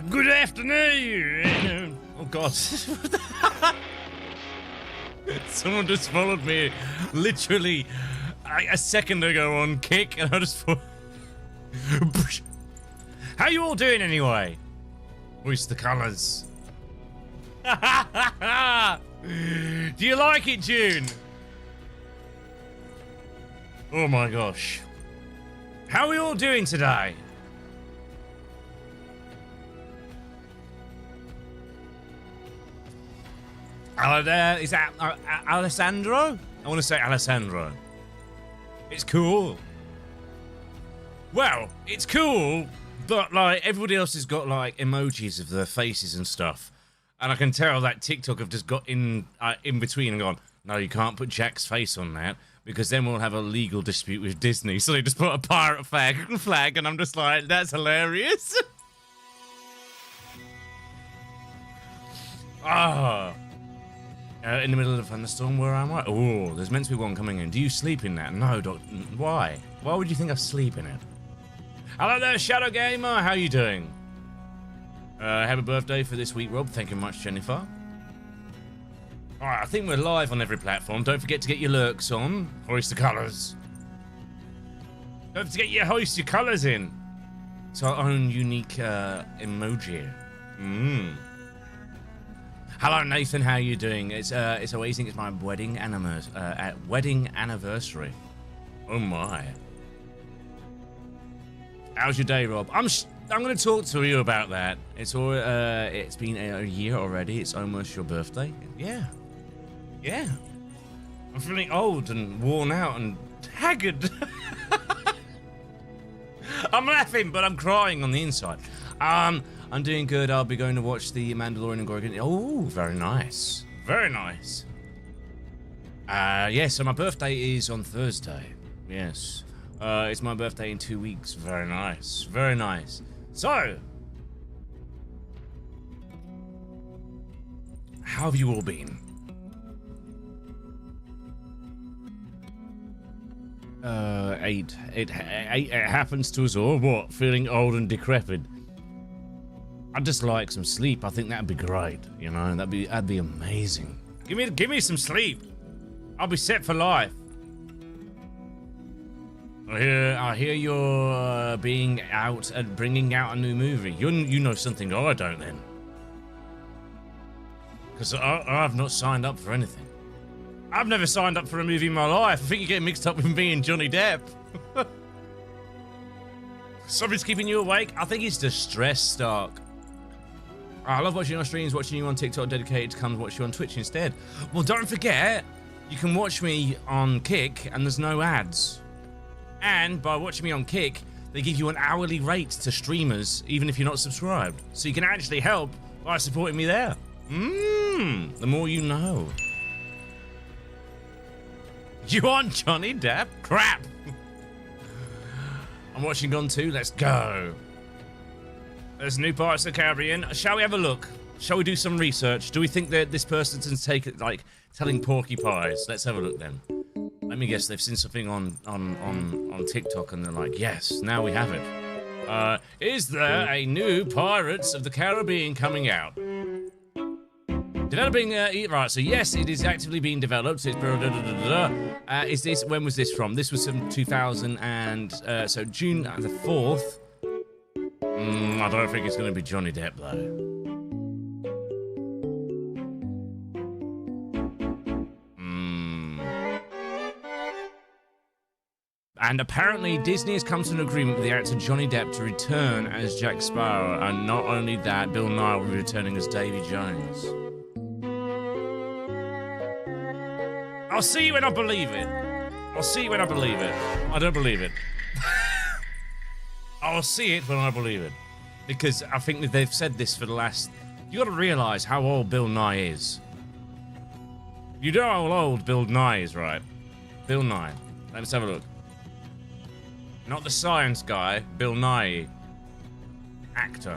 Good afternoon. Oh God. Someone just followed me literally a second ago on Kick, and I just thought, how you all doing anyway? Voice the colours. Do you like it, June? Oh my gosh. How are we all doing today? Hello there, is that Alessandro? I want to say Alessandro. It's cool. Well, it's cool, but like everybody else has got like emojis of their faces and stuff. And I can tell that TikTok have just got in between and gone, no, you can't put Jack's face on that because then we'll have a legal dispute with Disney. So they just put a pirate flag and I'm just like, that's hilarious. Ah. In the middle of a thunderstorm, where am I? Oh, there's meant to be one coming in. Do you sleep in that? No, why? Why would you think I sleep in it? Hello there, Shadow Gamer. How you doing? Happy birthday for this week, Rob. Thank you much, Jennifer. Alright, I think we're live on every platform. Don't forget to get your lurks on. Hoist the colours. Don't forget your hoist your colours in. It's our own unique emoji. Hello Nathan, how are you doing? It's amazing. It's my wedding anniversary. Oh my! How's your day, Rob? I'm going to talk to you about that. It's been a year already. It's almost your birthday. Yeah. I'm feeling old and worn out and haggard. I'm laughing, but I'm crying on the inside. I'm doing good. I'll be going to watch The Mandalorian and Gorgon. Oh, very nice. Very nice. Yeah, so my birthday is on Thursday. Yes. It's my birthday in 2 weeks. Very nice. Very nice. So, how have you all been? It happens to us all. What? Feeling old and decrepit? I'd just like some sleep. I think that'd be great. You know, that'd be amazing. Give me some sleep. I'll be set for life. I hear you're being out and bringing out a new movie. You know something I don't then. Because I've not signed up for anything. I've never signed up for a movie in my life. I think you're getting mixed up with me and Johnny Depp. Something's keeping you awake? I think it's the stress, Stark. I love watching your streams, watching you on TikTok, dedicated to come watch you on Twitch instead. Well, don't forget, you can watch me on Kick and there's no ads. And by watching me on Kick, they give you an hourly rate to streamers, even if you're not subscribed. So you can actually help by supporting me there. The more you know. You want Johnny Depp? Crap! I'm watching Gone 2, let's go. There's new Pirates of the Caribbean. Shall we have a look? Shall we do some research? Do we think that this person's like telling porcupines? Let's have a look then. Let me guess, they've seen something on TikTok and they're like, yes, now we have it. Is there a new Pirates of the Caribbean coming out? Developing, right, so yes, it is actively being developed. It's when was this from? This was from 2000 and, so June the 4th. I don't think it's going to be Johnny Depp, though. And apparently Disney has come to an agreement with the actor Johnny Depp to return as Jack Sparrow, and not only that, Bill Nye will be returning as Davy Jones. I'll see you when I believe it. I'll see you when I believe it. I don't believe it. I'll see it when I believe it. Because I think that they've said this for the last... You gotta realise how old Bill Nye is. You know how old Bill Nye is, right? Bill Nye. Let's have a look. Not the science guy, Bill Nye. Actor.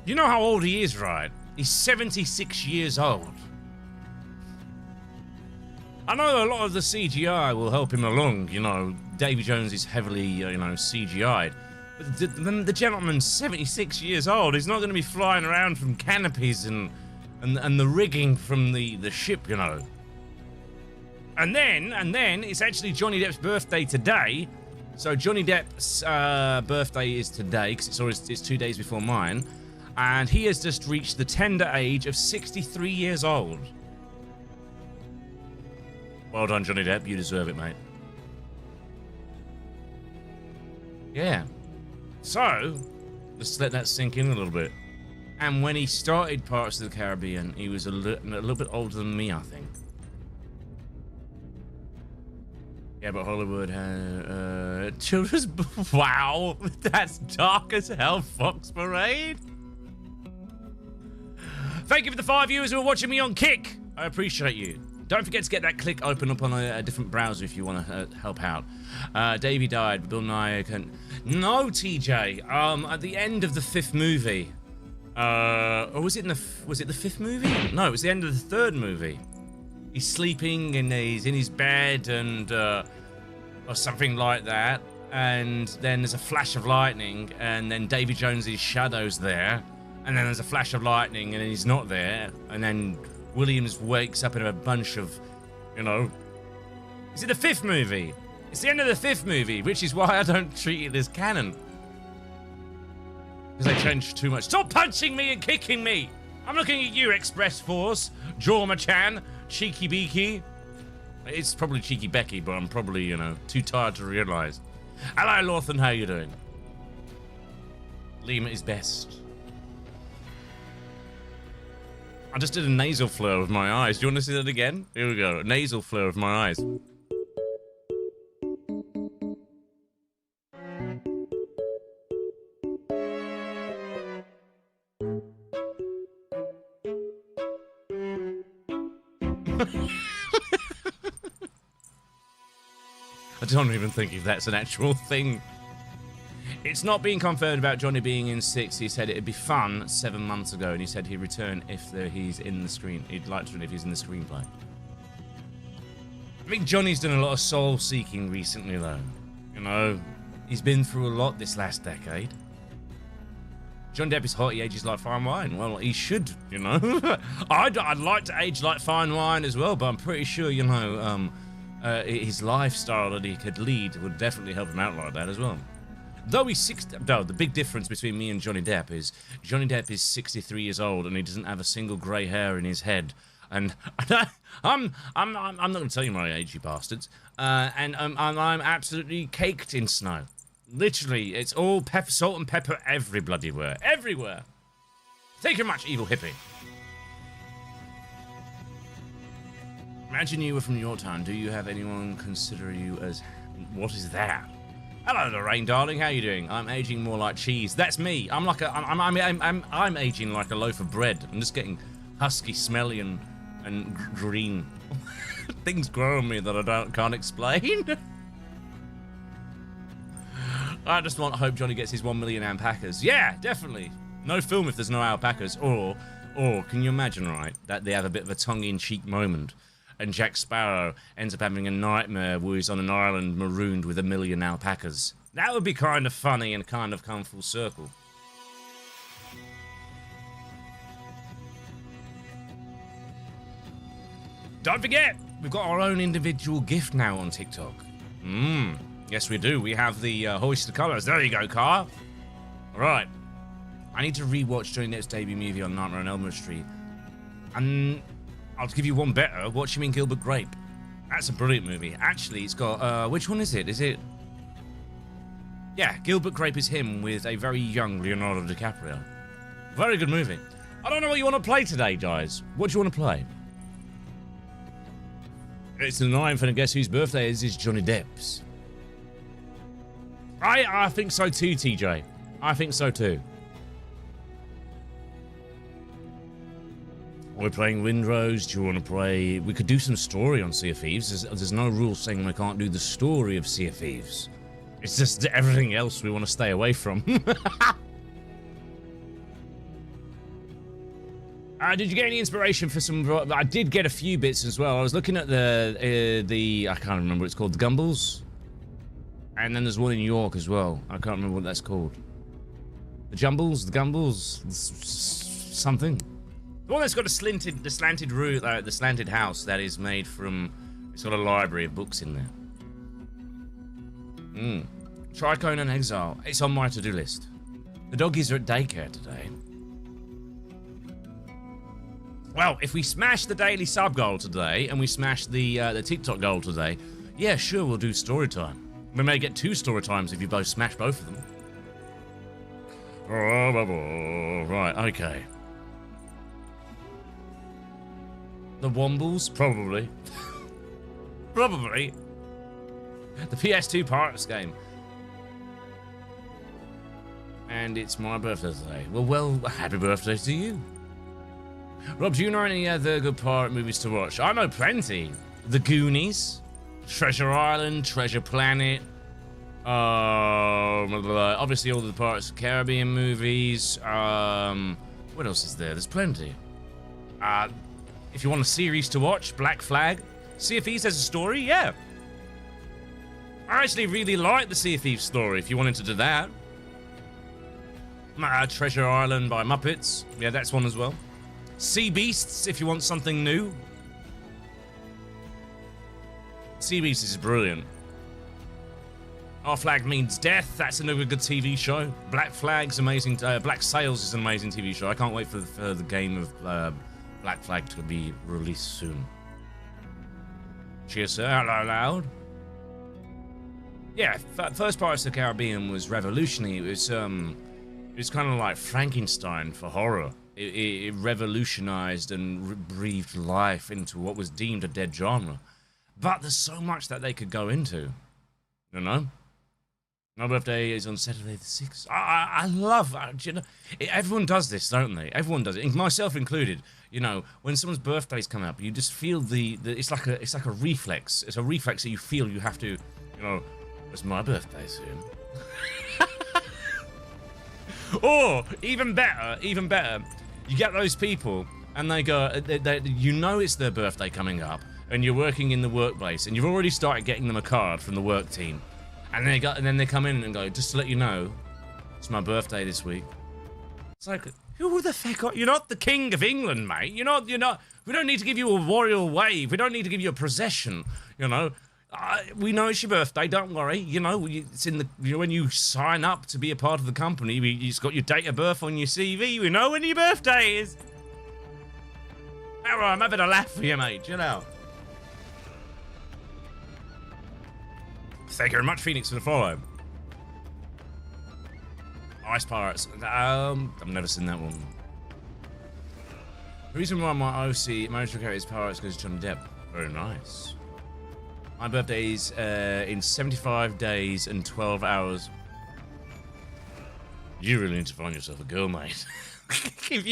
You know how old he is, right? He's 76 years old. I know a lot of the CGI will help him along, you know. Davy Jones is heavily, you know, CGI'd. The gentleman's 76 years old. He's not going to be flying around from canopies and the rigging from the ship, you know. And then it's actually Johnny Depp's birthday today. So Johnny Depp's birthday is today, because it's 2 days before mine. And he has just reached the tender age of 63 years old. Well done, Johnny Depp. You deserve it, mate. Yeah. So, let's let that sink in a little bit. And when he started Pirates of the Caribbean, he was a little bit older than me, I think. Yeah, but Hollywood had children's... Wow, that's dark as hell, Fox Parade. Thank you for the 5 viewers who are watching me on Kick. I appreciate you. Don't forget to get that click open up on a different browser if you want to help out. Davey died. Bill Nye can... No, TJ. At the end of the 5th movie. Or was it the 5th movie? No, it was the end of the 3rd movie. He's sleeping and he's in his bed and or something like that. And then there's a flash of lightning, and then Davy Jones's shadow's there. And then there's a flash of lightning, and he's not there. And then Williams wakes up in a bunch of, you know... Is it the 5th movie? It's the end of the 5th movie, which is why I don't treat it as canon. Because they changed too much. Stop punching me and kicking me! I'm looking at you, Express Force, Jorma-chan, Cheeky Beaky. It's probably Cheeky Becky, but I'm probably, you know, too tired to realise. Hello, Lawson, how you doing? Liam at his best. I just did a nasal flare with my eyes. Do you want to see that again? Here we go. A nasal flare with my eyes. I don't even think if that's an actual thing. It's not being confirmed about Johnny being in 6. He said it'd be fun 7 months ago, and he said he'd return if he's in the screen. He'd like to return if he's in the screenplay. I think Johnny's done a lot of soul-seeking recently, though. You know, he's been through a lot this last decade. John Depp is hot, he ages like fine wine. Well, he should, you know. I'd like to age like fine wine as well, but I'm pretty sure, you know, his lifestyle that he could lead would definitely help him out like that as well. Though he's 60, no, the big difference between me and Johnny Depp is Johnny Depp is 63 years old and he doesn't have a single grey hair in his head. And I'm not going to tell you my age, you bastards. And I'm absolutely caked in snow. Literally, it's all pepper, salt and pepper every bloody where, everywhere. Thank you very much, evil hippie. Imagine you were from your town. Do you have anyone consider you as... What is that? Hello, Lorraine, darling. How you doing? I'm aging more like cheese. That's me. I'm like a... I'm aging like a loaf of bread. I'm just getting husky, smelly, and green. Things grow on me that I can't explain. I just hope Johnny gets his 1 million alpacas. Yeah, definitely. No film if there's no alpacas. Or can you imagine, right, that they have a bit of a tongue-in-cheek moment and Jack Sparrow ends up having a nightmare where he's on an island marooned with 1 million alpacas. That would be kind of funny and kind of come full circle. Don't forget, we've got our own individual gift now on TikTok. Yes, we do. We have the Hoist the Colours. There you go, Car. All right. I need to rewatch Johnny Depp's debut movie on Nightmare on Elm Street. And I'll give you one better. Watch him in Gilbert Grape. That's a brilliant movie. Actually, it's got... which one is it? Is it... Yeah, Gilbert Grape is him with a very young Leonardo DiCaprio. Very good movie. I don't know what you want to play today, guys. What do you want to play? It's the 9th, and guess whose birthday is? It's Johnny Depp's. I think so too, TJ. I think so too. We're playing Windrose. Do you want to play... We could do some story on Sea of Thieves. There's no rule saying we can't do the story of Sea of Thieves. It's just everything else we want to stay away from. Did you get any inspiration for some... I did get a few bits as well. I was looking at the I can't remember what it's called. The Gumballs? And then there's one in York as well. I can't remember what that's called. The Jumbles, the Gumbles, something. The one that's got the slanted roof, the slanted house that is made from. It's got a library of books in there. Tricone and Exile. It's on my to-do list. The doggies are at daycare today. Well, if we smash the daily sub goal today and we smash the TikTok goal today, yeah, sure, we'll do story time. We may get 2 story times if you both smash both of them. Right, okay. The Wombles? Probably. Probably. The PS2 Pirates game. And it's my birthday today. Well, happy birthday to you. Rob, do you know any other good pirate movies to watch? I know plenty. The Goonies, Treasure Island, Treasure Planet, obviously all the Pirates of the Caribbean movies. What else is there? There's plenty. If you want a series to watch, Black Flag. Sea of Thieves has a story, yeah. I actually really like the Sea of Thieves story, if you wanted to do that. Treasure Island by Muppets. Yeah, that's one as well. Sea Beasts, if you want something new. Sea Beasts is brilliant. Our Flag Means Death, that's another good TV show. Black Flag's amazing. Black Sails is an amazing TV show. I can't wait for the game of Black Flag to be released soon. Cheers, sir. Out loud. Yeah, first Pirates of the Caribbean was revolutionary. It was kind of like Frankenstein for horror. It revolutionized and breathed life into what was deemed a dead genre. But there's so much that they could go into, you know? My birthday is on Saturday the 6th. I love, you know, everyone does this, don't they? Everyone does it, myself included. You know, when someone's birthdays come up, you just feel it's like a reflex. It's a reflex that you feel you have to, you know, it's my birthday soon. Or even better, you get those people and they go, you know it's their birthday coming up, and you're working in the workplace, and you've already started getting them a card from the work team, and then they come in and go, just to let you know, it's my birthday this week. It's like, who the fuck are you? You're not the King of England, mate. You're not. We don't need to give you a royal wave. We don't need to give you a procession. You know. We know it's your birthday, don't worry. You know, it's in the, you know, when you sign up to be a part of the company, you've got your date of birth on your CV. We know when your birthday is. Alright, I'm having a laugh for you, mate, you know. Thank you very much, Phoenix, for the follow. Ice Pirates. I've never seen that one. The reason why my OC managed to carry his Pirates goes to Johnny Depp. Very nice. My birthday is in 75 days and 12 hours. You really need to find yourself a girl, mate. If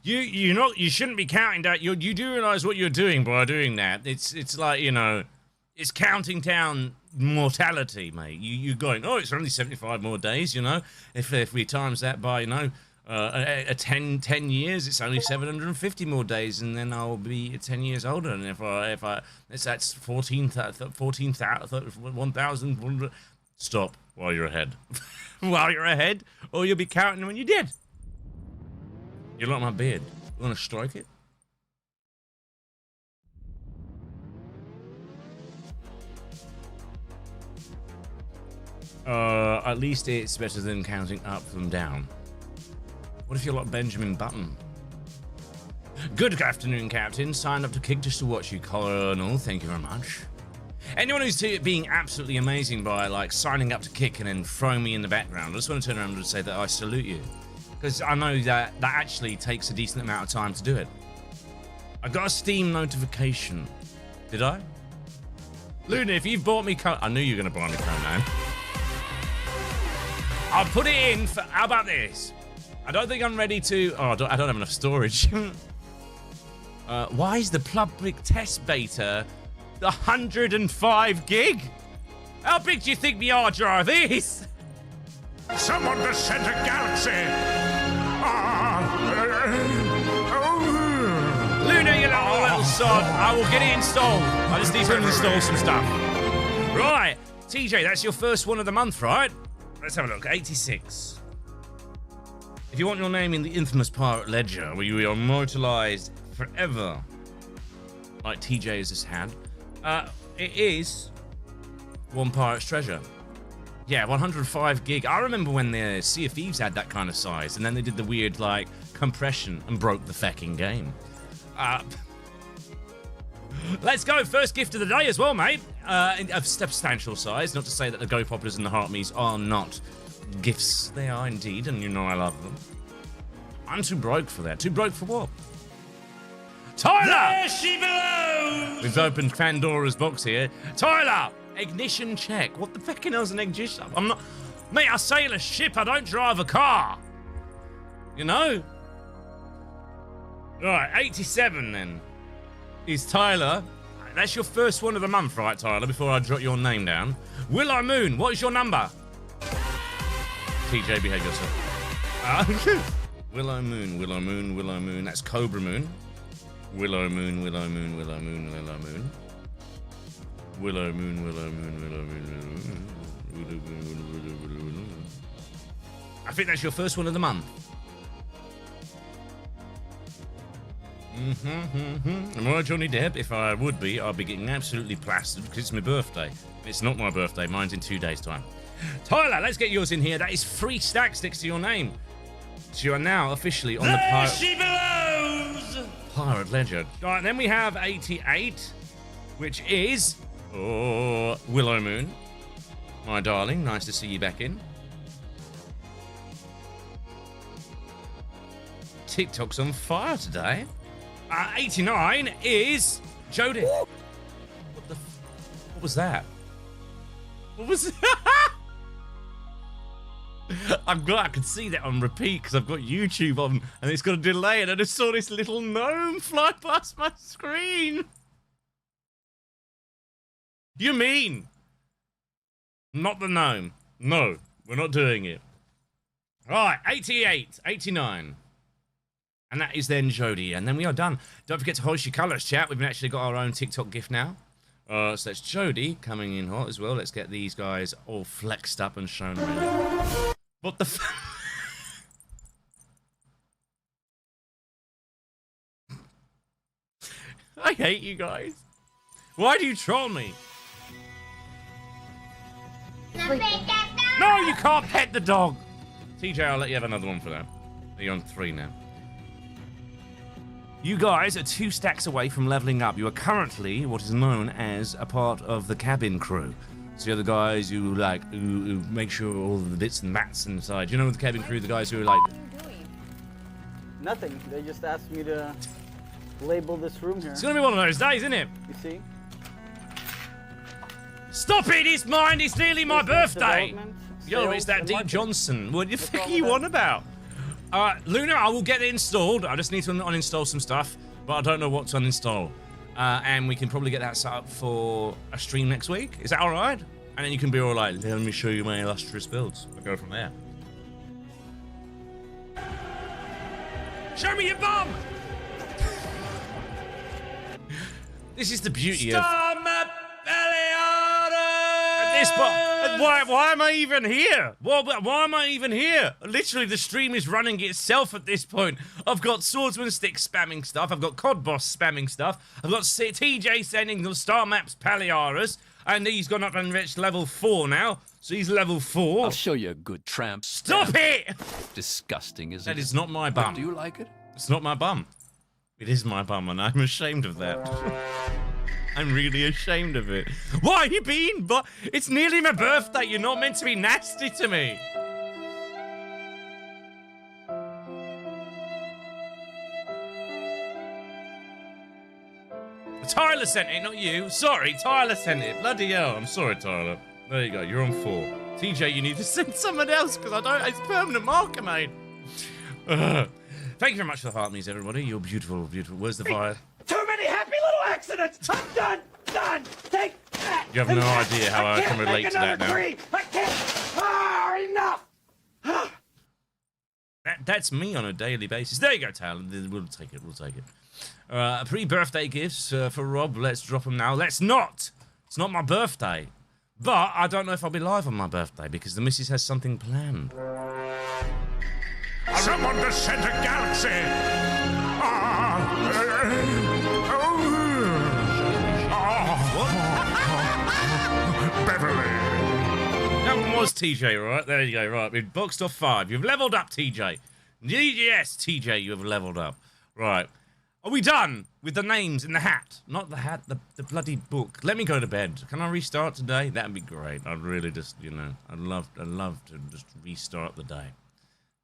you shouldn't be counting down. You do realize what you're doing by doing that. It's like, you know, it's counting down mortality, mate. You going, oh, it's only 75 more days, you know. If we times that by, you know, 10 years, it's only 750 more days, and then I'll be 10 years older. And if that's 1,000. Stop while you're ahead. While you're ahead, or you'll be counting when you did. You like my beard? You want to stroke it? At least it's better than counting up from down. What if you're like Benjamin Button? Good afternoon, Captain. Signed up to Kick just to watch you, Colonel. Thank you very much. Anyone who's being absolutely amazing by like signing up to Kick and then throwing me in the background, I just want to turn around and say that I salute you, because I know that actually takes a decent amount of time to do it. I got a Steam notification. Did I? Luna, if you've bought me I knew you were going to buy me Conan. I'll put it in for, how about this? I don't think I'm ready to... Oh, I don't have enough storage. Why is the public test beta 105 gig? How big do you think the hard drive is? Someone to send a galaxy! Luna, you little sod. I will get it installed. I just need to install some stuff. Right. TJ, that's your first one of the month, right? Let's have a look. 86. If you want your name in the infamous pirate ledger, where you are immortalized forever, like TJ has just had, it is one pirate's treasure. Yeah, 105 gig. I remember when the Sea of Thieves had that kind of size, and then they did the weird, like, compression and broke the fecking game. Let's go. First gift of the day as well, mate. Of substantial size. Not to say that the Go Poppers and the Heartme's are not gifts. They are indeed, and you know I love them. I'm too broke for that. Too broke for what? Tyler! There she belongs! We've opened Pandora's box here. Tyler! Ignition check. What the fecking hell's an ignition? I'm not... Mate, I sail a ship. I don't drive a car. You know? Right, 87 then. Is Tyler. That's your first one of the month, right, Tyler, before I jot your name down. Willow Moon, what is your number? TJ, behave yourself. Willow Moon, Willow Moon, Willow Moon. That's Cobra Moon. Willow Moon, Willow Moon, Willow Moon, Willow Moon. Willow Moon, Willow Moon, Willow Moon, Willow Moon. I think that's your first one of the month. Am I Johnny Depp? If I would be, I'd be getting absolutely plastered because it's my birthday. It's not my birthday, mine's in 2 days' time. Tyler, let's get yours in here. That is 3 stacks next to your name. So you are now officially on the pirate. She belongs! Pirate Ledger. Right, then we have 88, which is Willow Moon. My darling, nice to see you back in. TikTok's on fire today. 89 is Jody. What was that? What was that? I'm glad I could see that on repeat because I've got YouTube on and it's got a delay and I just saw this little gnome fly past my screen. You mean? Not the gnome. No, we're not doing it. Right, 88, 89. And that is then Jody. And then we are done. Don't forget to hoist your colours, chat. We've actually got our own TikTok gift now. So that's Jody coming in hot as well. Let's get these guys all flexed up and shown around. What the I hate you guys. Why do you troll me? No, you can't pet the dog. TJ, I'll let you have another one for that. You're on 3 now. You guys are 2 stacks away from leveling up. You are currently what is known as a part of the cabin crew. So you're the guys who who make sure all the bits and bats inside. You know the cabin crew, the guys who are like... What are you doing? Nothing. They just asked me to label this room here. It's gonna be one of those days, isn't it? You see? Stop it! It's mine! It's nearly my birthday! Development, Yo, sales, it's that and Deep marketing. Johnson. What the fuck all are you about. on about? Luna, I will get it installed. I just need to uninstall some stuff, but I don't know what to uninstall. And we can probably get that set up for a stream next week. Is that all right? And then you can be all like, let me show you my illustrious builds. We'll go from there. Show me your bum! This is the beauty of... This why am I even here? Why am I even here? Literally, the stream is running itself at this point. I've got Swordsman Stick spamming stuff. I've got Cod Boss spamming stuff. I've got TJ sending the Star Maps Paliaras. And he's gone up and reached level 4 now. So he's level 4. I'll show you a good tramp. Stop it! Disgusting, isn't it? That is not my bum. But do you like it? It's not my bum. It is my bum, and I'm ashamed of that. I'm really ashamed of it. Why are you being... But it's nearly my birthday. You're not meant to be nasty to me. Tyler sent it, not you. Sorry, Tyler sent it. Bloody hell. I'm sorry, Tyler. There you go. You're on 4. TJ, you need to send someone else because I don't... It's permanent marker, mate. Thank you very much for the heart music, everybody. You're beautiful, beautiful. Where's the fire? Too many happy little accidents! I'm done! Done! Take that! You have no idea how I can relate to that now. I can't! Ah, enough! That's me on a daily basis. There you go, Tyler. We'll take it. We'll take it. Pre-birthday gifts for Rob. Let's drop them now. Let's not. It's not my birthday. But I don't know if I'll be live on my birthday because the missus has something planned. Someone to center galaxy! Beverly! That one was TJ, right? There you go, right. We've boxed off 5. You've leveled up, TJ. Yes, TJ, you have leveled up. Right. Are we done with the names in the hat? Not the hat, the bloody book. Let me go to bed. Can I restart today? That'd be great. I'd really just, you know, I'd love to just restart the day.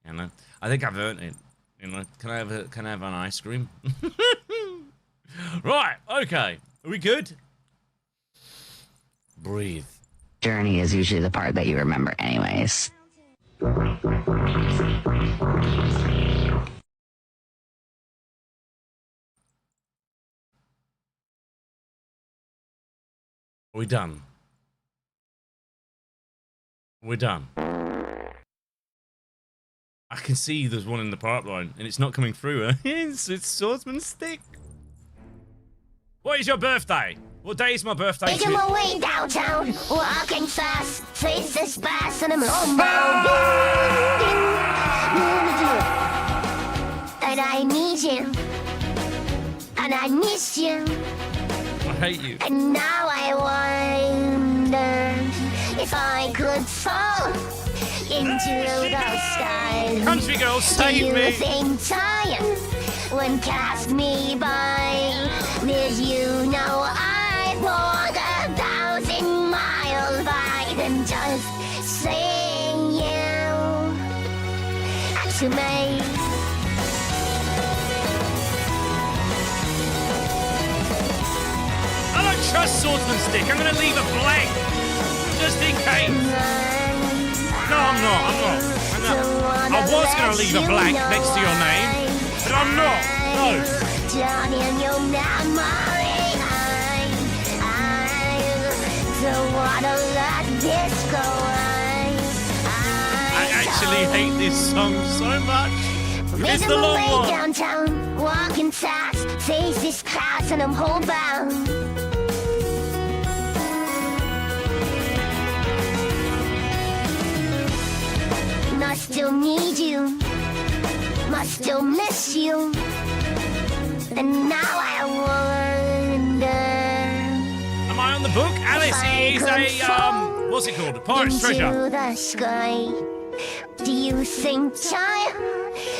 You know? I think I've earned it. You know, can I have an ice cream? Right, okay. Are we good? Breathe. Journey is usually the part that you remember anyways. Are we done? We're done. I can see there's one in the pipeline, and it's not coming through. It's swordsman's stick. What is your birthday? What day is my birthday? Making my way downtown, walking fast, faces fast, and I'm homebound. And I need you, and I miss you. I hate you. And now I wonder if I could fall into the sky. Country girl, save Do me. you think time would pass me by? Did you know I'd walk 1,000 miles by than just saying you to me? I don't trust swordsman's stick. I'm gonna leave a blank, just in case. No, I'm not. I was gonna leave a blank next to your name, but I'm not. No. Down in your memory, I don't wanna let this go. I actually hate this song so much. It's the long one. Downtown, walking fast, faces fast, and I'm homebound. I still need you, I still miss you, and now I wonder. Am I on the book? Alice is a what's it called? A pirate's treasure. Into the sky. Do you think time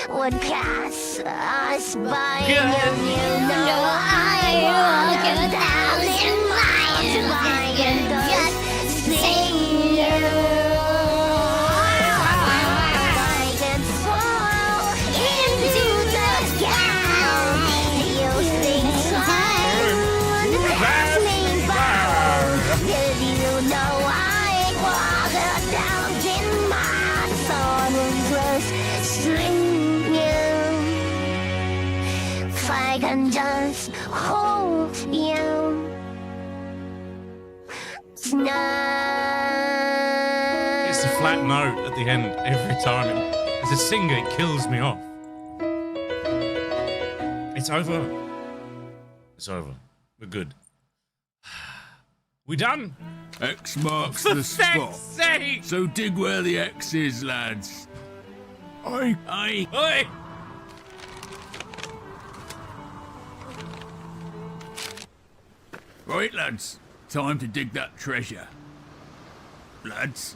would pass us by? Yeah. You know I walk 1,000 miles by and just see you. I can fall into the sky. Do you think time would pass me by? Did you know I'd walk 1,000 miles on a just string you? If I can just hold you tonight. It's a flat note at the end every time. As a singer, it kills me off. It's over. It's over. We're good. We done? X marks For the spot. fuck's sake! So dig where the X is, lads. Aye. Oi! Oi! Right, lads. Time to dig that treasure. Lads.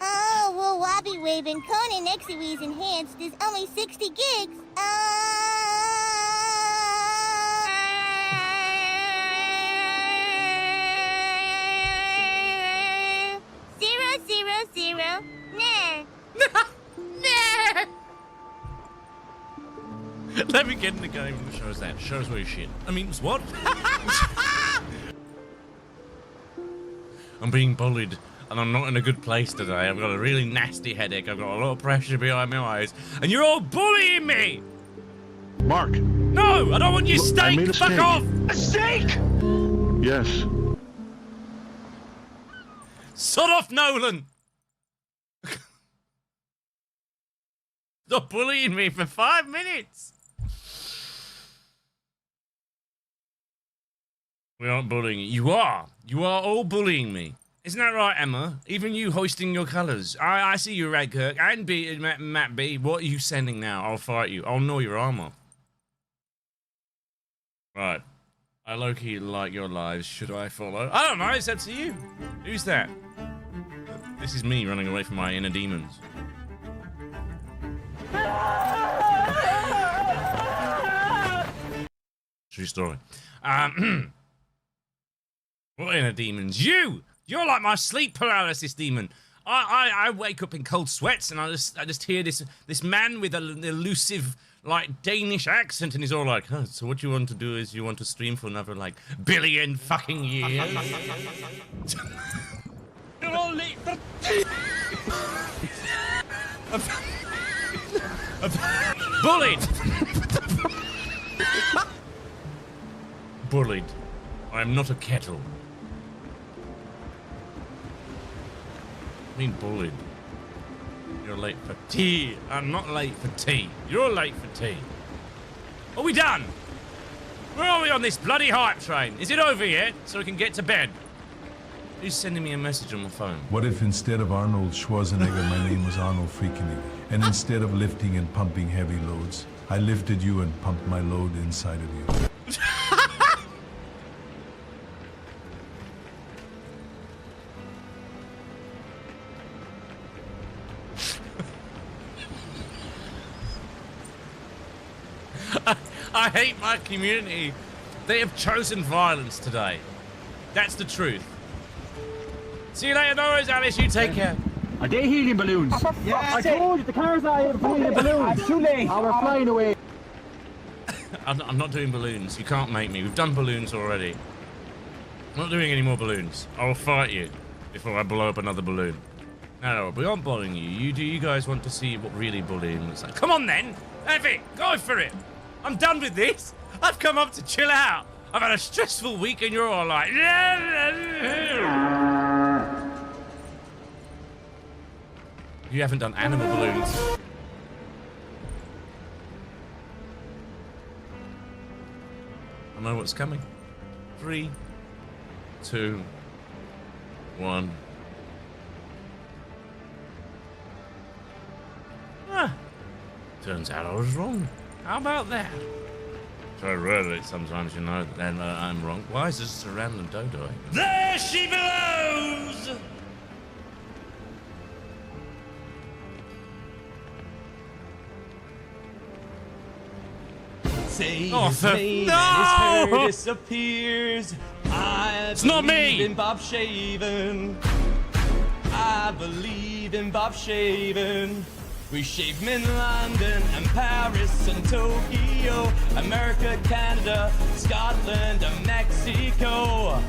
Oh, well, Wobby Waving Conan XUE's Enhanced is only 60 gigs. 000. Nah. Nah! Let me get in the game and show us that. Show us where your shit. I mean, what? I'm being bullied, and I'm not in a good place today. I've got a really nasty headache. I've got a lot of pressure behind my eyes, and you're all bullying me! Mark, No, I don't want your Look, I made steak! a Fuck steak. off! A steak! yes. Sod off, Nolan! Stop bullying me for 5 minutes! We aren't bullying you. You are. You are all bullying me. Isn't that right, Emma? Even you hoisting your colours. I see you, Redkirk, and Matt B. What are you sending now? I'll fight you. I'll gnaw your arm off. Right. I low-key like your lives. Should I follow? I don't know. It's up to you. Who's that? This is me running away from my inner demons. True story. What inner demons? You're like my sleep paralysis demon. I wake up in cold sweats and I just hear this man with an elusive like Danish accent, and he's all like, oh, so what you want to do is you want to stream for another like billion fucking years. You're all late for bullied. Bullied. I am not a kettle. I mean bullied. You're late for tea. I'm not late for tea. You're late for tea. Are we done? Where are we on this bloody hype train? Is it over yet? So we can get to bed? Who's sending me a message on my phone? What if instead of Arnold Schwarzenegger, my name was Arnold Freakenegger? And instead of lifting and pumping heavy loads, I lifted you and pumped my load inside of you. I hate my community. They have chosen violence today. That's the truth. See you later, Norris, Alice. You take care. Are they helium balloons? Yeah, I told you the cars are helium balloons. Too late. Oh, we're flying away. I'm not doing balloons. You can't make me. We've done balloons already. I'm not doing any more balloons. I'll fight you before I blow up another balloon. No, we aren't bullying you. Do you guys want to see what really bullying looks like? Come on then. Have it. Go for it. I'm done with this. I've come up to chill out. I've had a stressful week and you're all like... You haven't done animal balloons. I know what's coming. 3, 2, 1. Ah, turns out I was wrong. How about that? So I read it sometimes, you know, then I'm wrong. Why is this just a random dodo? There she blows! Oh, no! Disappears. It's not me! In Bob Shaven. I believe in Bob Shaven. We shave him in London and Paris and Tokyo, America, Canada, Scotland and Mexico.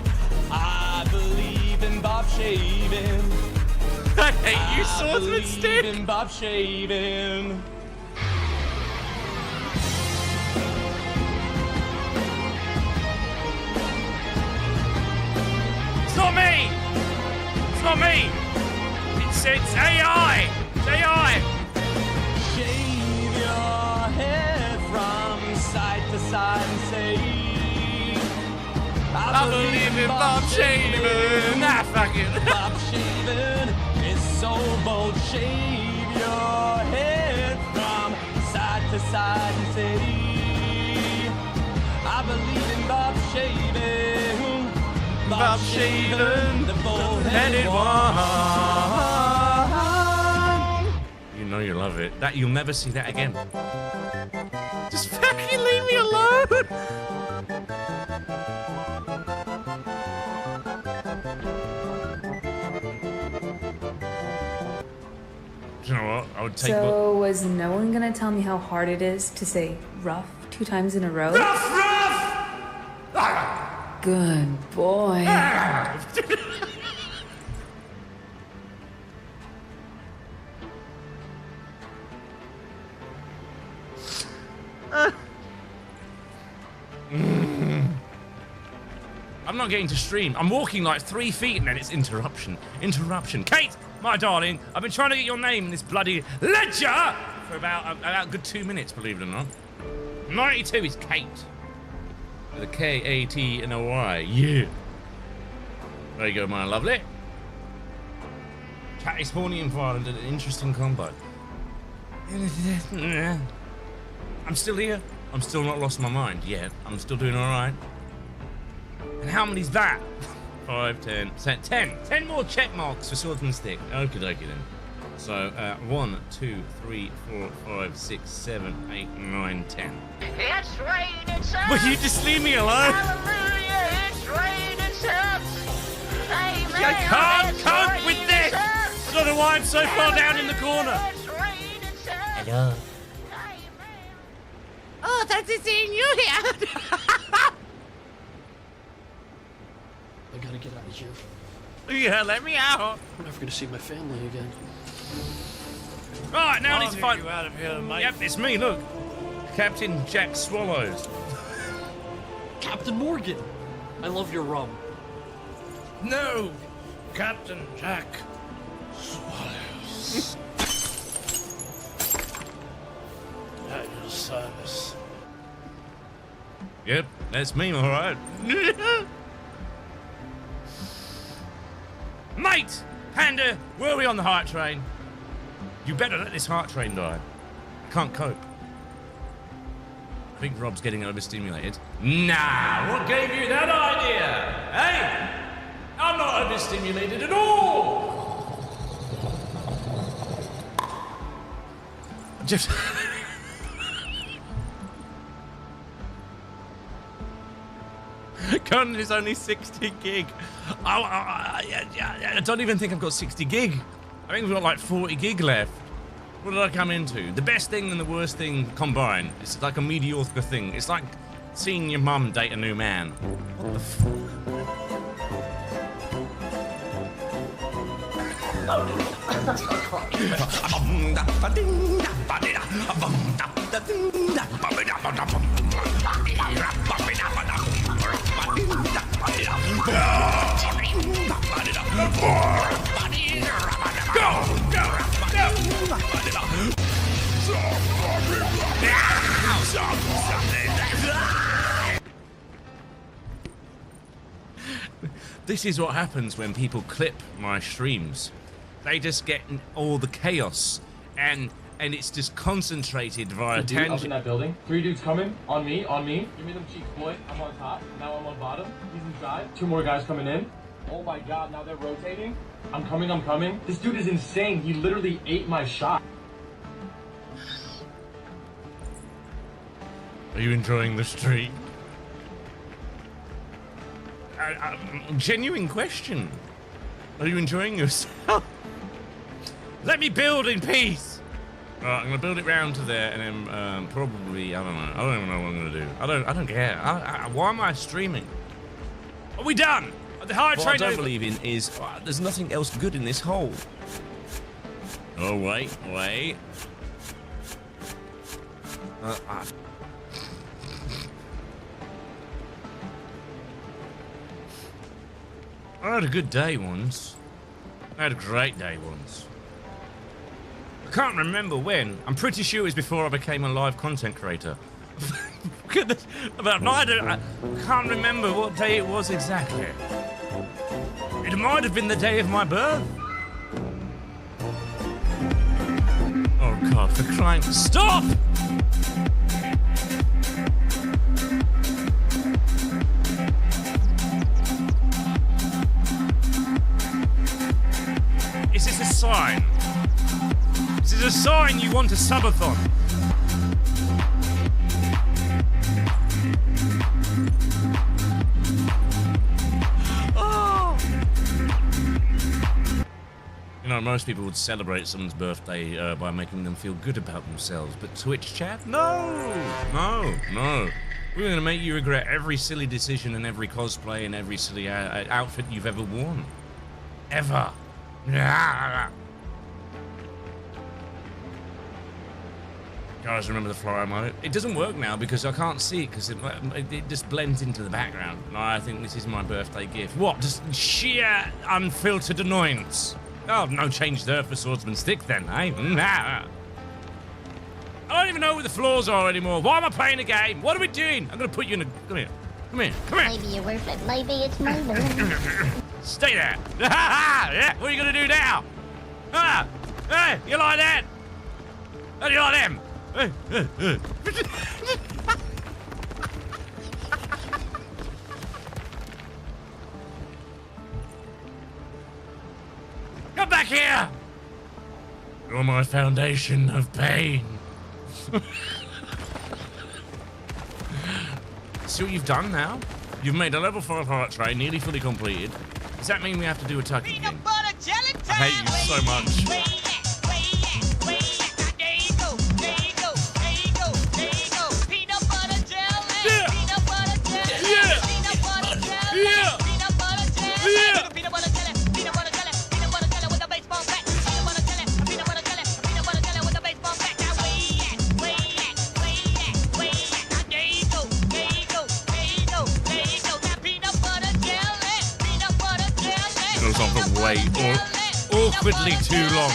I believe in Bob Shaving. I hate you, swordsman stick. I believe in Bob Shaving. It's not me. It's not me. It's AI. It's AI. Shave your head from side to side and say, I believe in Bob Shaven. Nah, fuck it. Bob Shaven is so bold. Shave your head from side to side and say, I believe in Bob Shaven. Bob Shaven, the bold-headed one. You know you love it. That you'll never see that again. Just fucking leave me alone. You know what? I would take. So was no one gonna tell me how hard it is to say rough 2 times in a row? Rough, rough! Good boy. I'm not getting to stream. I'm walking like 3 feet and then it's interruption. Interruption. Kate, my darling, I've been trying to get your name in this bloody ledger for about a good 2 minutes, believe it or not. 92 is Kate. With a K-A-T and a Y. Yeah. There you go, my lovely. Cat is horny and violent and an interesting combo. I'm still here. I'm still not lost my mind yet. I'm still doing alright. And how many's that? 5, 10, 10. 10 more check marks for Swordsman Stick. Okie dokie then. So, 1, 2, 3, 4, 5, 6, 7, 8, 9, 10. It's raining subs. Will you just leave me alone? Hallelujah, it's raining subs. Amen. I can't It's cope with raining this. subs. I don't know why I'm so far down in the corner. It's raining subs. Hello. Oh, that's seeing you here. I gotta get out of here. Yeah, let me out. I'm never gonna see my family again. Right, now I need to I'll find get you out of here, mate. Yep, it's me, look. Captain Jack Swallows. Captain Morgan! I love your rum. No, Captain Jack Swallows. At your service. Yep, that's me, alright. Mate! Panda, where are we on the heart train? You better let this heart train die. I can't cope. I think Rob's getting overstimulated. Nah, what gave you that idea? Hey! I'm not overstimulated at all! Just... Conan is only 60 gig. I don't even think I've got 60 gig. I think we've got like 40 gig left. What did I come into? The best thing and the worst thing combined. It's like a mediocre thing. It's like seeing your mum date a new man. What the f... This is what happens when people clip my streams. They just get all the chaos and it's just concentrated via Dude up in tangent. that building. 3 dudes coming. On me, on me. Give me them cheeks, boy. I'm on top. Now I'm on bottom. He's inside. 2 more guys coming in. Oh my god, now they're rotating. I'm coming, I'm coming. This dude is insane. He literally ate my shot. Are you enjoying the stream? Genuine question. Are you enjoying yourself? Let me build in peace. Alright, I'm gonna build it round to there, and then probably I don't know. I don't even know what I'm gonna do. I don't care. Why am I streaming? Are we done? The hard What I don't believe in is there's nothing else good in this hole. Oh wait. I had a good day once. I had a great day once. I can't remember when. I'm pretty sure it was before I became a live content creator. But I can't remember what day it was exactly. It might have been the day of my birth. Oh God, for crying... Stop! Is this a sign? Is this a sign you want a subathon? Oh. You know, most people would celebrate someone's birthday by making them feel good about themselves, but Twitch chat? No! We're gonna make you regret every silly decision and every cosplay and every silly outfit you've ever worn. Ever. Guys, remember the flyer mode? It doesn't work now because I can't see it because it just blends into the background. No, I think this is my birthday gift. What? Just sheer unfiltered annoyance. Oh, no change there for Swordsman Stick then, eh? I don't even know where the floors are anymore. Why am I playing a game? What are we doing? I'm gonna put you in a... Come here. Come here. Come here. Maybe you're worth it. Maybe it's my balloon. Stay there. Yeah. What are you gonna do now? Ah. Hey, you like that? How do you like them? Come back here! You're my foundation of pain. See what you've done now? You've made a level 4 heart tray nearly fully completed. Does that mean we have to do a tuck again? I hate you so much. Goes on for way awkwardly too long.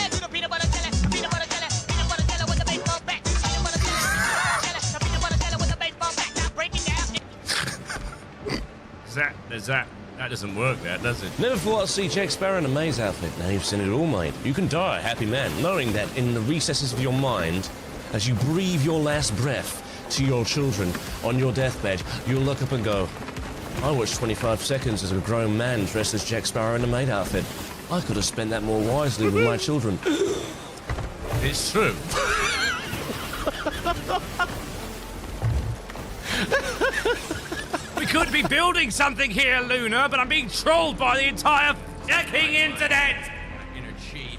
That doesn't work, does it? Never thought I'd see Jack Sparrow in a maze outfit. Now you've seen it all, mate. You can die a happy man, knowing that in the recesses of your mind, as you breathe your last breath to your children on your deathbed, you'll look up and go, I watched 25 seconds as a grown man dressed as Jack Sparrow in a maid outfit. I could have spent that more wisely with my children. It's true. We could be building something here, Luna, but I'm being trolled by the entire fucking internet. Energy.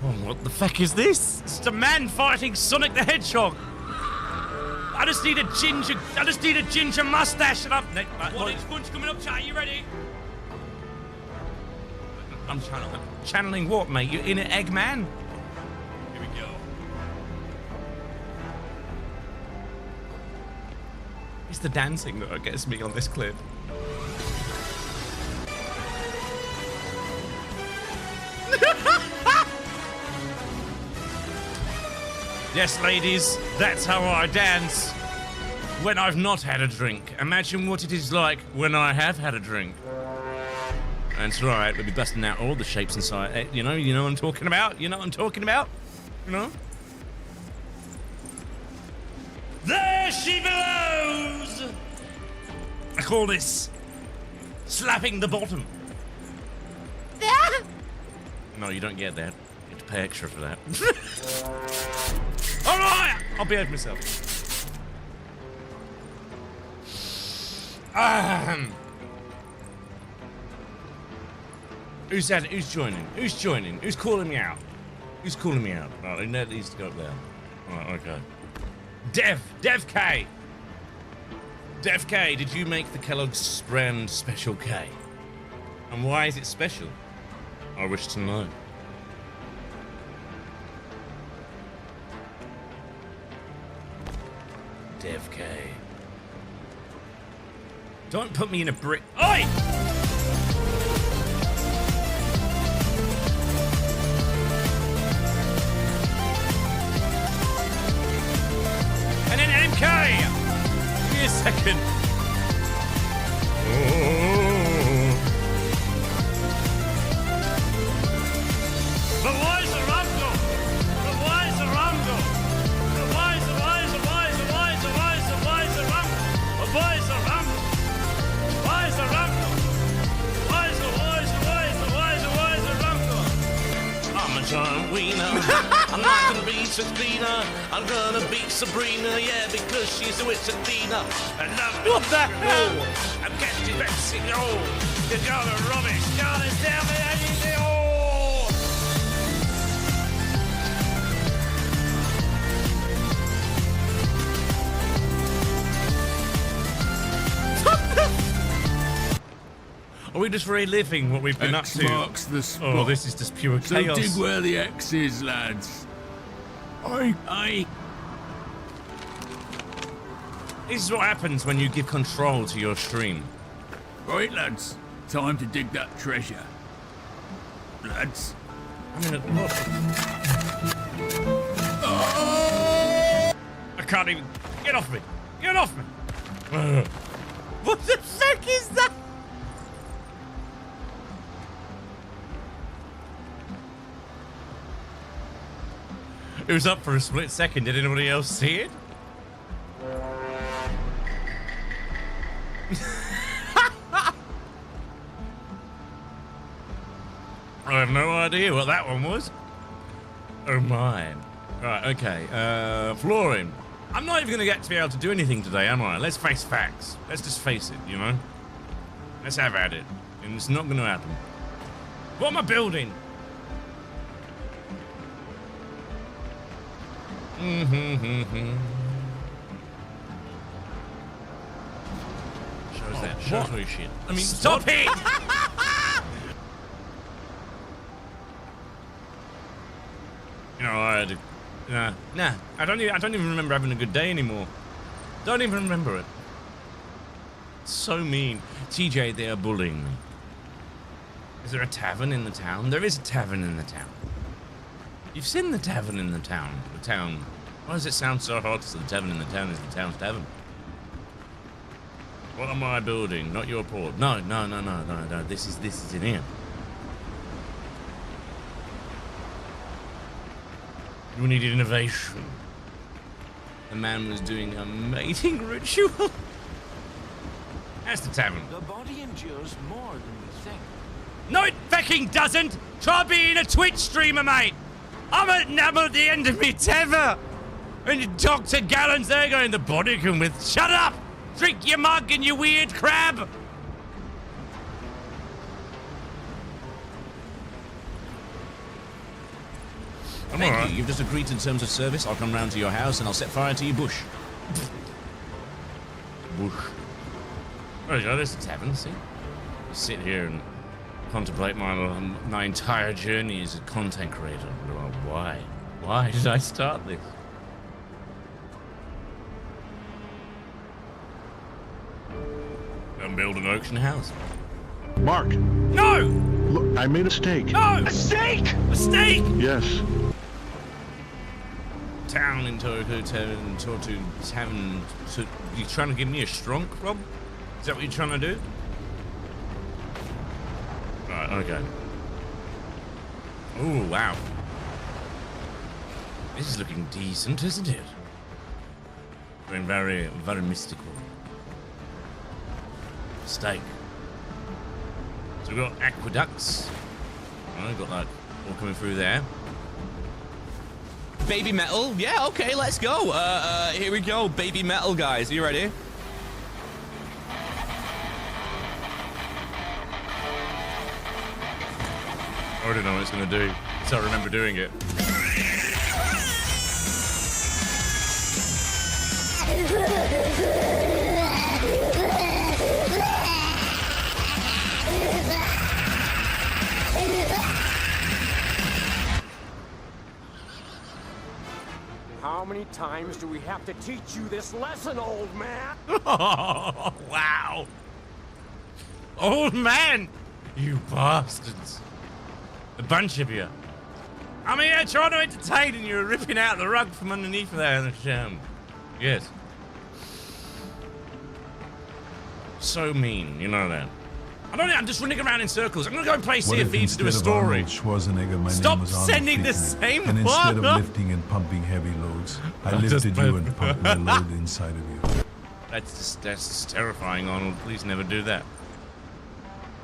Oh, what the fuck is this? It's a man fighting Sonic the Hedgehog. I just need a ginger mustache and I'm... One inch punch coming up, chat. Are you ready? I'm channeling what, mate? You're in an Eggman? Here we go. It's the dancing that gets me on this clip. Yes, ladies, that's how I dance when I've not had a drink. Imagine what it is like when I have had a drink. That's right, we'll be busting out all the shapes inside. You know what I'm talking about? You know what I'm talking about? You know? There she blows! I call this slapping the bottom. No, you don't get that. You have to pay extra for that. All right, I'll behave myself. Who's that? Who's joining? Who's joining? Who's calling me out? Who's calling me out? Right, that needs to go up there. All right, okay. Dev K. Dev K, did you make the Kellogg's brand Special K? And why is it special? I wish to know. Dev K. Don't put me in a brick. Oi! And then MK! Give me a second. The wise are Rumble! The wise are Rumble! The wise are Rumble! The wise are Rumble! Wise are Rumble! Wise are Rumble! I'm a giant wiener. I'm not gonna beat Sabrina. I'm gonna beat Sabrina, yeah, because she's a witch Athena. I love it. What the hell? I'm catching Betsy, oh. You're gonna rubbish. Gonna tell me anything, oh. Are we just reliving what we've been X up to? marks the spot. Oh, this is just pure So chaos. dig where the X is, lads. Aye. This is what happens when you give control to your stream. Right, lads. Time to dig that treasure. Lads. I mean, look. I can't even... Get off me! Get off me! was up for a split second. Did anybody else see it? I have no idea what that one was. Oh my. Right, okay. Flooring. I'm not even going to get to be able to do anything today, am I? Let's face facts. Let's just face it, you know? Let's have at it. And it's not going to happen. What am I building? Shows that. Shows me shit. I mean, stop it! You know, I had to, nah. I don't even remember having a good day anymore. Don't even remember it. So mean. TJ, they are bullying me. Is there a tavern in the town? There is a tavern in the town. You've seen the tavern in the town. The town. Why does it sound so hard to say the tavern in the town is the town's tavern? What am I building? Not your port. No. This is in here. We needed innovation. The man was doing a mating ritual. That's the tavern. The body endures more than we think. No, it fucking doesn't! Try being a Twitch streamer, mate! I'm at the end of me tether! And Dr. Gallon's there going, the body can with. Shut up! Drink your mug and you weird crab! Thank you. You've just agreed to terms of service. I'll come round to your house and I'll set fire to your bush. Bush. There you go, there's a tavern, see? Sit here and contemplate my entire journey as a content creator. Why? Why did I start this? I'm building an auction house. Mark! No! Look, I made a steak. No! A steak! A steak! Yes. Town in Tortu Tavern. You trying to give me a strong, Rob? Is that what you're trying to do? Right, okay. Oh, wow. This is looking decent, isn't it? Been very, very mystical. Steak. So we've got aqueducts. Oh, we've got that all coming through there. Baby metal? Yeah, okay, let's go. Here we go. Baby metal, guys. Are you ready? I don't know what it's going to do. So I remember doing it. How many times do we have to teach you this lesson, old man? Oh, wow. Old man! You bastards. A bunch of you. I'm here trying to entertain and you're ripping out the rug from underneath there in the sham. Yes. So mean, you know that. I'm just running around in circles. I'm gonna go and play Sea of Thieves to do a story. Schwarzenegger, my Stop name was Arnold sending the Friedman. same And instead of one. lifting and pumping heavy loads, I lifted you and pumped my load inside of you. That's just terrifying, Arnold. Please never do that.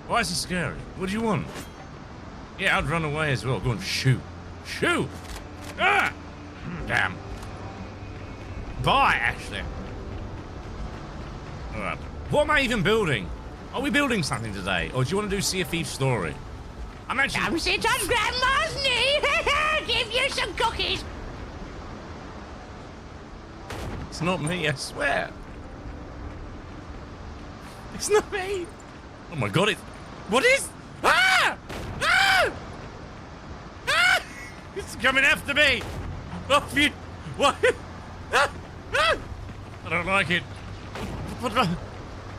Why is it scary? What do you want? Yeah, I'd run away as well. Go on, shoot. Shoot! Ah! Damn. Bye, Ashley. Alright. What am I even building? Are we building something today? Or do you want to do Sea of Thieves story? I'm actually... Come sit on Grandma's knee. Give you some cookies. It's not me, I swear. It's not me. Oh my god, what is... Ah! Ah! Ah! It's coming after me. Oh, you... What? Ah! Ah! I don't like it.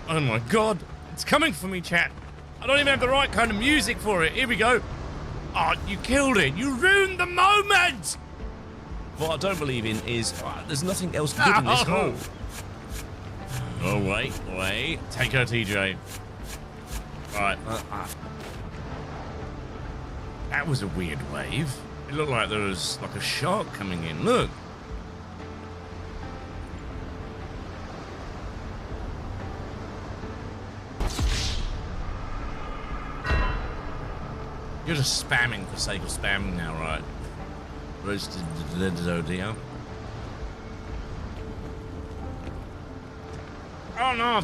Oh my god. It's coming for me, chat. I don't even have the right kind of music for it. Here we go. Oh, you killed it. You ruined the moment. What I don't believe in is there's nothing else good in this hole. Oh, wait. Take her, TJ. Right. That was a weird wave. It looked like there was like a shark coming in. Look. You're just spamming for sake of spamming now, right? Roasted deal. Oh no, I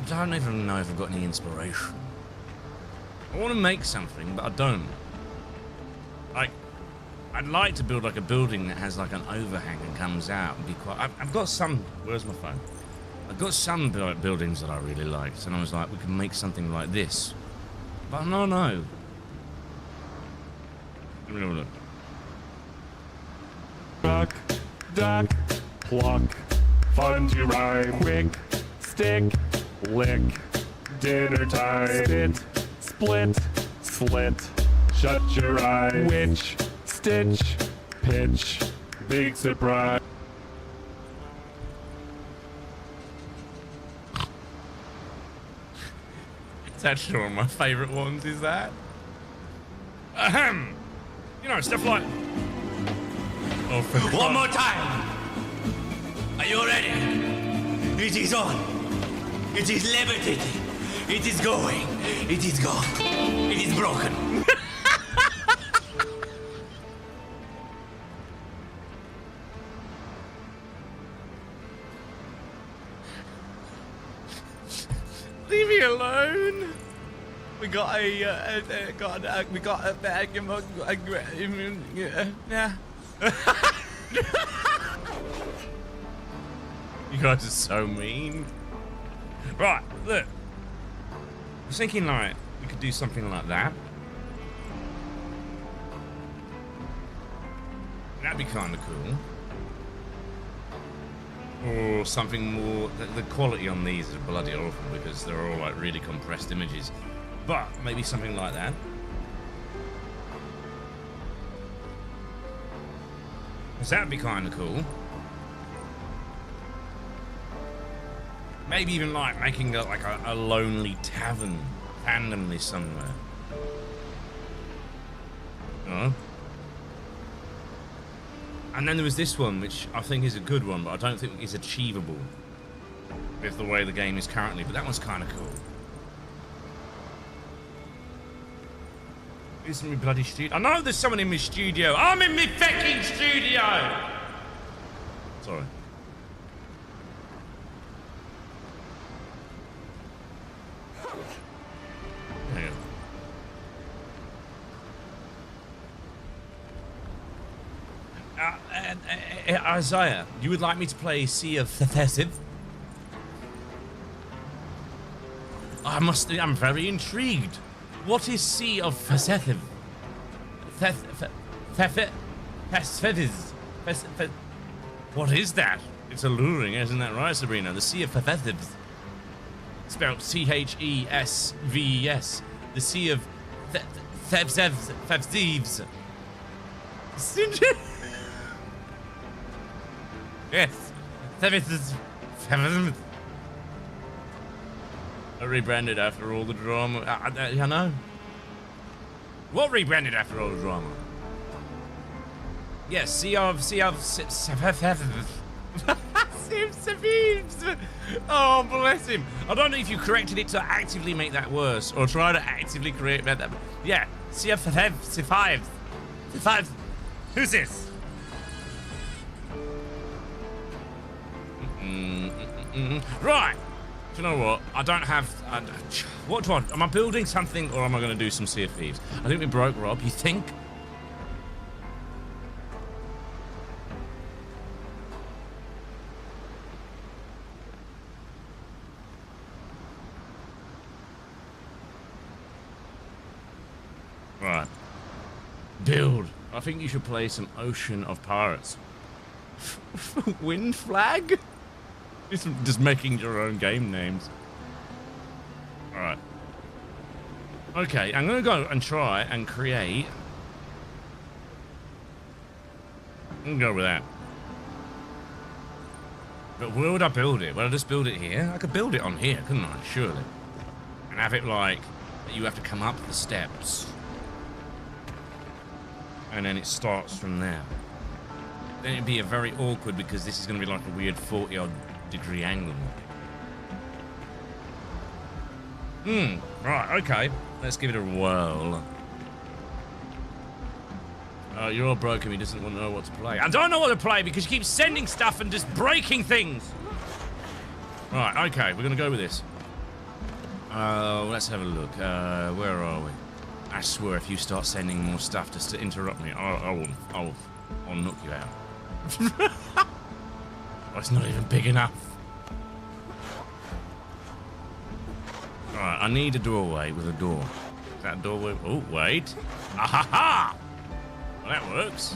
don't even know if I've got any inspiration. I want to make something, but I don't. Like, I'd like to build like a building that has like an overhang and comes out and be quite. I've got some. Where's my phone? I've got some buildings that I really liked, and I was like, we can make something like this. But no. Let me have a look. Duck, duck, pluck, fun to rhyme, quick, stick, lick, dinner time, spit, split, slit, shut your eye, witch, stitch, pitch, big surprise. It's actually one of my favorite ones, is that? Ahem. You know, stuff like... Oh, one more time. Are you ready? It is on. It is levitating. It is going. It is gone. It is broken. Leave me alone. We got a bag of yeah. You guys are so mean. Right, look. I was thinking like we could do something like that. That'd be kind of cool. Or something more. The quality on these is bloody awful because they're all like really compressed images. But maybe something like that. Because that'd be kind of cool. Maybe even like making a lonely tavern randomly somewhere. Oh. And then there was this one, which I think is a good one, but I don't think is achievable with the way the game is currently. But that one's kind of cool. Who's in my bloody studio? I know there's someone in my studio. I'm in my fucking studio! Sorry. Hang on. Isaiah, you would like me to play Sea of Thethesiv? I'm very intrigued. What is Sea of Thethesiv? What is that? It's alluring, isn't that right, Sabrina? The Sea of Thethesiv. Spelled C-H-E-S-V-E-S. The Sea of Thethesives. Yes. I rebranded after all the drama. I know. What rebranded after all the drama? Yes, Sea of Oh, bless him. I don't know if you corrected it to actively make that worse or try to actively create that. Yeah, Sea of Five. Who's this? Right. Do you know what? I don't have... what do I... Am I building something or am I going to do some Sea of Thieves? I think we broke Rob. You think? Right. Build. I think you should play some Ocean of Pirates. Wind Flag? Just making your own game names. Alright. Okay, I'm going to go and try and create... I'm going to go with that. But where would I build it? Would I just build it here? I could build it on here, couldn't I? Surely. And have it like... that you have to come up the steps. and then it starts from there. Then it'd be a very awkward because this is going to be like a weird 40-odd degree angle. Right, okay. Let's give it a whirl. You're all broken. He doesn't want to know what to play. I don't know what to play because you keep sending stuff and just breaking things. Right, okay. We're going to go with this. Let's have a look. Where are we? I swear if you start sending more stuff just to interrupt me, I'll knock you out. Oh, it's not even big enough. Alright, I need a doorway with a door. Is that doorway? Oh, wait. Ahaha! Well, that works.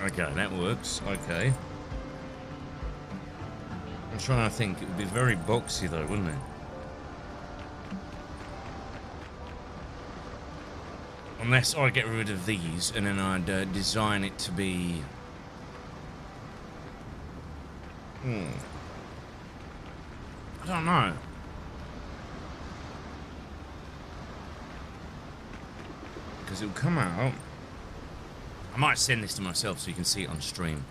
Okay, that works. Okay. I'm trying to think. It would be very boxy, though, wouldn't it? Unless I get rid of these and then I'd design it to be... I don't know. Because it'll come out... I might send this to myself so you can see it on stream.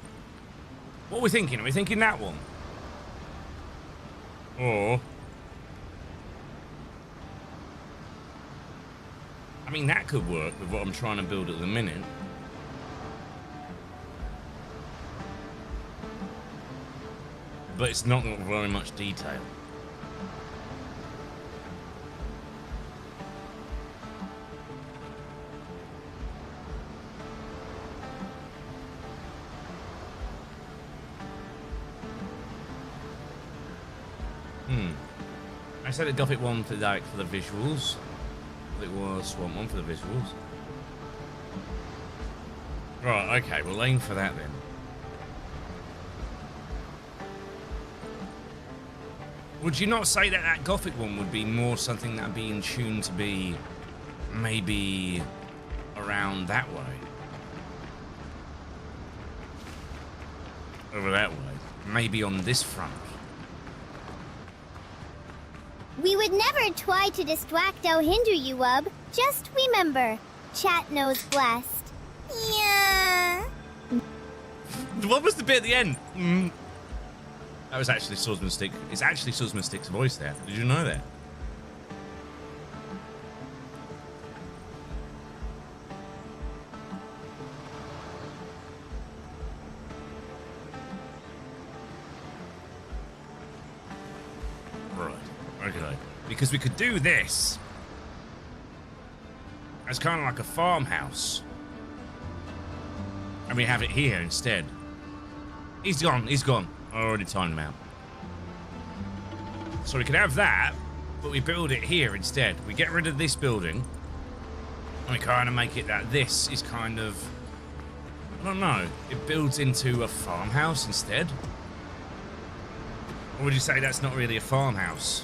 What are we thinking? Are we thinking that one? Or... I mean, that could work with what I'm trying to build at the minute. But it's not got very much detail. I said a Gothic one for the visuals. It was Swamp one for the visuals. Right, okay, we'll aim for that then. Would you not say that that Gothic one would be more something that would be in tune to be maybe around that way? Over that way. Maybe on this front. We would never try to distract or hinder you, Wub. Just remember, chat knows blessed. Yeah. What was the bit at the end? That was actually Swordsman Stick. It's actually Swordsman Stick's voice there. Did you know that? Because we could do this as kind of like a farmhouse. And we have it here instead. He's gone, he's gone. I already timed him out. So we could have that, but we build it here instead. We get rid of this building, and we kind of make it that this is kind of... I don't know. It builds into a farmhouse instead? Or would you say that's not really a farmhouse?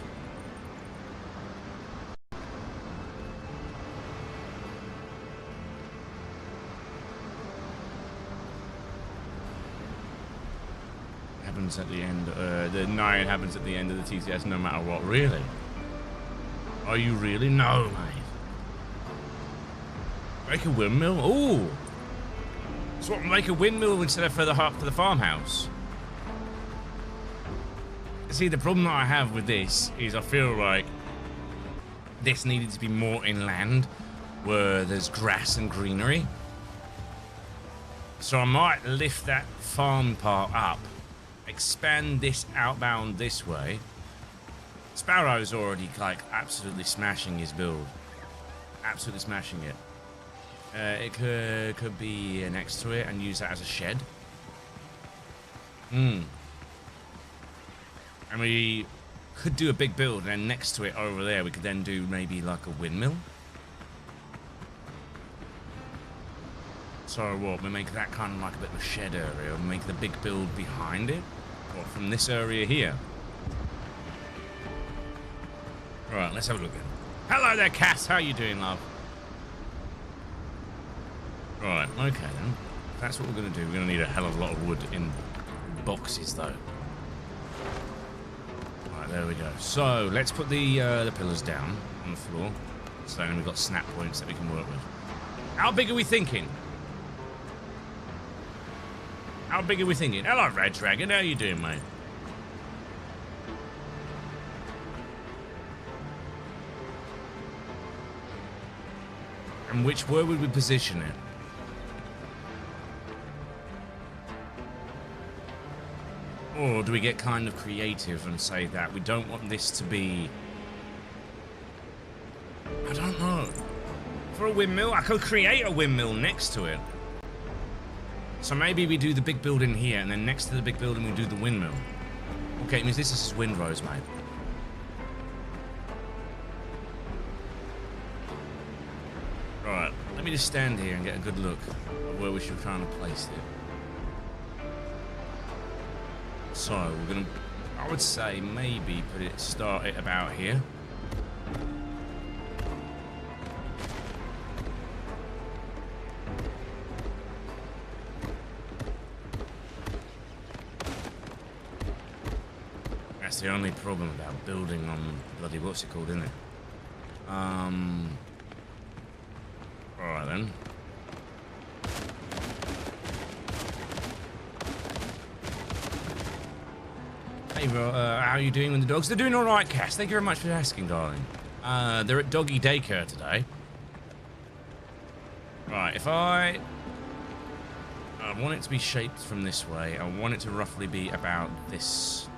At the end, the 9 happens at the end of the TTS no matter what. Really? Are you really? No, mate. Make a windmill? Ooh. So what, make a windmill instead of for the farmhouse? See, the problem that I have with this is I feel like this needed to be more inland where there's grass and greenery. So I might lift that farm part up. Expand this outbound this way. Sparrow's already like absolutely smashing his build. Absolutely smashing it. It could be next to it and use that as a shed. And we could do a big build and then next to it over there we could then do maybe like a windmill. So what, we make that kind of like a bit of a shed area and make the big build behind it? Or from this area here? Alright, let's have a look then. Hello there, Cass, how you doing, love? Right, okay then. If that's what we're going to do. We're going to need a hell of a lot of wood in boxes though. Right, there we go. So, let's put the pillars down on the floor. So then we've got snap points that we can work with. How big are we thinking? How big are we thinking? Hello, Red Dragon. How you doing, mate? And where would we position it? Or do we get kind of creative and say that we don't want this to be... I don't know. For a windmill, I could create a windmill next to it. So maybe we do the big building here, and then next to the big building we do the windmill. Okay, it means this is windrows, mate. Right, let me just stand here and get a good look at where we should try and place it. So, we're gonna, I would say maybe start it about here. That's the only problem about building on bloody, what's it called, isn't it? Alright then. Hey bro, how are you doing with the dogs? They're doing alright, Cass. Thank you very much for asking, darling. They're at doggy daycare today. Right, if I want it to be shaped from this way. I want it to roughly be about this.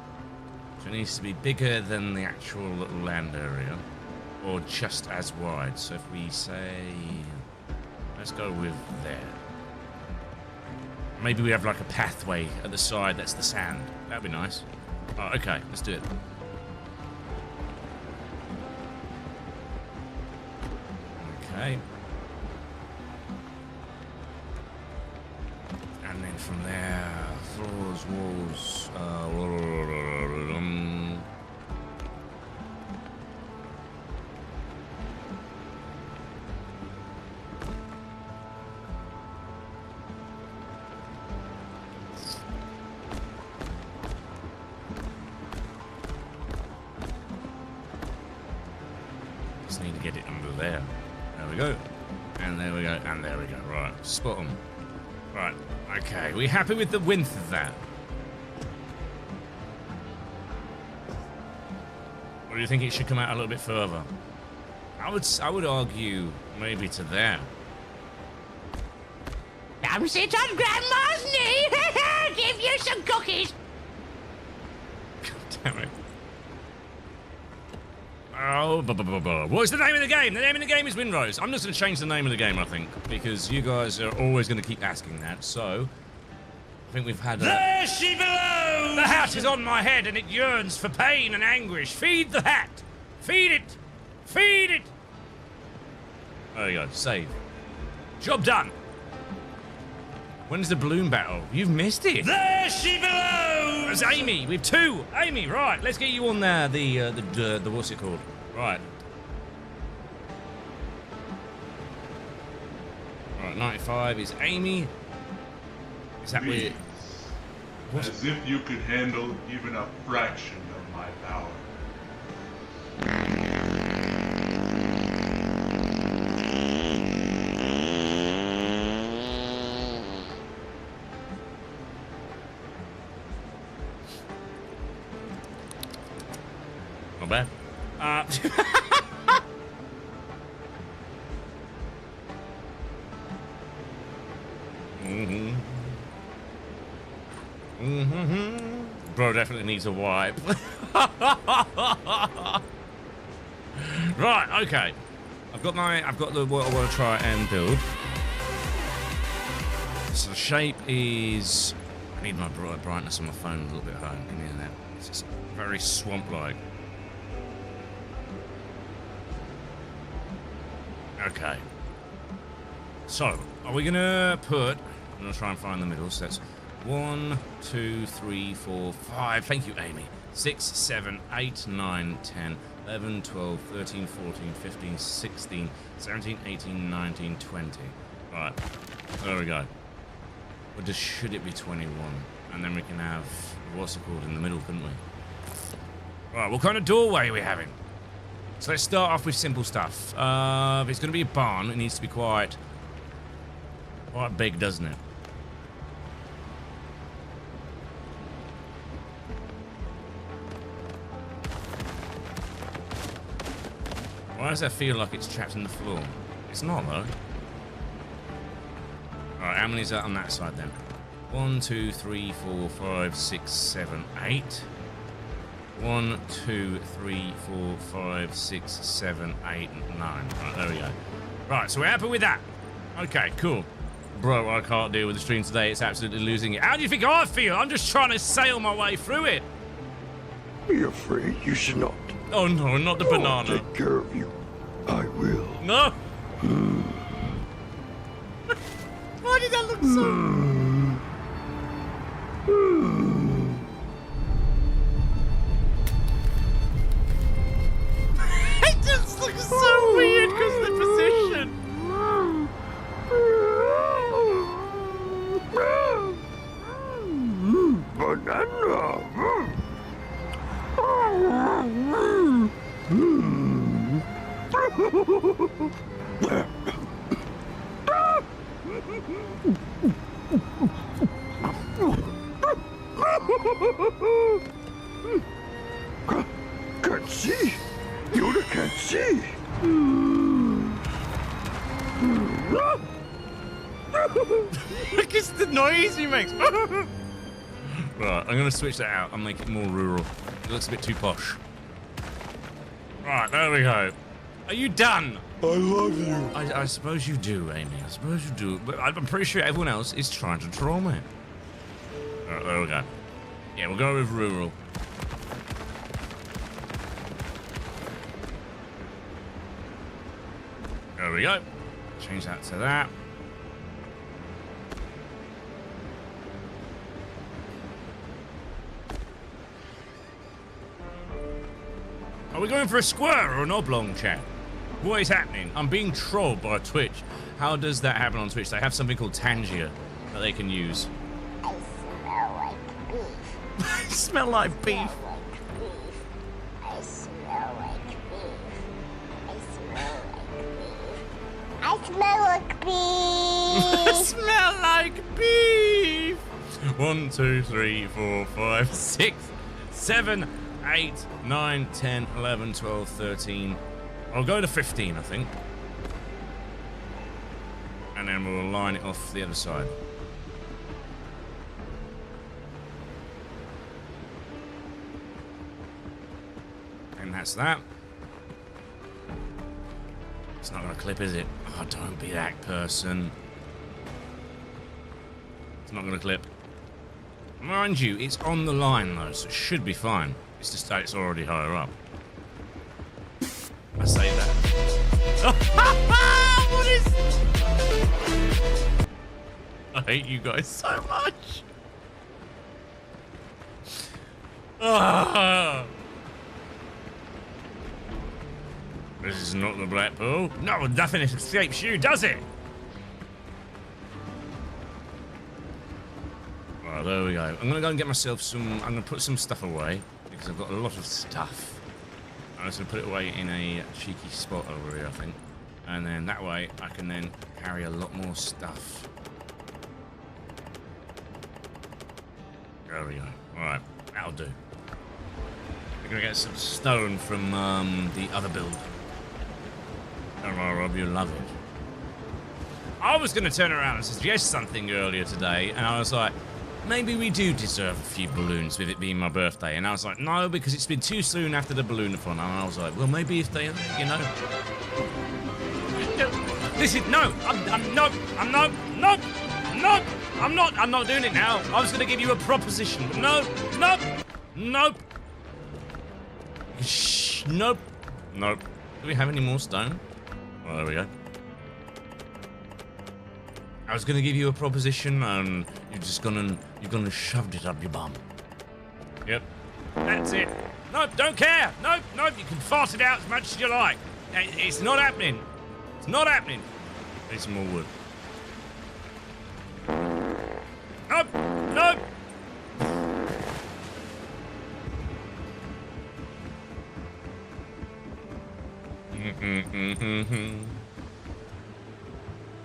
So it needs to be bigger than the actual little land area, or just as wide. So if we say, let's go with there. Maybe we have like a pathway at the side that's the sand. That'd be nice. Oh, okay, let's do it. Okay. And then from there, floors, walls, just need to get it under there. There we go. And there we go. And there we go. Right. Spot on. Right. Okay. We happy with the width of that? Or do you think it should come out a little bit further? I would argue maybe to there. Come sit on Grandma's knee. Give you some cookies. God damn it. Oh, what's the name of the game? The name of the game is Windrose. I'm just going to change the name of the game, I think, because you guys are always going to keep asking that. So, I think we've had. There she belongs! The hat is on my head and it yearns for pain and anguish. Feed the hat. Feed it. Feed it. There you go. Save. Job done. When's the balloon battle? You've missed it. There she belongs! It's Amy. We have two. Amy, right. Let's get you on there. The what's it called? Right. Right, 95 is Amy. Is that weird? As if you could handle even a fraction of my power. Not bad. Bro definitely needs a wipe. Right, okay. I've got the what I want to try and build. So the shape is, I need my brightness on my phone a little bit higher. Give me that. It's just very swamp-like. Okay. So, are we gonna put, I'm gonna try and find the middle, so that's 1, 2, 3, 4, 5, thank you Amy, 6, 7, 8, 9, 10, 11, 12, 13, 14, 15, 16, 17, 18, 19, 20. Right, there we go. Or just should it be 21? And then we can have, what's it called, in the middle, couldn't we? Right, what kind of doorway are we having? So let's start off with simple stuff. If it's going to be a barn, it needs to be quite big, doesn't it? Why does that feel like it's trapped in the floor? It's not, though. Alright, how many is that on that side, then? 1, 2, 3, 4, 5, 6, 7, 8. 1, 2, 3, 4, 5, 6, 7, 8, 9. Right, there we go. Right, so we're happy with that. Okay, cool. Bro, I can't deal with the stream today. It's absolutely losing it. How do you think I feel? I'm just trying to sail my way through it. Be afraid you should not. Oh no, not the I'll banana. take care of you. I will. No. Why did that look so... It just looks so weird because of the position. Banana. Can't see. Yoda can't see. Look at the noise he makes. Right, I'm going to switch that out and make it more rural. It looks a bit too posh. Right, there we go. Are you done? I love you. I suppose you do, Amy. I suppose you do. But I'm pretty sure everyone else is trying to troll me. Right, there we go. Yeah, we'll go with rural. There we go. Change that to that. Are we going for a square or an oblong, chat? What is happening? I'm being trolled by Twitch. How does that happen on Twitch? They have something called Tangier that they can use. I smell like beef. Smell like beef. I smell like beef. I smell like beef. I smell like beef. Smell like beef. 1, 2, 3, 4, 5, 6, 7, 8, 9, 10, 11, 12, 13. I'll go to 15, I think. And then we'll line it off the other side. And that's that. It's not going to clip, is it? Oh, don't be that person. It's not going to clip. Mind you, it's on the line, though, so it should be fine. It's just that it's already higher up. I say that. What is... I hate you guys so much. This is not the Blackpool. No, nothing escapes you, does it? Right, there we go. I'm going to go and get myself some... I'm going to put some stuff away because I've got a lot of stuff. I'm just going to put it away in a cheeky spot over here, I think. And then that way, I can then carry a lot more stuff. There we go. Alright, that'll do. We're going to get some stone from the other build. Don't worry, Rob, you'll love it. I was going to turn around and suggest something earlier today, and I was like, maybe we do deserve a few balloons with it being my birthday. And I was like, no, because it's been too soon after the Balloonathon. And I was like, well, maybe if they, you know. Listen, no, I'm not doing it now. I was going to give you a proposition. Nope. Shh, nope. Do we have any more stone? Well, there we go. I was gonna give you a proposition, and you're gonna shoved it up your bum. Yep, that's it. Nope, don't care. Nope, you can fart it out as much as you like. It's not happening. It's not happening. Need some more wood. Nope.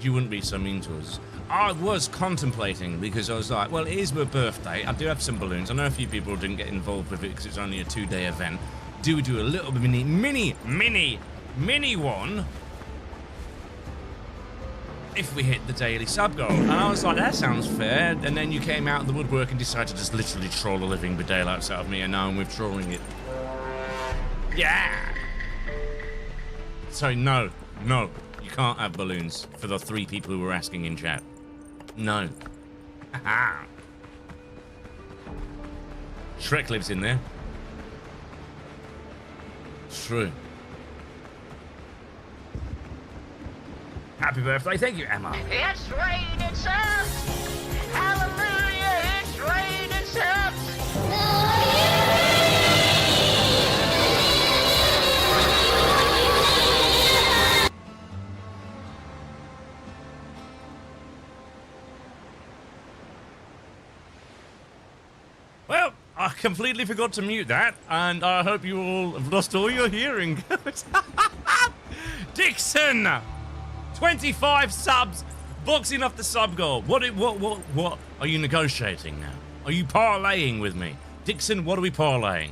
You wouldn't be so mean to us. I was contemplating because I was like, well, it is my birthday. I do have some balloons. I know a few people didn't get involved with it because it's only a 2-day event. Do a little bit mini one if we hit the daily sub goal. And I was like, that sounds fair. And then you came out of the woodwork and decided to just literally troll the living daylights out of me, and now I'm withdrawing it. Yeah! So no, you can't have balloons for the 3 people who were asking in chat. No. Haha. Shrek lives in there. True. Happy birthday, thank you, Emma. It's raining subs! Hallelujah, it's raining subs! Well, I completely forgot to mute that, and I hope you all have lost all your hearing. Dixon! 25 subs, boxing off the sub goal. What are you negotiating now? Are you parlaying with me? Dixon, what are we parlaying?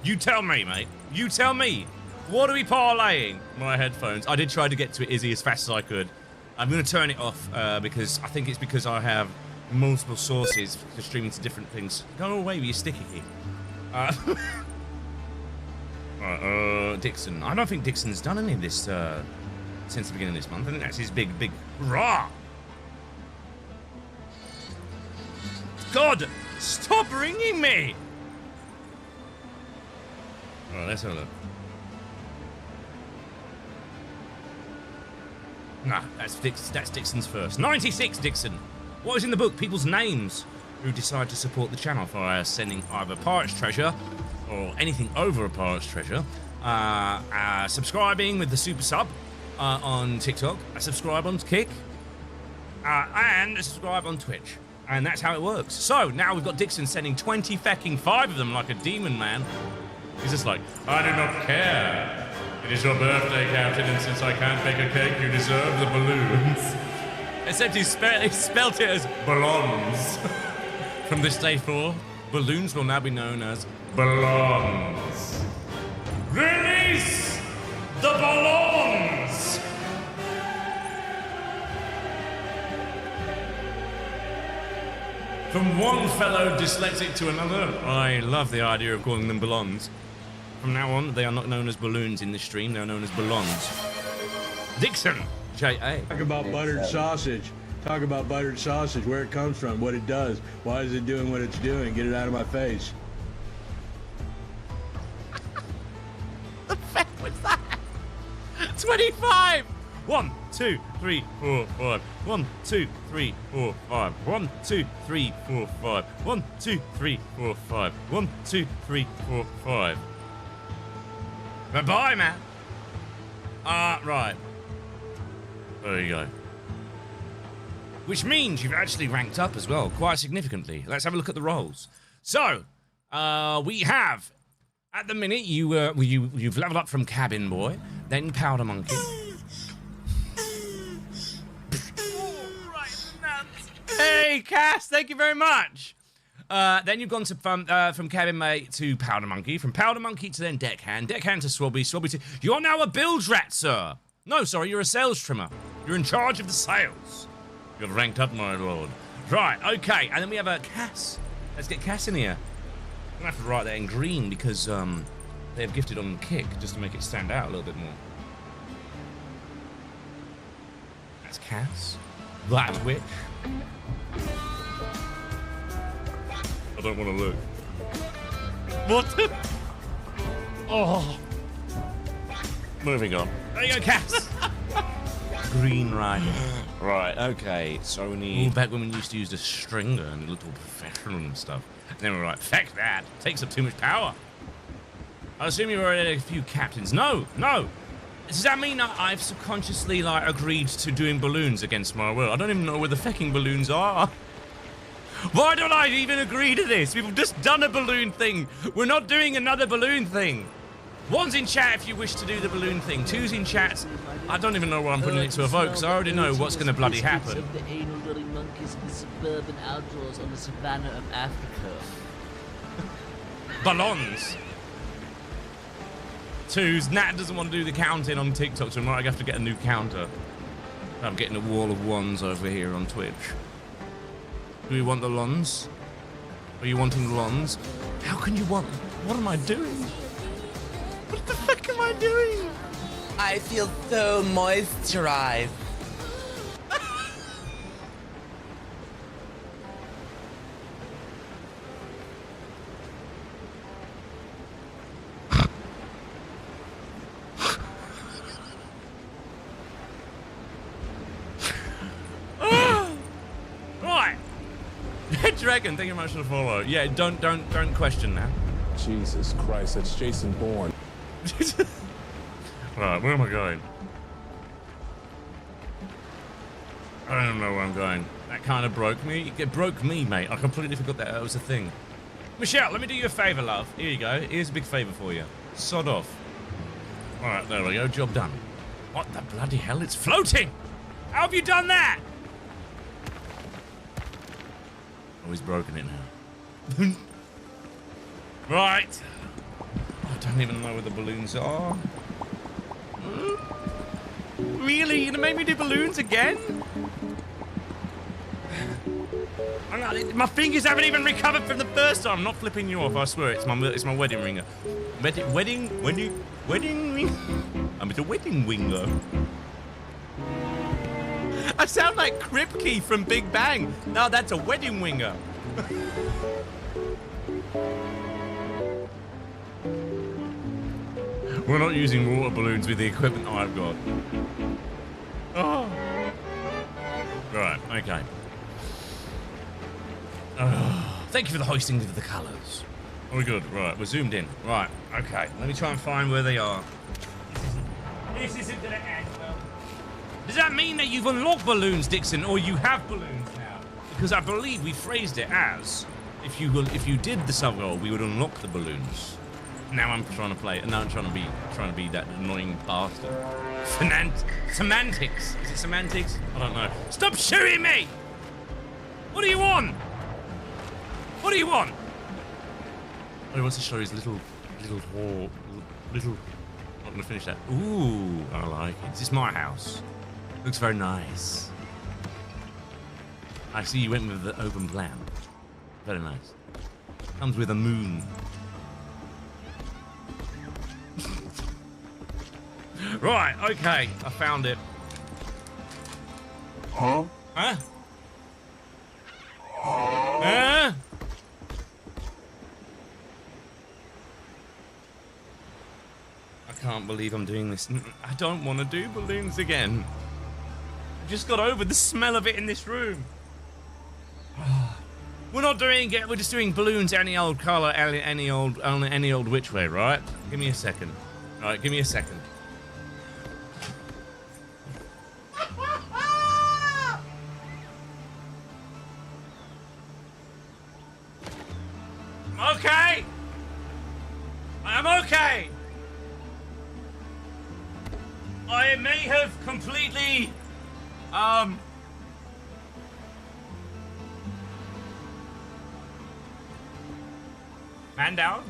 You tell me, mate. You tell me. What are we parlaying? My headphones. I did try to get to it, Izzy, as fast as I could. I'm going to turn it off because I think it's because I have multiple sources for streaming to different things. Go away with your sticky key. Dixon. I don't think Dixon's done any of this since the beginning of this month. I think that's his big raw. God, stop ringing me. All right, let's have a look. Nah, that's Dixon's first. 96, Dixon. What is in the book? People's names who decide to support the channel for sending either Pirate's Treasure or anything over a Pirate's Treasure. Subscribing with the super sub on TikTok. Subscribe on Kick. And subscribe on Twitch. And that's how it works. So now we've got Dixon sending 25 of them like a demon man. He's just like, I do not care. It is your birthday, Captain, and since I can't bake a cake, you deserve the balloons. Except he spelt it as ballons. From this day forth, balloons will now be known as ballons. Release the ballons! From one fellow dyslexic to another, I love the idea of calling them ballons. From now on, they are not known as balloons in this stream, they are known as ballons. Dixon, J.A. Talk about buttered sausage. Talk about buttered sausage, where it comes from, what it does. Why is it doing what it's doing? Get it out of my face. The fuck was that? 25! 1, 2, 3, 4, 5. 1, 2, 3, 4, 5. 1, 2, 3, 4, 5. 1, 2, 3, 4, 5. 1, 2, 3, 4, 5. Bye-bye, man. Right. There you go. Which means you've actually ranked up as well, quite significantly. Let's have a look at the rolls. So, we have, at the minute, you've leveled up from Cabin Boy, then Powder Monkey. Hey, Cass, thank you very much. Then you've gone to from Cabin Mate to Powder Monkey, from Powder Monkey to then Deckhand, Deckhand to Swabby, Swabby to... You're now a bilge rat, sir. No, sorry, you're a sales trimmer. You're in charge of the sales. You've ranked up, my lord. Right, okay, and then we have a Cass. Let's get Cass in here. I'm gonna have to write that in green because they have gifted on Kick just to make it stand out a little bit more. That's Cass. That's Witch. I don't want to look. What? Oh. Moving on. There you go, Cass. Green Rider. Right, okay, so we need... back when we used to use the stringer and it looked all professional and stuff. And then we were like, feck that. Takes up too much power. I assume you already had a few captains. No. Does that mean that I've subconsciously, like, agreed to doing balloons against my will? I don't even know where the fecking balloons are. Why don't I even agree to this? We've just done a balloon thing. We're not doing another balloon thing. One's in chat if you wish to do the balloon thing. Two's in chat. I don't even know why I'm putting it to a vote because I already know what's going to bloody happen. Of the anal-loving monkeys in the suburban outdoors on the savannah of Africa. Ballons. Two's Nat doesn't want to do the counting on TikTok, so I might have to get a new counter. I'm getting a wall of ones over here on Twitch. Do you want the lons? Are you wanting the lons? How can you want? What am I doing? What the fuck am I doing? I feel so moisturized. Right. Dragon, thank you very much for the follow. Yeah, don't question that. Jesus Christ, that's Jason Bourne. Right, where am I going? I don't know where I'm going. That kind of broke me. It broke me, mate. I completely forgot that was a thing. Michelle, let me do you a favour, love. Here you go. Here's a big favour for you. Sod off. Alright, there we go. Job done. What the bloody hell? It's floating! How have you done that? Oh, he's broken it now. Right. I don't even know where the balloons are. Really? You're gonna make me do balloons again? My fingers haven't even recovered from the first time. I'm not flipping you off, I swear. It's my wedding ringer. Wedding ring. I'm at a wedding winger. I sound like Kripke from Big Bang. No, that's a wedding winger. We're not using water balloons with the equipment I've got. Oh. Right, okay. Thank you for the hoisting of the colours. Are we good? Right, we're zoomed in. Right, okay. Let me try and find where they are. This isn't gonna end well. Does that mean that you've unlocked balloons, Dixon, or you have balloons now? Because I believe we phrased it as, if you did the sub goal, we would unlock the balloons. Now I'm trying to play, and now I'm trying to be that annoying bastard. Semantics. Is it semantics? I don't know. Stop shooting me! What do you want? What do you want? Oh, he wants to show his little. I'm gonna finish that. Ooh, I like it. This is my house. Looks very nice. I see you went with the open plan. Very nice. Comes with a moon. Right, okay, I found it. Huh? Huh? Huh? I can't believe I'm doing this. I don't want to do balloons again. I just got over the smell of it in this room. We're not doing it. We're just doing balloons any old color, any old which way, right? Give me a second. All right, give me a second. Okay. I'm okay. I may have completely, man down?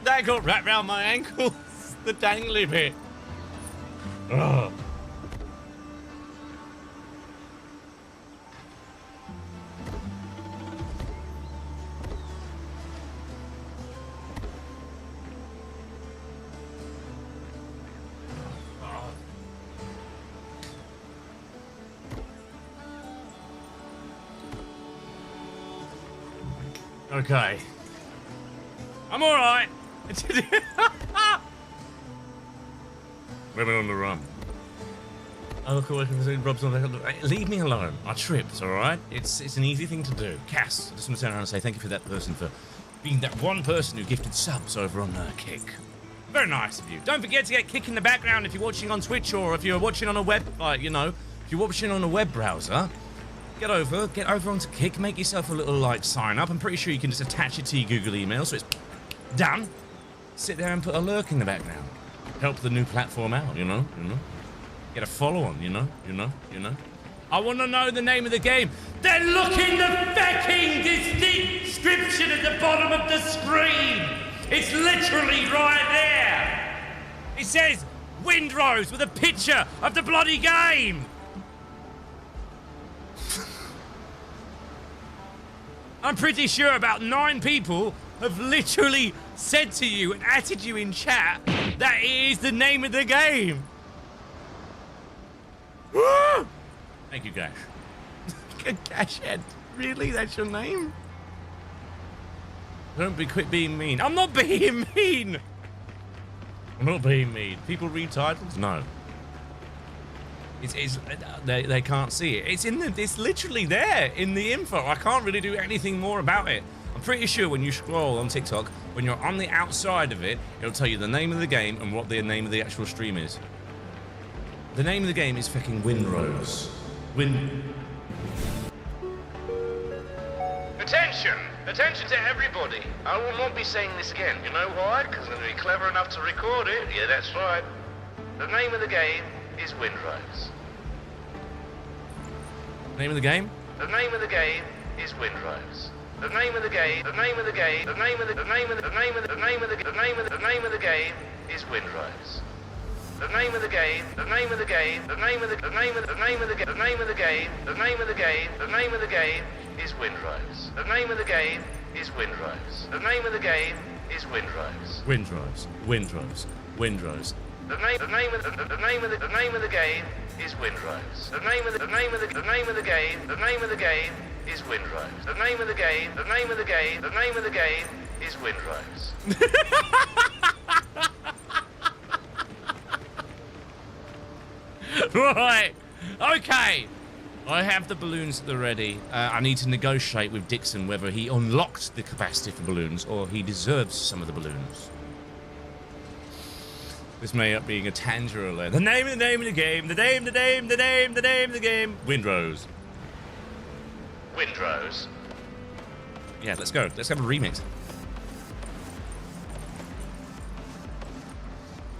That got wrapped around my ankles, the dangly bit. Ugh. Okay. I'm alright. Women on the run. Oh, look, Rob's on the... Leave me alone. I tripped, alright? It's an easy thing to do. Cass, I just want to turn around and say thank you for that person for being that one person who gifted subs over on Kick. Very nice of you. Don't forget to get Kick in the background if you're watching on Twitch or if you're watching on a web... you know, if you're watching on a web browser, get over onto Kick, make yourself a little like sign up. I'm pretty sure you can just attach it to your Google email, so it's done. Sit there and put a lurk in the background. Help the new platform out, you know. Get a follow on, you know. I want to know the name of the game. Then look in the fucking description at the bottom of the screen. It's literally right there. It says Windrose with a picture of the bloody game. I'm pretty sure about 9 people have literally said to you and added you in chat that it is the name of the game. Thank you, Gash. Gashhead. Really? That's your name? Quit being mean. I'm not being mean. I'm not being mean. People read titles? No. They can't see it. It's literally there in the info. I can't really do anything more about it. I'm pretty sure when you scroll on TikTok, when you're on the outside of it, it'll tell you the name of the game and what the name of the actual stream is. The name of the game is fucking Windrose. Attention! Attention to everybody. I will not be saying this again. You know why? Because I'm going to be clever enough to record it. Yeah, that's right. The name of the game is Windrose. Name of the game? The name of the game is Windrose. The name of the game. The name of the game. The name of the name of the name of the name of the name of the name of the game is Windrose. The name of the game, the name of the game, the name of the name of the name of the the name of the game, the name of the game, the name of the game is Windrose. The name of the game is Windrose. The name of the game is Windrose. Windrose. The name of the name of the game is Windrose. The name of the name of the name of the game, the name of the game is Windrose. The name of the game, the name of the game, the name of the game is Windrose. Right. Okay. I have the balloons at the ready. I need to negotiate with Dixon whether he unlocked the capacity for balloons or he deserves some of the balloons. This may up being a tangerine. The name of the game. The name of the game. Windrose. Windrose. Yeah, let's go. Let's have a remix.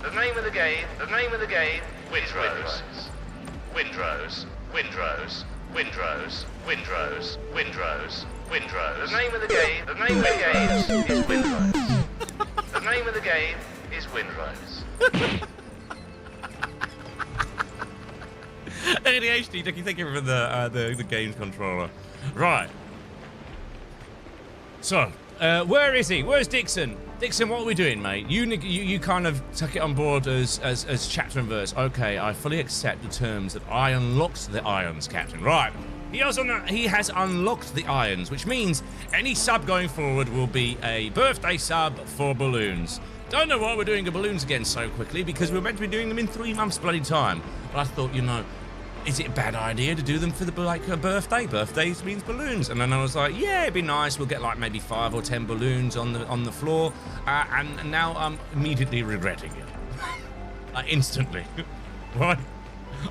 The name of the game. The name of the game. Windrose. Windrose. Windrose. Windrose. Windrose. Windrose. Windrose. The name of the game. The name of the game is Windrose. The name of the game is Windrose. ADHD, thank you for the games controller. Right. So, where is he? Where's Dixon? Dixon, what are we doing, mate? You kind of took it on board as chapter and verse. Okay, I fully accept the terms that I unlocked the irons, Captain. Right. He has unlocked the irons, which means any sub going forward will be a birthday sub for balloons. Don't know why we're doing the balloons again so quickly, because we were meant to be doing them in 3 months bloody time. But I thought, you know, is it a bad idea to do them for a birthday? Birthdays means balloons. And then I was like, yeah, it'd be nice. We'll get like maybe 5 or 10 balloons on the floor. And now I'm immediately regretting it. Instantly. Right?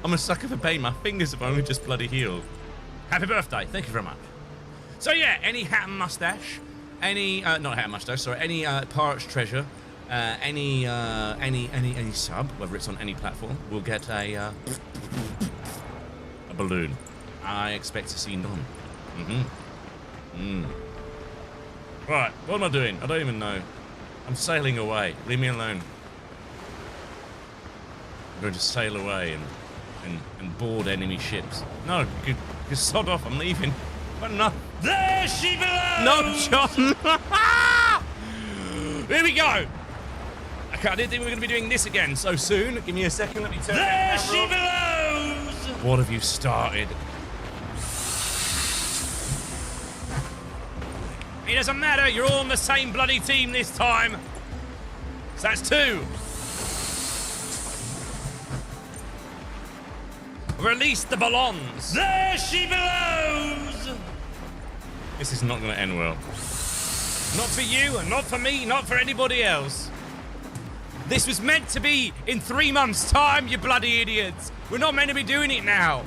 I'm a sucker for pain. My fingers have only just bloody healed. Happy birthday. Thank you very much. So yeah, any hat and mustache, any not hat and mustache, sorry, any pirate's treasure, any sub, whether it's on any platform, will get a balloon. I expect to see none. Right, what am I doing? I don't even know. I'm sailing away. Leave me alone. I'm going to sail away and board enemy ships. No, just sod off. I'm leaving. But no. There she belongs! No, John! Here we go! Okay, I didn't think we were going to be doing this again so soon. Give me a second, let me turn There that she camera belongs! What have you started? It doesn't matter, you're all on the same bloody team this time. So that's 2. Release the ballons. There she belongs! This is not going to end well. Not for you, and not for me, not for anybody else. This was meant to be in 3 months' time, you bloody idiots. We're not meant to be doing it now.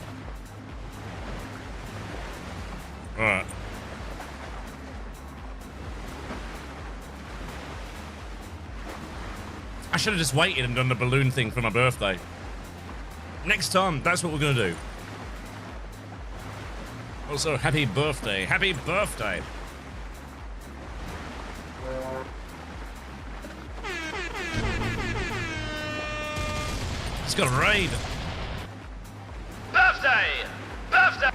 Alright. I should have just waited and done the balloon thing for my birthday. Next time, that's what we're gonna do. Also, happy birthday. Happy birthday. It's got a raid. Birthday! Birthday!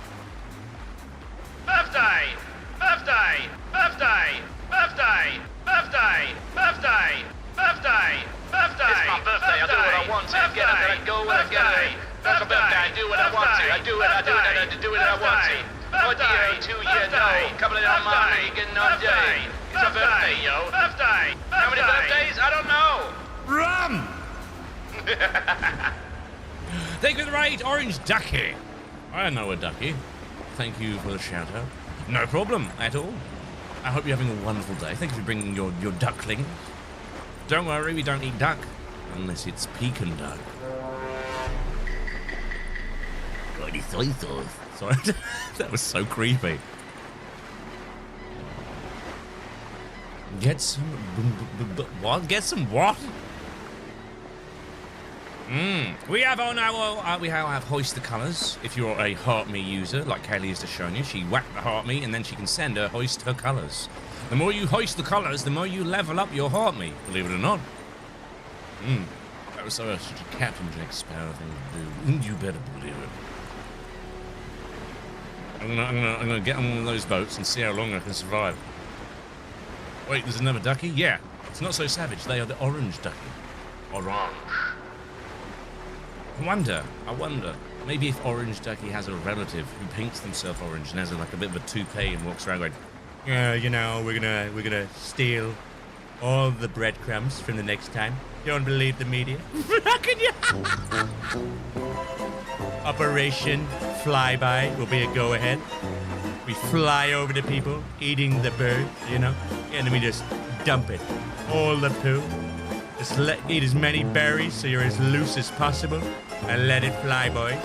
Birthday! Birthday! Birthday! Birthday! Birthday! Birthday! Birthday! Birthday! It's my birthday. I do what I want to. Get up there and go where I get it. That's my birthday. I do what I want to. I do it. I do it. I do it. I want to. What year? 2 year? No. Couple of on my getting on day. It's my birthday, yo. Birthday. How many birthdays? I don't know. Run! Thank you for the raid, Orange Ducky. I know a ducky. Thank you for the shout out. No problem at all. I hope you're having a wonderful day. Thank you for bringing your duckling. Don't worry, we don't eat duck unless it's pecan duck. Sorry, that was so creepy. Get some what? Get some what? We have on our we have hoist the colours. If you're a Heart Me user, like Kaylee has just shown you, she whacked the Heart Me and then she can send her hoist her colours. The more you hoist the colours, the more you level up your Heart Me, believe it or not. That was such a Captain Jack Sparrow thing to do. You better believe it. I'm gonna get on one of those boats and see how long I can survive. Wait, there's another ducky? Yeah. It's not so savage. They are the orange ducky. Orange. I wonder. Maybe if Orange Ducky has a relative who paints themselves orange and has like a bit of a toupee and walks around going, yeah, you know, we're gonna steal all the breadcrumbs from the next time. Don't believe the media. How can you? Operation Flyby will be a go-ahead. We fly over to people eating the bird, you know, and then we just dump it. All the poo. Just eat as many berries so you're as loose as possible and let it fly, boys.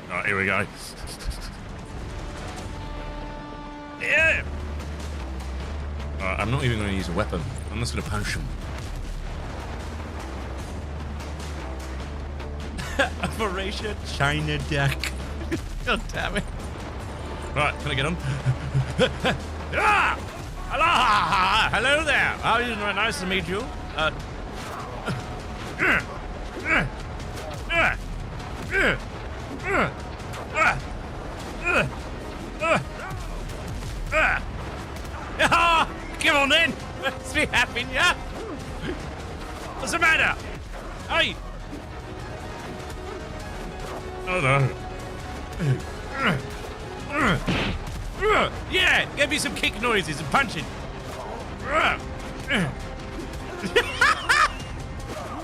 Alright, here we go. Yeah! I'm not even going to use a weapon. I'm just going to punch him. Operation China Duck. God damn it. Right, can I get on? Ah! Hello there. Oh, nice to meet you. Come on then. Let's be happy, yeah? What's the matter? Hey. Oh no. Yeah, give me some kick noises and punching.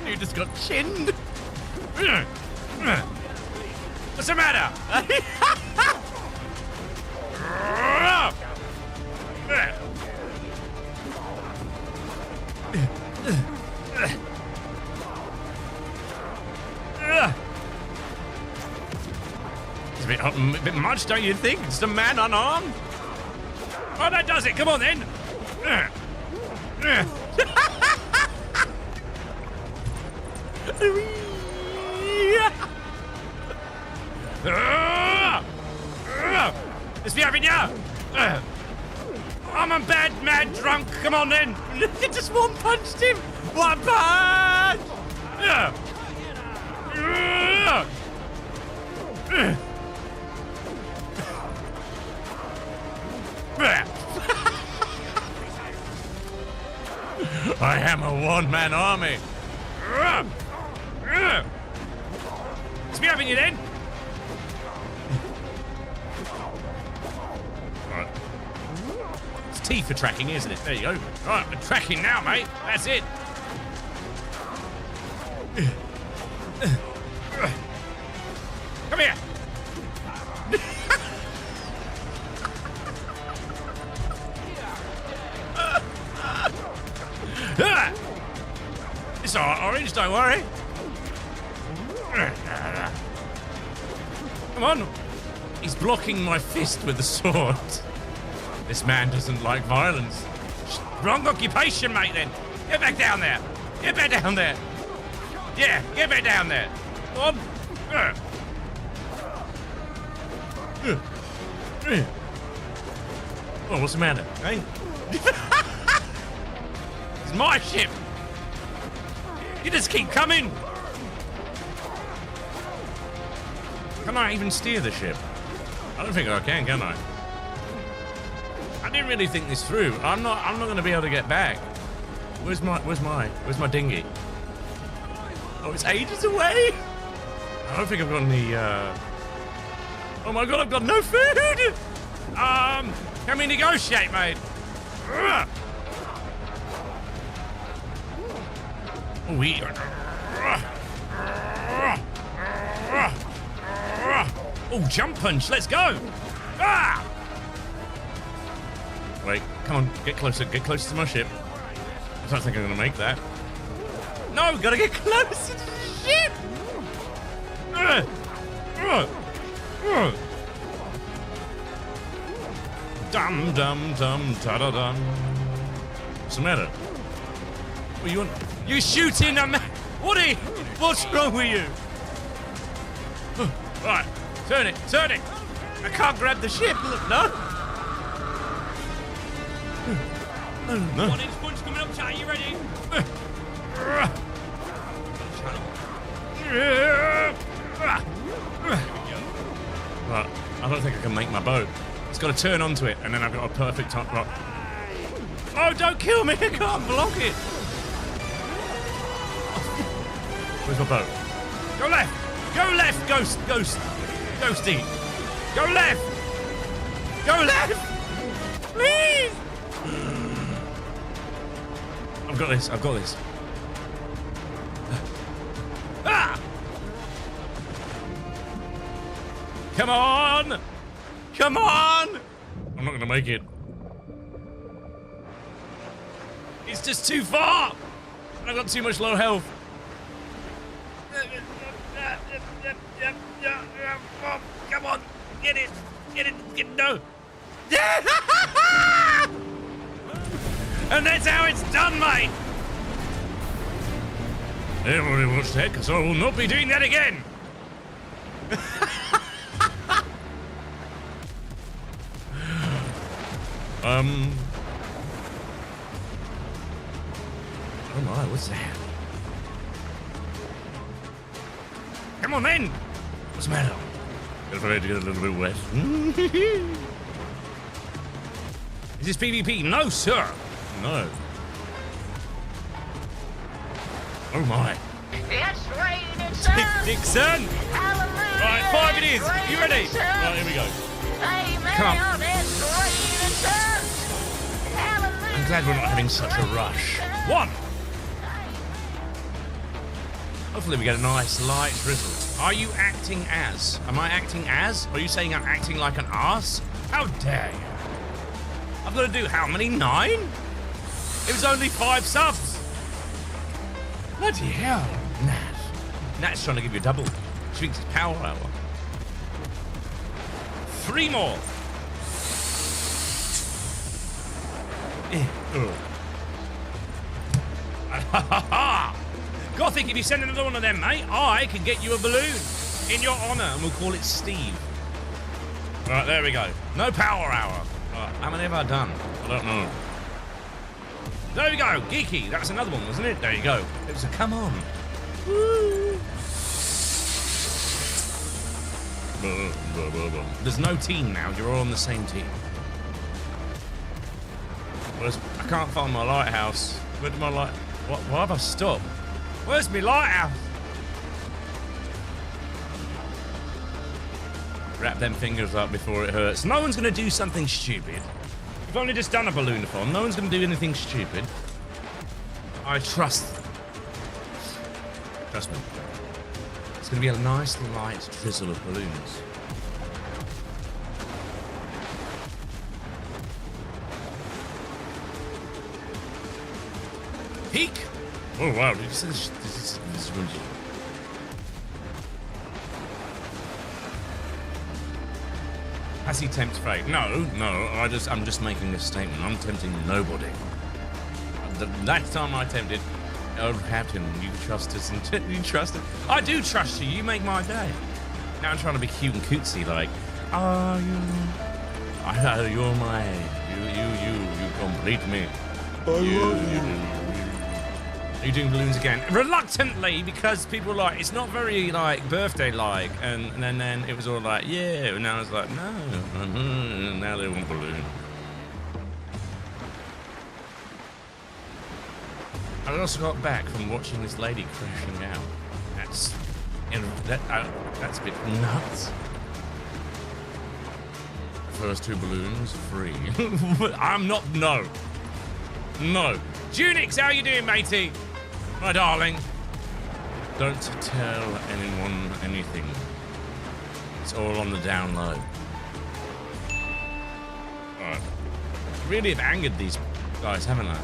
You just got chinned. What's the matter? It's a bit much, don't you think? Just a man unarmed? Oh, that does it. Come on, then. Let's be having ya. I'm a bad, mad drunk. Come on, then. Just one punched him. One punch. I am a one-man army. Let's be having you then. Right. It's T for tracking, isn't it? There you go. Right, we're tracking now, mate. That's it. Come here. It's all right, Orange, don't worry. Come on. He's blocking my fist with the sword. This man doesn't like violence. Wrong occupation, mate, then. Get back down there. Get back down there. Yeah, get back down there. Come on. Oh, what's the matter? Hey? It's my ship. You just keep coming. Can I even steer the ship? I don't think I can I? I didn't really think this through. I'm not gonna be able to get back. Where's my dinghy? Oh, it's ages away. I don't think I've got any oh my god, I've got no food! Can we negotiate, mate? Oh, we... Oh, jump punch, let's go! Ah! Wait, come on, get closer to my ship. I don't think I'm gonna make that. No, gotta get closer to the ship! Dum dum dum da da dum. What's the matter? What you want? You shooting a man? Woody, what's wrong with you? Right, turn it. I can't grab the ship. Look, no. No. 1 inch punch coming up, chat. You ready? Right, I don't think I can make my boat. It's got to turn onto it, and then I've got a perfect time. Right. Oh, don't kill me! I can't block it. Where's my boat? Go left! Go left, Ghosty! Go left! Go left! Please! I've got this. Ah! Come on! I'm not gonna make it. It's just too far! And I've got too much low health. Come on! Get it! No! And that's how it's done, mate! Everybody watch that, because I will not be doing that again! Oh my, what's that? Come on then! What's the matter? Afraid to get a little bit wet. Is this PvP? No, sir! No. Oh my. It's raining, son. Dixon! Hallelujah! Right, 5 it is! You ready? Right, here we go. Amen. Come on. It's raining, son. Hallelujah! I'm glad we're not having such a rush. 1! Hopefully we get a nice light drizzle. Are you acting as? Am I acting as? Are you saying I'm acting like an arse? How dare you? I've got to do how many? 9? It was only 5 subs. Bloody hell. Nat's trying to give you a double. She thinks it's power hour. 3 more. Gothic, if you send another one of them, mate, I can get you a balloon in your honor, and we'll call it Steve. Right, there we go. No power hour. Right, how many have I done? I don't know. There we go. Geeky. That was another one, wasn't it? There you go. It was a come on. Woo. There's no team now. You're all on the same team. I can't find my lighthouse. Where did my light... Why have I stopped? Where's my lighthouse? Wrap them fingers up before it hurts. No one's going to do something stupid. We've only just done a balloonathon. No one's going to do anything stupid. I trust them. Trust me. It's going to be a nice light drizzle of balloons. Peak! Oh wow, did you see this is really... Has he tempted fate? No. I'm just making this statement. I'm tempting nobody. The last time I tempted, oh Captain, you trust us and you trust us. I do trust you. You make my day. Now I'm trying to be cute and cutesy, like, oh, you're my, you complete me. Are you doing balloons again? Reluctantly, because people are like, it's not very like birthday like, and then it was all like, yeah, and now it's like, no, now they want balloon. I also got back from watching this lady crashing out. That's a bit nuts. First 2 balloons free. I'm not. No. Junix, how you doing, matey? My darling. Don't tell anyone anything. It's all on the down low. Alright. Really have angered these guys, haven't I?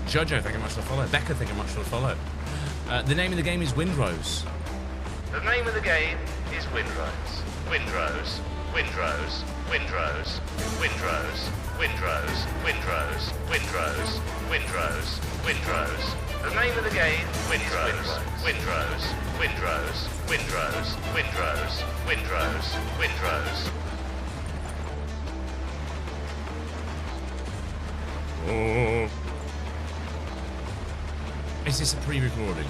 Jojo, thank you much for the follow. Becca, thank you much for the follow. The name of the game is Windrose. The name of the game is Windrose. Windrose. Windrose. Windrose. Windrose. Windrose. Windrose. Windrose. Windrose. Windrose. The name of the game, Windrose. Windrose. Windrose. Windrose. Windrose. Windrose. Windrose. Oh. Is this a pre-recording?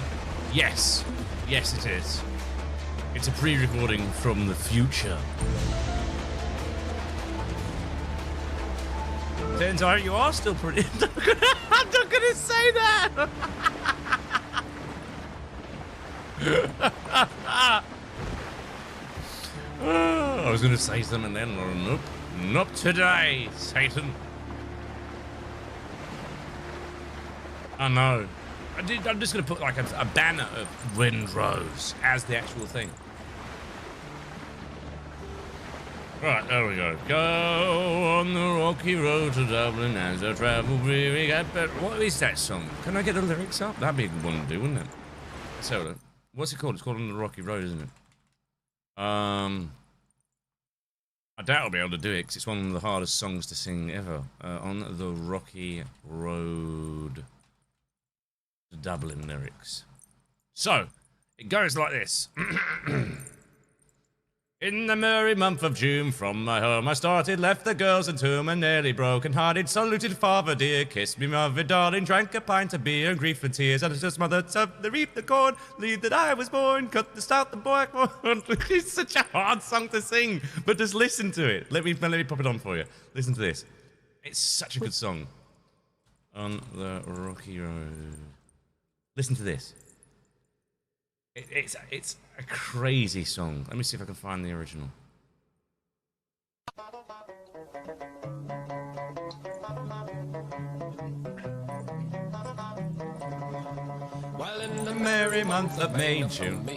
Yes. Yes, it is. It's a pre-recording from the future. Turns out you are still pretty... I'm not gonna say that! I was gonna say something then. Nope. Not today, Satan. I know. I'm just going to put like a banner of Windrose as the actual thing. Right, there we go. Go on the rocky road to Dublin as I travel weary. What is that song? Can I get the lyrics up? That'd be a good one to do, wouldn't it? So, what's it called? It's called On the Rocky Road, isn't it? I doubt I'll be able to do it because it's one of the hardest songs to sing ever. On the Rocky Road. Dublin lyrics. So, it goes like this. In the merry month of June, from my home I started, left the girls and tomb, and nearly broken-hearted, saluted father dear, kissed me mother darling, drank a pint of beer, and grief and tears, and just mother up the reap the corn, leave that I was born, cut the stout the black one. It's such a hard song to sing, but just listen to it. Let me pop it on for you. Listen to this. It's such a good song. On the rocky road. Listen to this. It's a crazy song. Let me see if I can find the original. Well, in the merry month of May, June.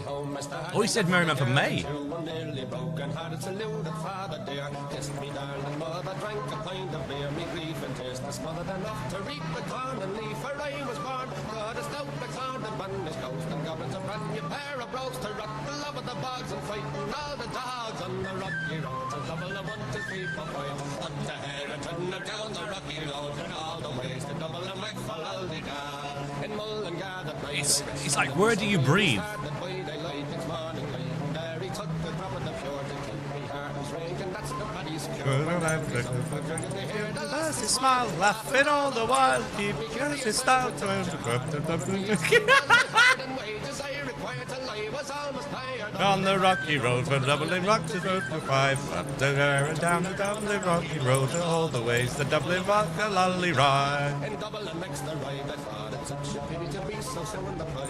Oh, he said merry month of May. Nearly broken hearted, saluted father dear, kissed me darling mother, drank a pint of beer, me grief and tears, the smothered enough to reap the corn and leaf, for I was born, God is out the cloud and banish ghost and goblins, a brand new pair of brogues to rock the love of the bogs and fighting all the dogs on the rocky road, to double the 1, 2, 3, 4, 5, up to here and turn it down the rocky road, and all the ways to double the Mac for Aldigar, in Mullingar that night. It's like, where do you breathe? He smiles, laughing all the while. Keep his style on the rocky road for Dublin Rock to go to 5. Up the and down the Dublin rocky road to all the ways the Dublin Rock a lolly ride. And Dublin makes the ride. I thought it's such a pity to be so soon the pride.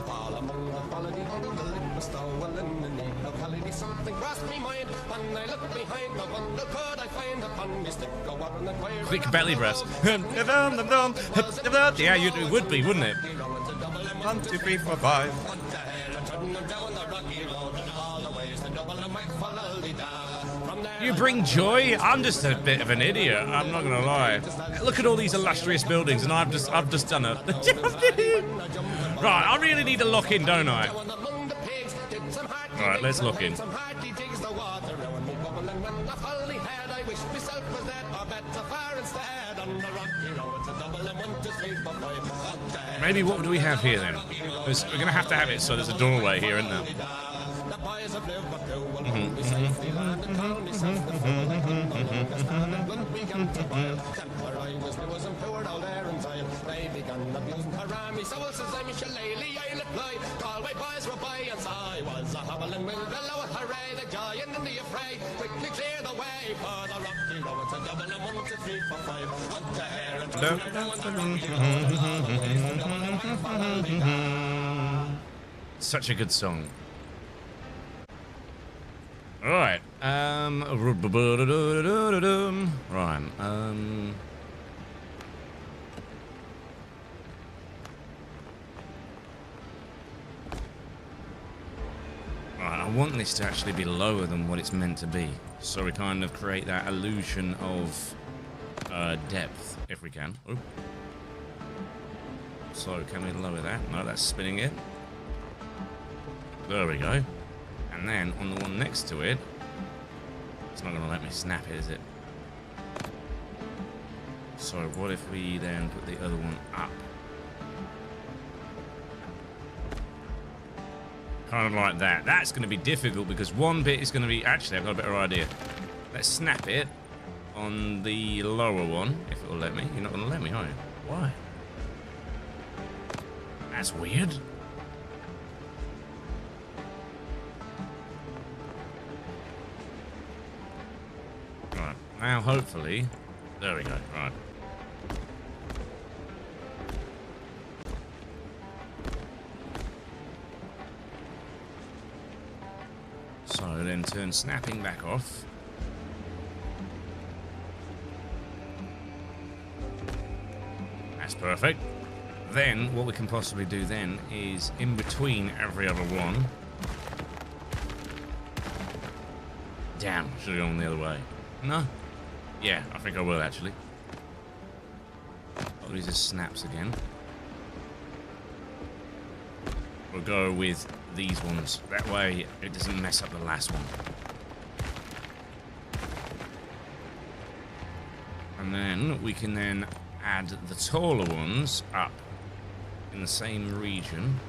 All among the quality on the lip was stolen in the need locality. Something crossed me mind when I looked behind. I wonder could I find upon me stick a warren that way. Quick belly rest. Yeah, it would be, wouldn't it? 1, 2, 3, 4, 5. You bring joy? I'm just a bit of an idiot. I'm not gonna lie. Look at all these illustrious buildings, and I've just done it. Right, I really need to lock in, don't I? Alright, let's lock in. Maybe what do we have here then? We're going to have it so there's a doorway here, isn't there? Such a good song. Right. Right. I want this to actually be lower than what it's meant to be, so we kind of create that illusion of depth, if we can. Oop. So, can we lower that? No, that's spinning it. There we go. And then, on the one next to it, it's not going to let me snap it, is it? So, what if we then put the other one up? Kind of like that. That's going to be difficult because one bit is going to be... Actually, I've got a better idea. Let's snap it on the lower one, if it will let me. You're not going to let me, are you? Why? That's weird. Right. Now, hopefully... There we go. Right. So then turn snapping back off. That's perfect. Then what we can possibly do then is in between every other one. Damn, should have gone the other way. No? Yeah, I think I will actually. Oh, these are snaps again. We'll go with these ones. That way it doesn't mess up the last one. And then we can then add the taller ones up in the same region.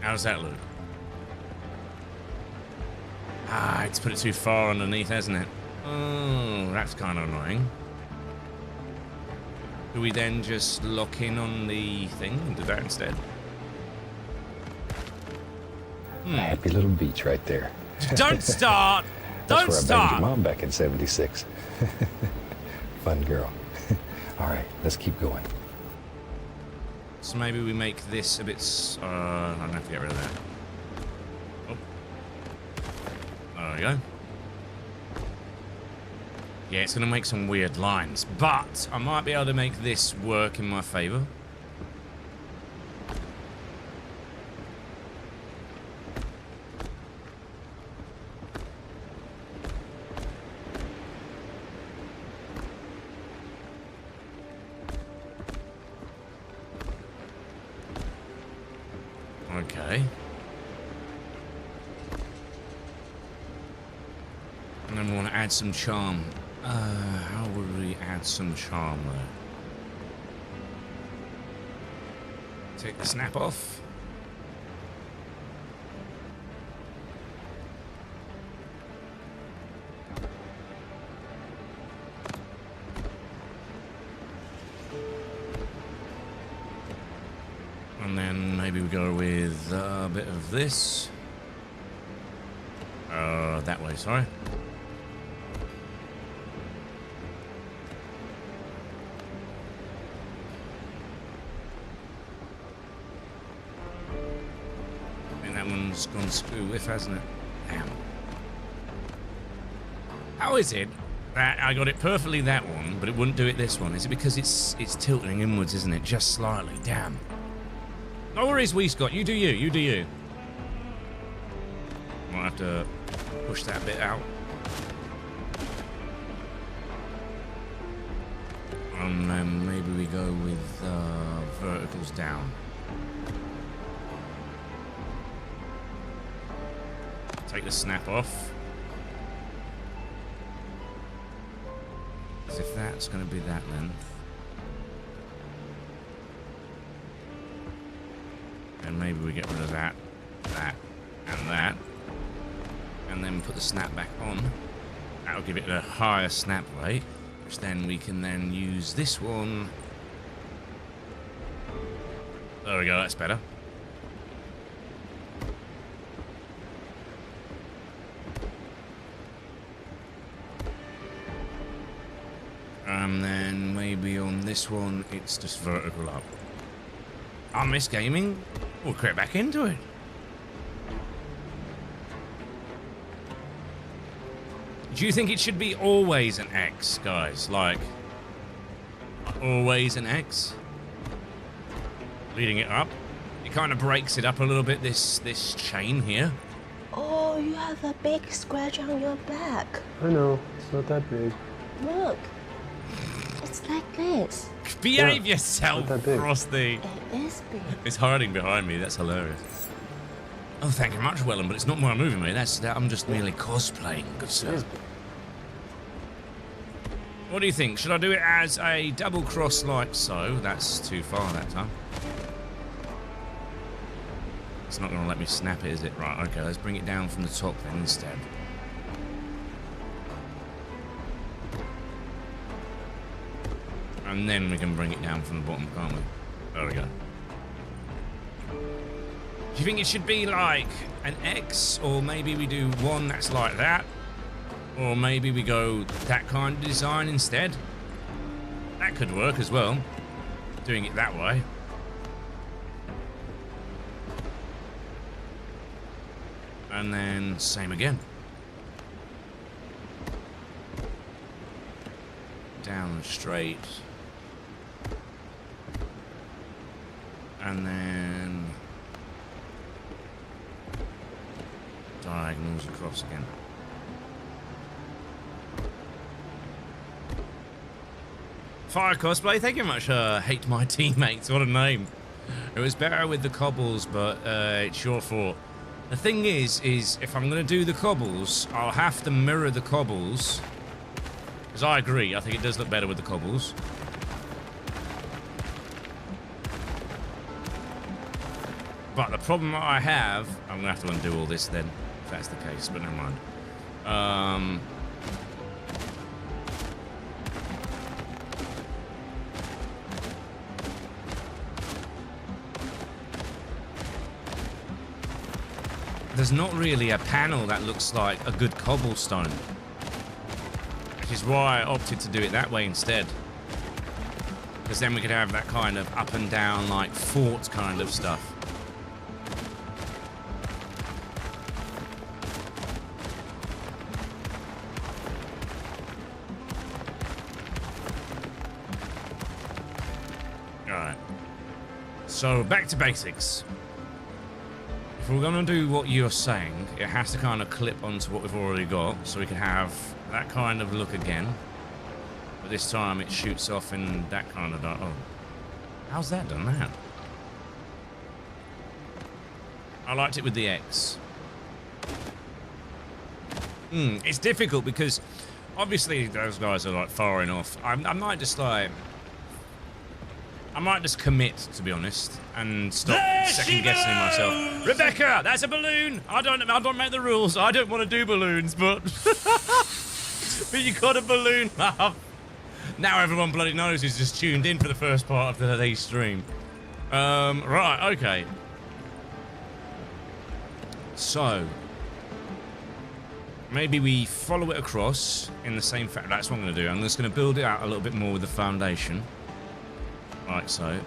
How does that look? Ah, it's put it too far underneath, hasn't it? Oh, that's kind of annoying. Do we then just lock in on the thing and do that instead? Happy little beach right there. Don't start! Don't That's where I start! banged your mom back in '76. Fun girl. All right, let's keep going. So maybe we make this a bit... I'm going to have to get rid of that. Oh. There we go. Yeah, it's going to make some weird lines. But I might be able to make this work in my favour. Okay. And then we want to add some charm. How would we add some charm there? Take the snap off. And then maybe we go with a bit of this. That way, sorry. I think that one's gone screw whiff, hasn't it? Damn. How is it That I got it perfectly, that one, but it wouldn't do it this one. Is it because it's tilting inwards, isn't it? Just slightly. Damn. No worries, Wee Scott. You do you. You do you. Might have to push that bit out. And then maybe we go with verticals down. Take the snap off. As if that's going to be that length. And maybe we get rid of that, and that. And then put the snap back on. That'll give it a higher snap rate, which then we can then use this one. There we go, that's better. And then maybe on this one, it's just vertical up. I miss gaming. We'll creep back into it. Do you think it should be always an X, guys? Like, always an X? Leading it up? It kind of breaks it up a little bit, this chain here. Oh, you have a big scratch on your back. I know, it's not that big. Look. It's like this. Behave yourself, Frosty. It is big. It's hiding behind me. That's hilarious. Oh, thank you very much, Wellham, but it's not my movie, mate. I'm just merely cosplaying, good sir. What do you think? Should I do it as a double cross like so? That's too far that time. It's not going to let me snap it, is it? Right, okay, let's bring it down from the top then instead. And then we can bring it down from the bottom, can't we? There we go. Do you think it should be like an X, or maybe we do one that's like that? Or maybe we go that kind of design instead? That could work as well, doing it that way. And then same again. Down and straight. And then diagonals across again. Fire Cosplay, thank you very much. Hate my teammates, what a name. It was better with the cobbles, but it's your fault. The thing is if I'm going to do the cobbles, I'll have to mirror the cobbles. Because I agree, I think it does look better with the cobbles. But the problem I have, I'm going to have to undo all this then, if that's the case, but never mind. There's not really a panel that looks like a good cobblestone. Which is why I opted to do it that way instead. Because then we could have that kind of up and down, like fort kind of stuff. Alright. So, back to basics. If we're going to do what you're saying, it has to kind of clip onto what we've already got, so we can have that kind of look again. But this time it shoots off in that kind of... Oh. How's that done that? I liked it with the X. It's difficult because obviously those guys are like far enough. I might just like... I might just commit, to be honest, and stop second guessing myself. Rebecca, that's a balloon. I don't make the rules. I don't want to do balloons, but but you got a balloon. Now everyone bloody knows who's just tuned in for the first part of today's stream. Right, okay. So maybe we follow it across in the same fact. That's what I'm going to do. I'm just going to build it out a little bit more with the foundation. Like so.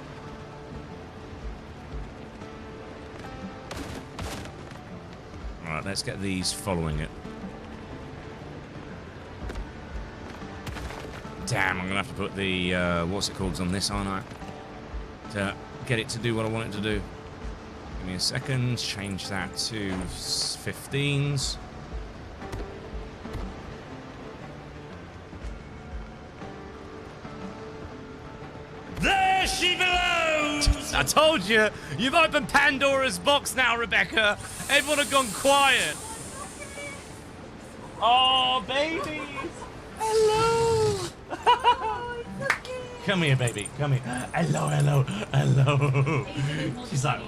Right, let's get these following it. Damn, I'm gonna have to put the what's it called on this, aren't I? To get it to do what I want it to do. Give me a second. Change that to 15s. There she belongs! I told you! You've opened Pandora's box now, Rebecca! Everyone have gone quiet! Oh, babies! Hello! Come here, baby. Come here. Hello, hello, hello. She's like,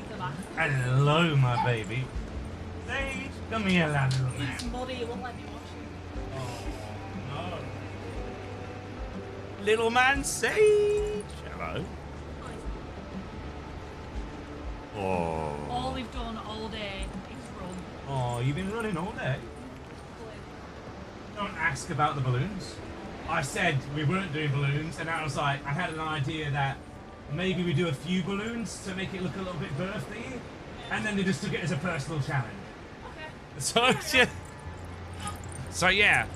hello, my baby. Sage, come here, lad, little man. It's muddy, it won't let me watch it. Oh, no. Little man Sage. Hello. Oh. All we've done all day is run. Oh, you've been running all day? Don't ask about the balloons. I said we weren't doing balloons, and I was like, I had an idea that maybe we do a few balloons to make it look a little bit birthday, and then they just took it as a personal challenge. Okay. So yeah.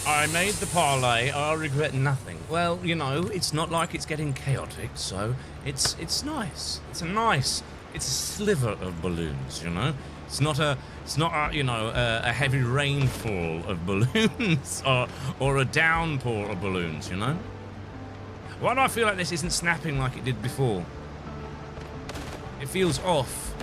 I made the parlay. I regret nothing. Well, you know, it's not like it's getting chaotic, so it's nice. It's a sliver of balloons, you know. It's not a you know, a heavy rainfall of balloons or a downpour of balloons, you know. Why do I feel like this isn't snapping like it did before? It feels off.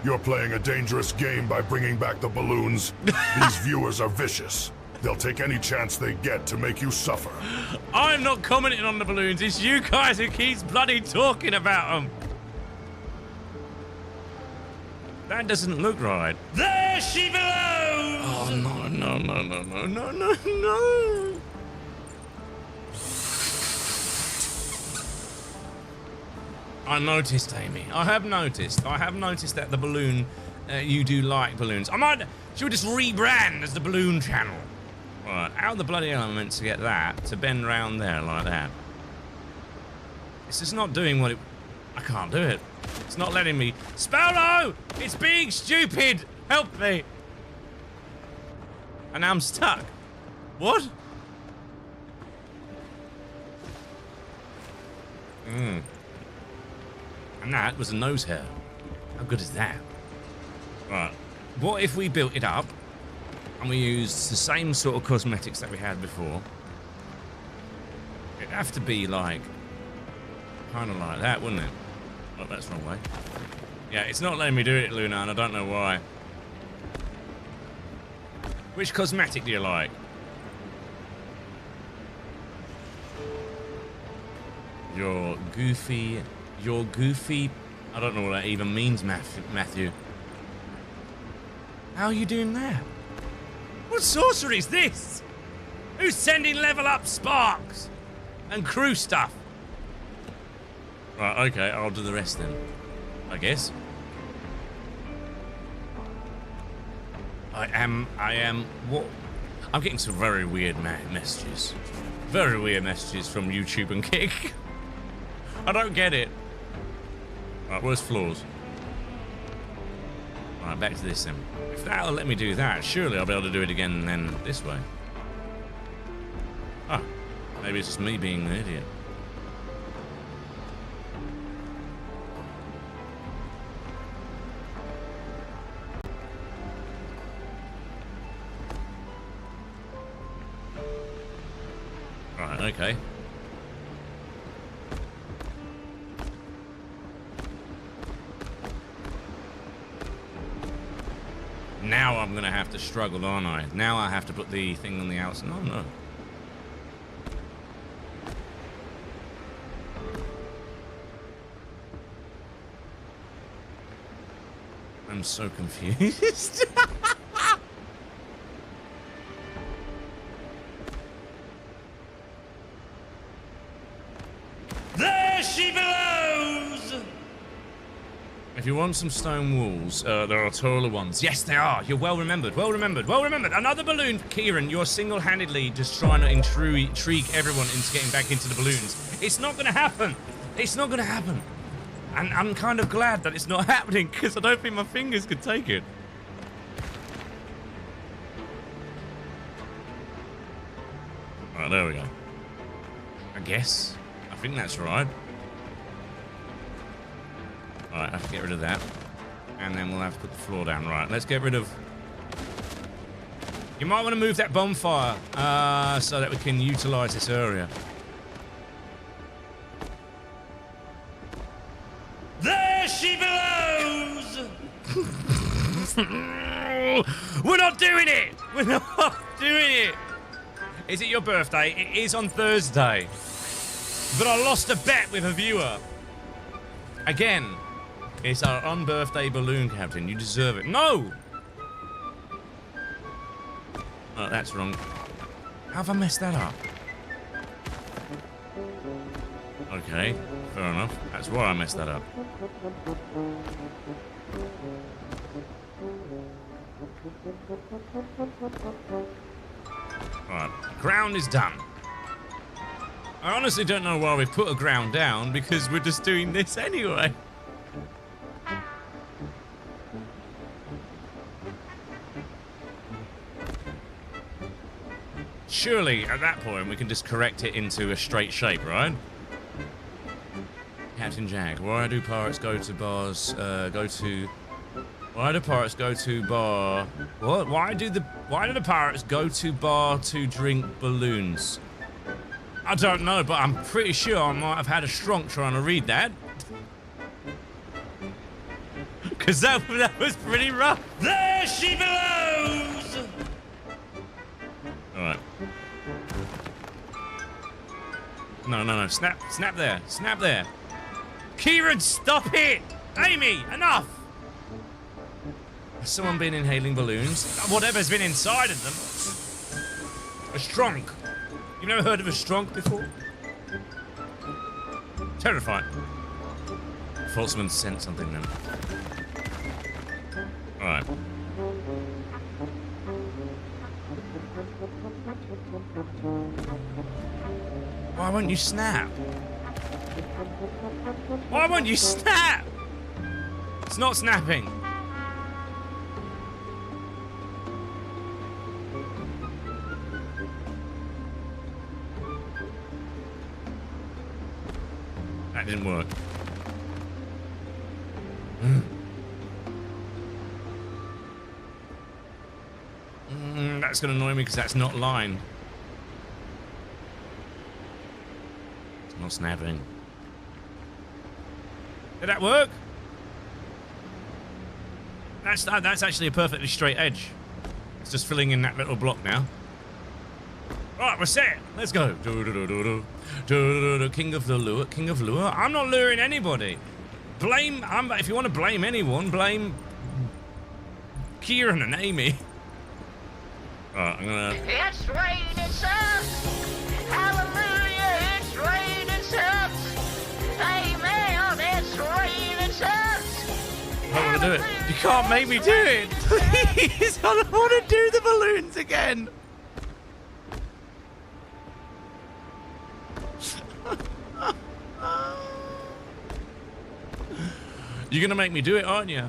You're playing a dangerous game by bringing back the balloons. These viewers are vicious. They'll take any chance they get to make you suffer. I'm not commenting on the balloons. It's you guys who keeps bloody talking about them. That doesn't look right. There she belongs! Oh, no, no, no, no, no, no, no, no. I noticed, Amy. I have noticed that the balloon, you do like balloons. Should we just rebrand as the balloon channel? Right, how the bloody hell am I meant to get that to bend round there like that? It's just not doing what it... I can't do it. It's not letting me... Sparrow! It's being stupid! Help me! And now I'm stuck. What? And that was a nose hair. How good is that? Right. What if we built it up and we used the same sort of cosmetics that we had before? It'd have to be like... kind of like that, wouldn't it? Oh, that's the wrong way. Yeah, it's not letting me do it, Luna, and I don't know why. Which cosmetic do you like? Your goofy... I don't know what that even means, Matthew. How are you doing that? What sorcery is this? Who's sending level up sparks and crew stuff? Right, okay, I'll do the rest then, I guess. I am, what? I'm getting some very weird messages. Very weird messages from YouTube and Kick. I don't get it. Right, where's floors? Right, back to this then. If that'll let me do that, surely I'll be able to do it again then this way. Ah, maybe it's just me being an idiot. Right, okay. Now I'm gonna have to struggle, aren't I? Now I have to put the thing on the outside. Oh no. I'm so confused. There she belongs! If you want some stone walls, there are taller ones. Yes, there are. You're well remembered. Well remembered. Well remembered. Another balloon. Kieran, you're single-handedly just trying to intrigue everyone into getting back into the balloons. It's not going to happen. It's not going to happen. And I'm kind of glad that it's not happening, because I don't think my fingers could take it. Right, there we go. I guess. I think that's right. Alright, I have to get rid of that. And then we'll have to put the floor down. Right, let's get rid of... You might want to move that bonfire so that we can utilize this area. There she blows! We're not doing it! We're not doing it! Is it your birthday? It is on Thursday. But I lost a bet with a viewer. Again, it's our on-birthday balloon, Captain. You deserve it. No! Oh, that's wrong. How have I messed that up? Okay, fair enough. That's why I messed that up. Alright, ground is done. I honestly don't know why we put a ground down, because we're just doing this anyway. Surely, at that point, we can just correct it into a straight shape, right? Captain Jack, why do pirates go to bars, Why do pirates go to bar... What? Why do the pirates go to bar to drink balloons? I don't know, but I'm pretty sure I might have had a strunk trying to read that. Because that was pretty rough. There she blows! Alright. No. Snap there. Snap there. Kieran, stop it! Amy, enough! Has someone been inhaling balloons? Whatever's been inside of them. A strunk. You've never heard of a strunk before? Terrifying. Falseman sent something then. Alright. Why won't you snap? Why won't you snap? It's not snapping. That didn't work. That's going to annoy me because that's not lined. It's not snapping. Did that work? That's actually a perfectly straight edge. It's just filling in that little block now. Right, we're set. Let's go. King of the lure. King of lure. I'm not luring anybody. If you want to blame anyone, blame Kieran and Amy. Right, I'm gonna. It's raining subs! Hallelujah! It's raining subs! Amen! It's raining subs! I don't want to do it. You can't make me do it! Please! I don't want to do the balloons again! You're gonna make me do it, aren't you?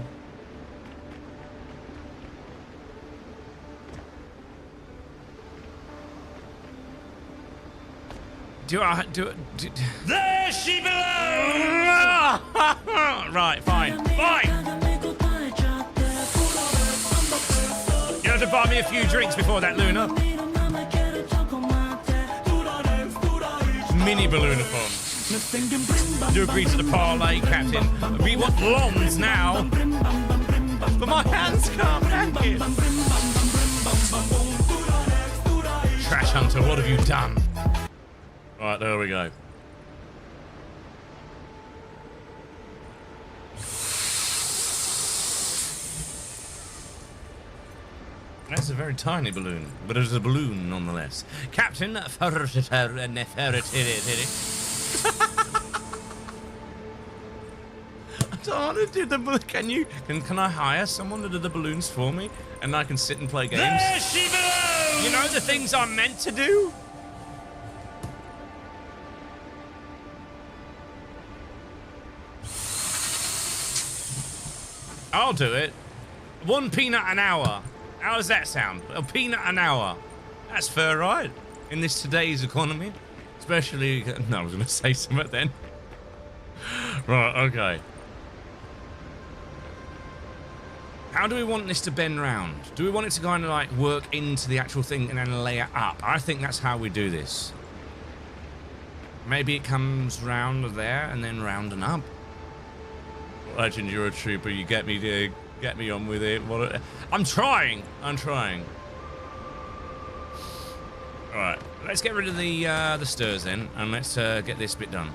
There she belongs! Right, fine. You have to buy me a few drinks before that, Luna. Mini Balloonathon. You agree to the parlay, Captain. We want lawns now. But my hands can't hack it. Trash Hunter, what have you done? Right, there we go. That's a very tiny balloon, but it is a balloon nonetheless. Captain I don't want to do the balloon. Can I hire someone to do the balloons for me? And I can sit and play games? There she belongs! You know the things I'm meant to do? I'll do it. 1 peanut an hour. How does that sound? A peanut an hour. That's fair, right? In this today's economy. Especially... No, I was going to say something then. Right, okay. How do we want this to bend round? Do we want it to kind of like work into the actual thing and then lay it up? I think that's how we do this. Maybe it comes round there and then round and up. Legend, you're a trooper. You get me there. Get me on with it. I'm trying. I'm trying. All right. Let's get rid of the stirs then, and let's get this bit done.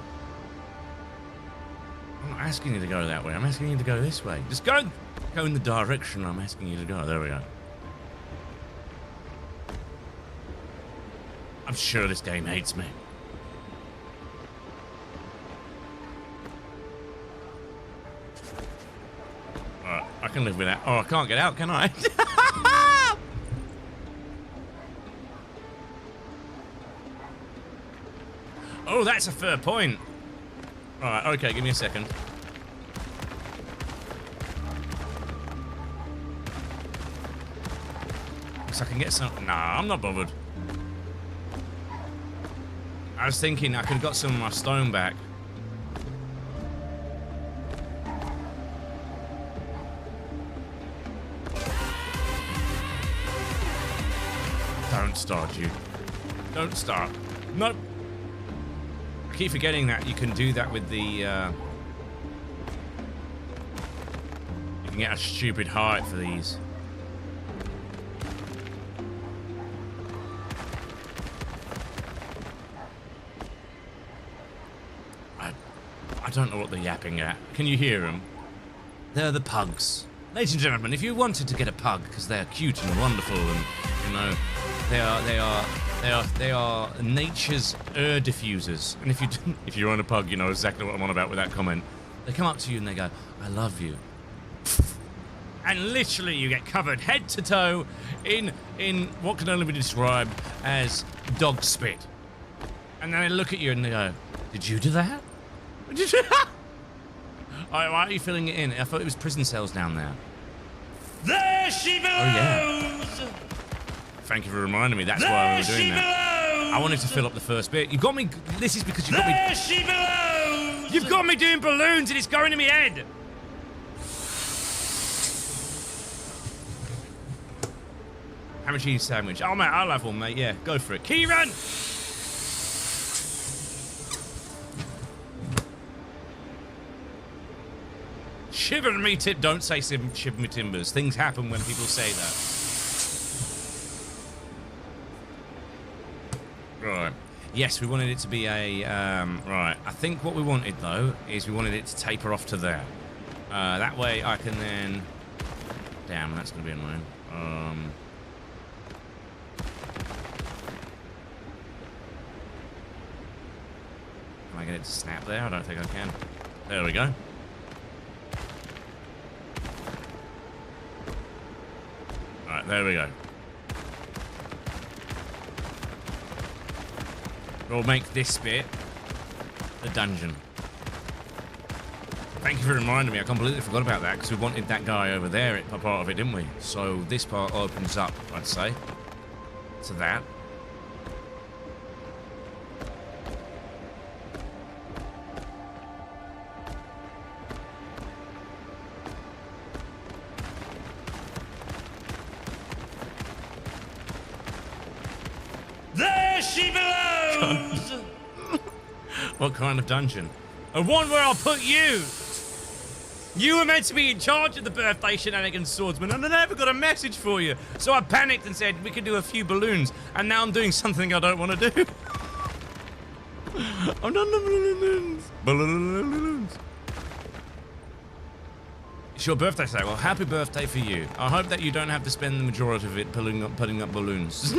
I'm not asking you to go that way. I'm asking you to go this way. Just go in the direction I'm asking you to go. There we go. I'm sure this game hates me. Alright, I can live with that. Oh, I can't get out, can I? Oh, that's a fair point. Alright, okay, give me a second. So I can get some... Nah, I'm not bothered. I was thinking I could have got some of my stone back. Don't start, you. Don't start. Nope. I keep forgetting that you can do that with the, you can get a stupid height for these. I don't know what they're yapping at. Can you hear them? They're the pugs. Ladies and gentlemen, if you wanted to get a pug because they're cute and wonderful and, you know, they are nature's air diffusers. And if you're on a pug, you know exactly what I'm on about with that comment. They come up to you and they go, "I love you." And literally you get covered head to toe in what can only be described as dog spit. And then they look at you and they go, "Did you do that? Did you?" Why are you filling it in? I thought it was prison cells down there. There she belongs! Oh, yeah. Thank you for reminding me. That's why we were doing that. I wanted to fill up the first bit. You got me. This is because you got me. There she belongs! You've got me doing balloons and it's going to my head. Ham and cheese sandwich. Oh, mate, I'll have one, mate. Yeah, go for it. Kieran! Shiver me don't say shiver me timbers. Things happen when people say that. Right. Yes, we wanted it to be a... right. I think what we wanted, though, is we wanted it to taper off to there. That way I can then... Damn, that's going to be annoying. Can I get it to snap there? I don't think I can. There we go. Alright, there we go. We'll make this bit the dungeon. Thank you for reminding me. I completely forgot about that because we wanted that guy over there, a part of it, didn't we? So this part opens up, I'd say, to that. There she belongs! What kind of dungeon? A one where I'll put you! You were meant to be in charge of the birthday shenanigans, swordsman, and I never got a message for you. So I panicked and said we could do a few balloons, and now I'm doing something I don't want to do. I'm done the balloons. It's your birthday today. Well, happy birthday for you. I hope that you don't have to spend the majority of it putting up balloons.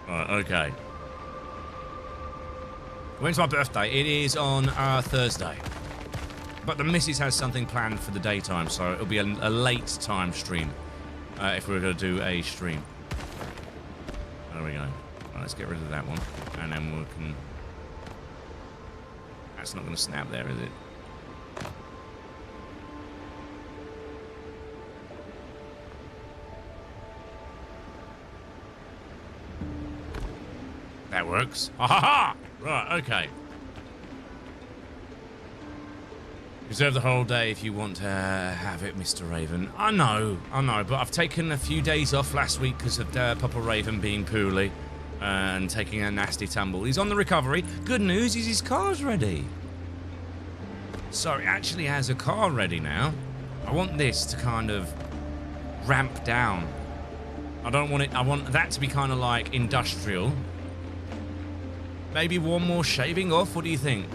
Right, okay. When's my birthday? It is on Thursday. But the missus has something planned for the daytime, so it'll be a late time stream if we're going to do a stream. There we go. Right, let's get rid of that one. And then we can... That's not going to snap there, is it? That works. Ha ha ha! Right, okay. Reserve the whole day if you want to have it, Mr. Raven. I know, but I've taken a few days off last week because of Papa Raven being poorly and taking a nasty tumble. He's on the recovery. Good news is his car's ready. So he actually has a car ready now. I want this to kind of ramp down. I don't want it, I want that to be kind of like industrial. Maybe one more shaving off, what do you think?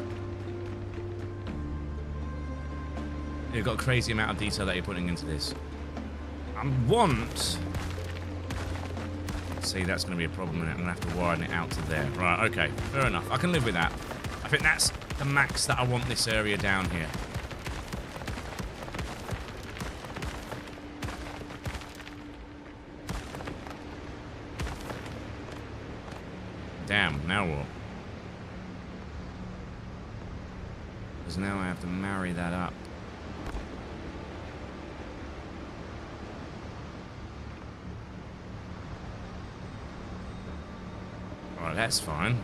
You've got a crazy amount of detail that you're putting into this. I want... See, that's going to be a problem, and I'm going to have to widen it out to there. Right, okay, fair enough. I can live with that. I think that's the max that I want this area down here. Damn, now what? Because now I have to marry that up. Alright, that's fine.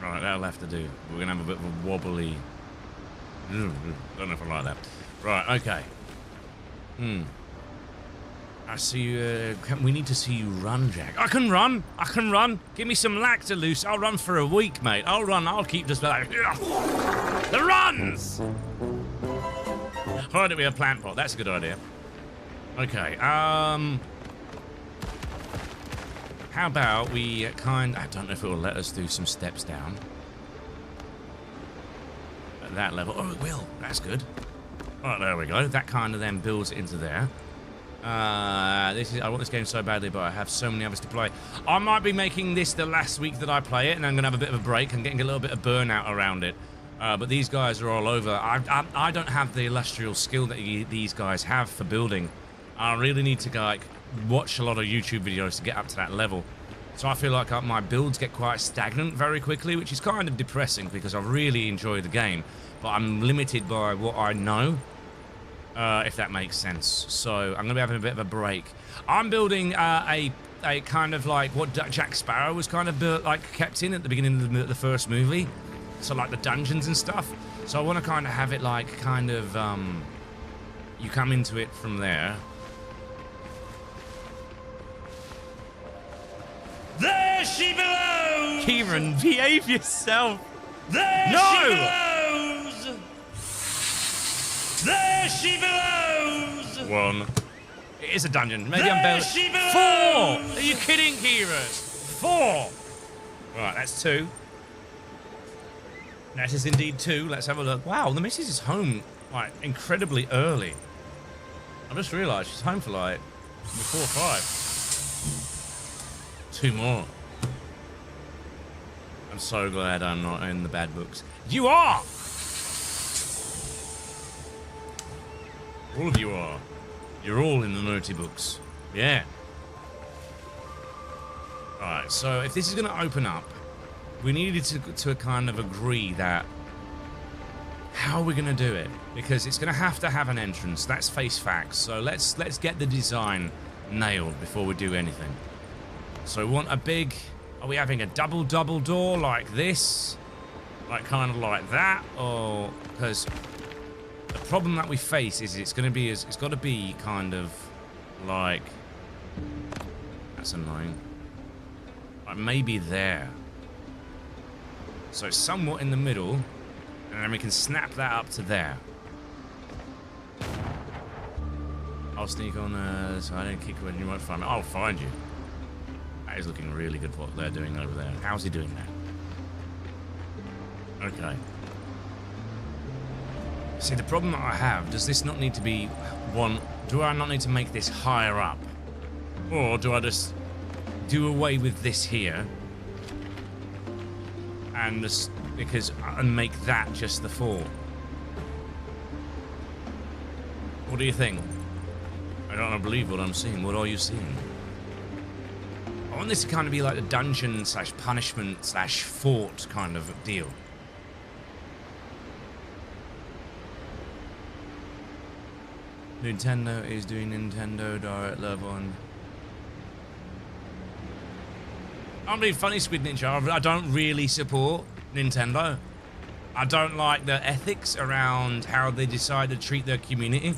Right, that'll have to do. We're gonna have a bit of a wobbly... Don't know if I like that. Right, okay. I see you, we need to see you run, Jack. I can run! I can run! Give me some lactulose. I'll run for a week, mate. I'll run. I'll keep just like... The runs! Why don't we have plant pot? That's a good idea. Okay, how about we I don't know if it will let us do some steps down. At that level. Oh, it will. That's good. Right, there we go. That kind of then builds it into there. I want this game so badly, but I have so many others to play. I might be making this the last week that I play it, and I'm going to have a bit of a break. I'm getting a little bit of burnout around it. But these guys are all over. I don't have the illustrious skill that these guys have for building. I really need to like watch a lot of YouTube videos to get up to that level. So I feel like my builds get quite stagnant very quickly, which is kind of depressing because I really enjoy the game. But I'm limited by what I know, if that makes sense. So I'm going to be having a bit of a break. I'm building a kind of like what Jack Sparrow was kind of built, like kept in at the beginning of the first movie. So like the dungeons and stuff. So I want to kind of have it like kind of, you come into it from there. There she blows! Kieran, behave yourself! There she blows! There she blows! 1. It is a dungeon. Maybe I'm There better. she blows! 4! Are you kidding, Kieran? 4! Right, that's 2. That is indeed 2. Let's have a look. Wow, the missus is home like incredibly early. I just realised she's home for like before 5. 2 more. I'm so glad I'm not in the bad books. You are! All of you are. You're all in the naughty books. Yeah. Alright, so if this is going to open up, we needed to kind of agree that how are we going to do it? Because it's going to have an entrance. That's face facts. So let's get the design nailed before we do anything. So we want a big... Are we having a double door like this? Like kind of like that? Or... Because the problem that we face is it's going to be... It's got to be kind of like... That's annoying. Like maybe there. So somewhat in the middle. And then we can snap that up to there. I'll sneak on so I don't kick when you won't find me. I'll find you. That is looking really good what they're doing over there. How's he doing that? Okay. See, the problem that I have, does this not need to be one... Do I not need to make this higher up? Or do I just do away with this here? And just... and make that just the 4? What do you think? I don't believe what I'm seeing. What are you seeing? I want this to kind of be like a dungeon / punishment / fort kind of deal. Nintendo is doing Nintendo Direct Love on. I'm being funny, Squid Ninja. I don't really support Nintendo. I don't like the ethics around how they decide to treat their community.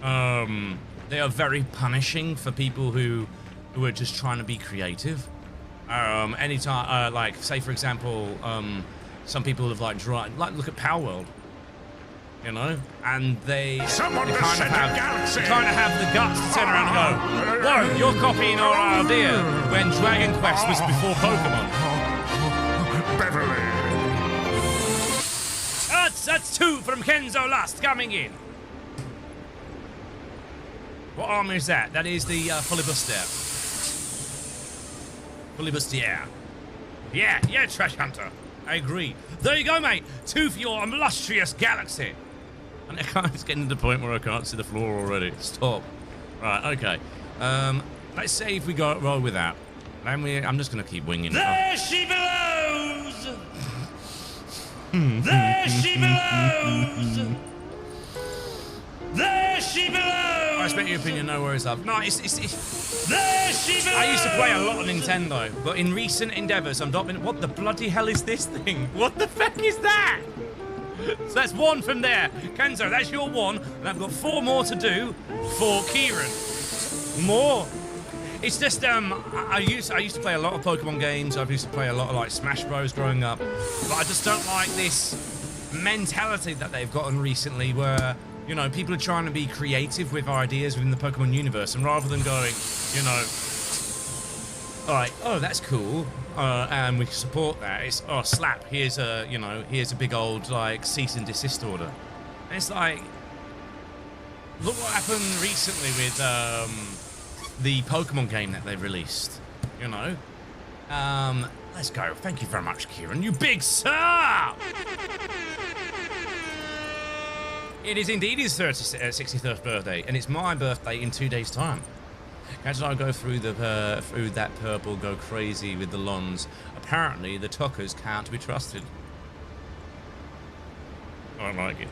They are very punishing for people who are just trying to be creative. Anytime, like, say for example, some people have like look at Power World, you know, and they kind of have the guts to turn around and go, "Whoa, you're copying our idea," when Dragon Quest was before Pokemon. Beverly. That's 2 from Kenzo Lust coming in. What armor is that? That is the Filibuster. Filibustier. Yeah, Trash Hunter. I agree. There you go, mate. 2 for your illustrious galaxy. And it's getting to the point where I can't see the floor already. Stop. Right, okay. Let's say if we go roll with that. I'm just going to keep winging it. There she blows! There she blows! There she blows! I respect your opinion, no worries, love. No, it's there she blows! I used to play a lot of Nintendo, but in recent endeavors, I'm not. What the bloody hell is this thing? What the fuck is that? So that's 1 from there. Kenzo, that's your 1, and I've got 4 more to do for Kieran. More. It's just I used to play a lot of Pokemon games. I used to play a lot of like Smash Bros growing up, but I just don't like this mentality that they've gotten recently, where you know people are trying to be creative with ideas within the Pokemon universe, and rather than going, you know, all right, oh that's cool, and we support that. It's slap. Here's a here's a big old like cease and desist order. And it's like, look what happened recently with the Pokemon game that they released, you know. Let's go. Thank you very much, Kieran. You big sir! It is indeed his 63rd birthday, and it's my birthday in 2 days' time. As I go through through that purple, go crazy with the lons. Apparently, the Tuckers can't be trusted. I don't like it.